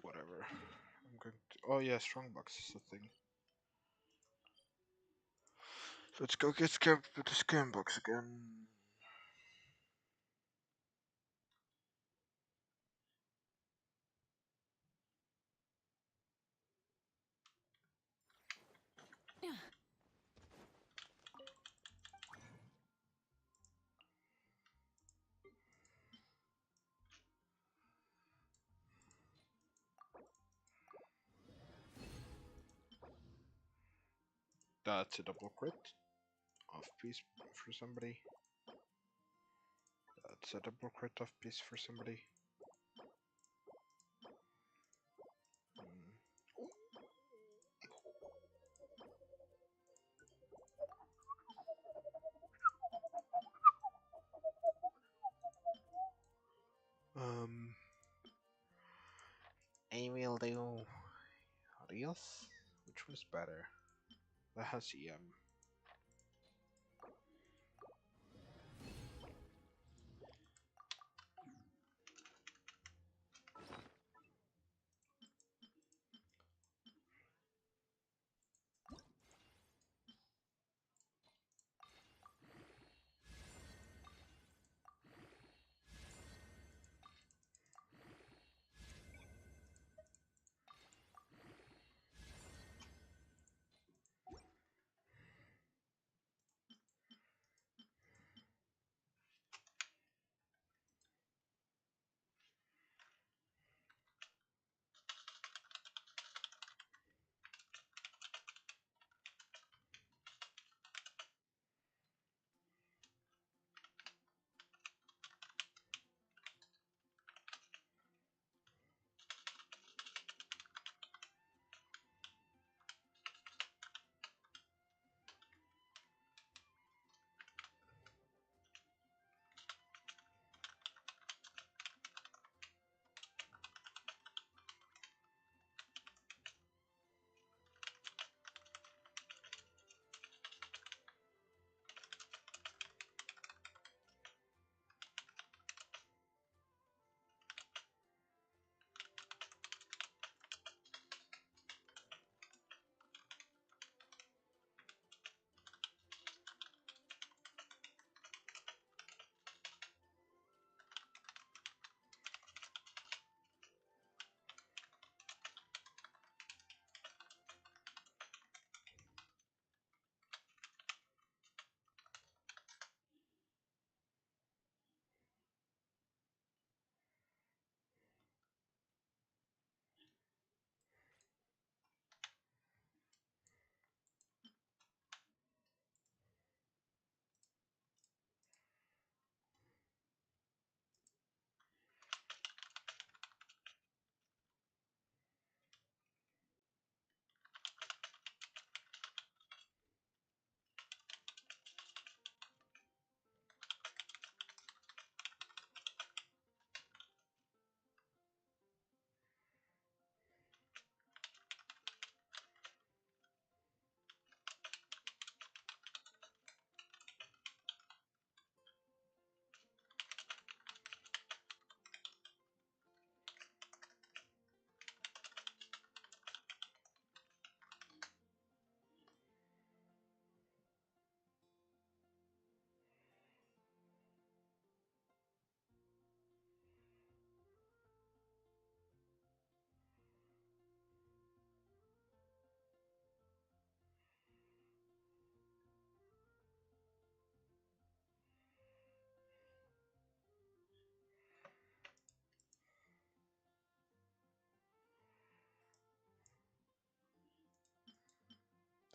Whatever. I'm going to. Oh yeah, strongbox is a thing. So let's go get scammed with the scam box again. That's a double crit. Off piece for somebody. That's a double crit off piece for somebody. I will do Arios. Which was better? That has EM.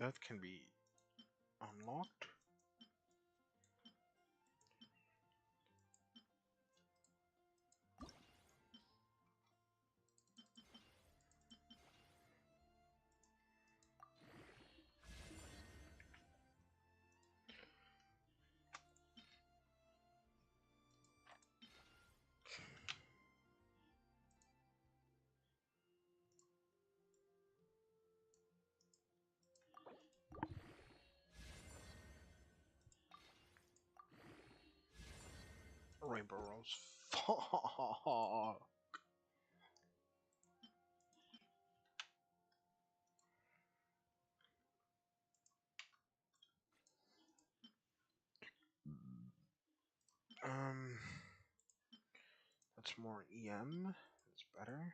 that can be unlocked. Rainbow Rose. Fuck. Um, that's more EM. That's better.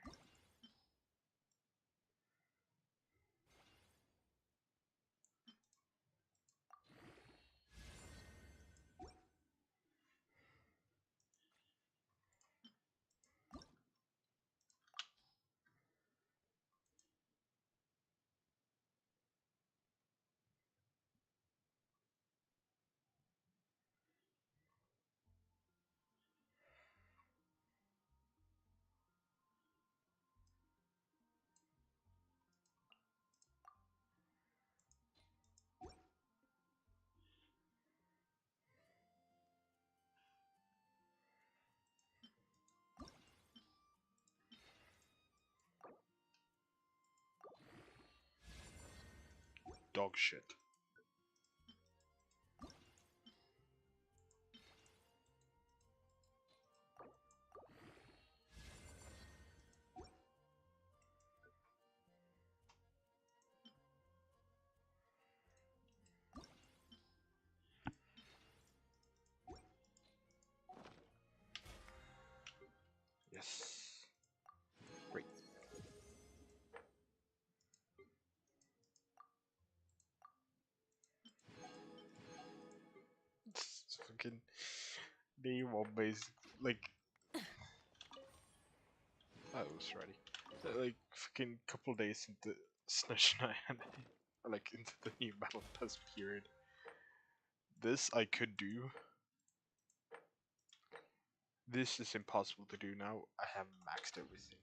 Dog shit. Yes. Great. It's fucking name on basic like I was ready. Like fucking couple days into Snezhnaya or like into the new battle pass period. This I could do. This is impossible to do now. I have maxed everything.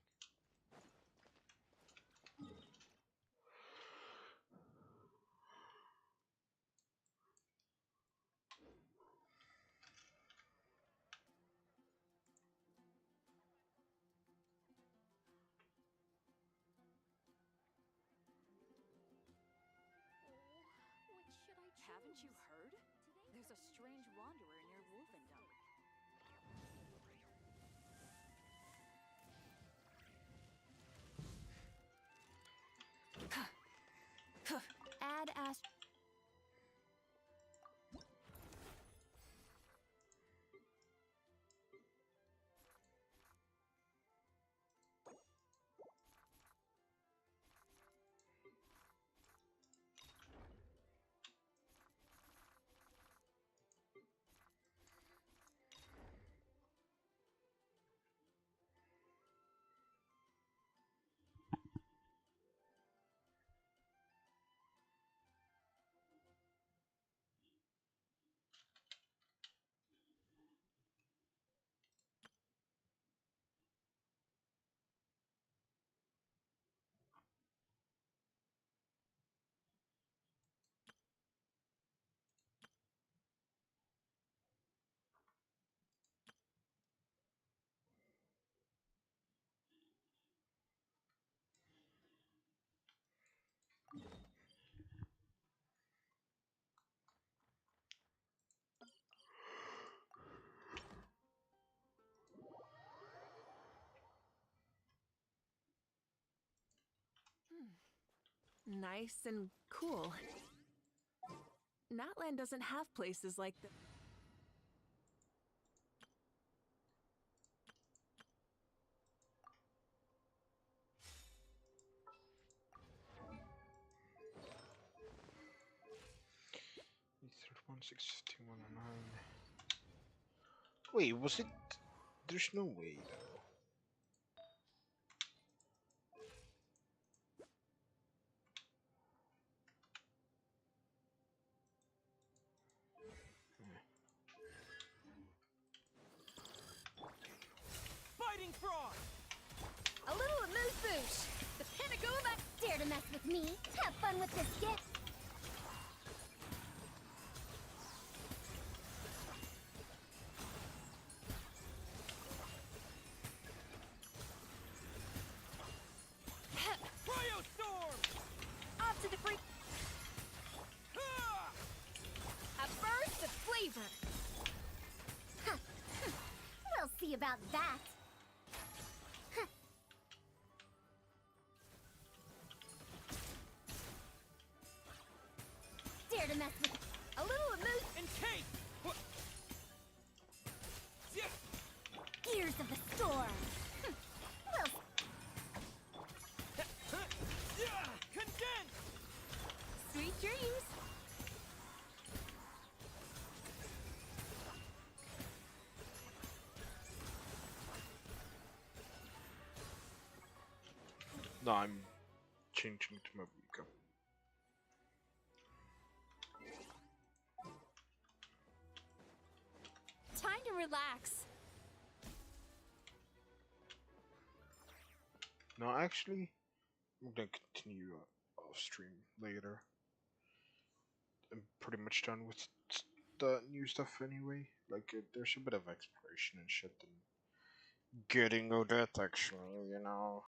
Haven't you heard? There's a strange wanderer near Wolfendom. Add ast. Nice and cool. Natland doesn't have places like this. Wait, was it? There's no way though. Bifrost! A little amuse-bouche. The Panagola. Dare to mess with me? Have fun with this gift. Cryostorm! Off to the free. A burst of flavor. Huh. We'll see about that. Huh. Dare to mess with a little amuse and cake. Gears of the storm. We'll Condense. Sweet dreams. No, I'm changing to my makeup. Time to relax. No, actually, I'm gonna continue off stream later. I'm pretty much done with the new stuff anyway. Like, there's a bit of exploration and shit and getting Odette, actually, you know.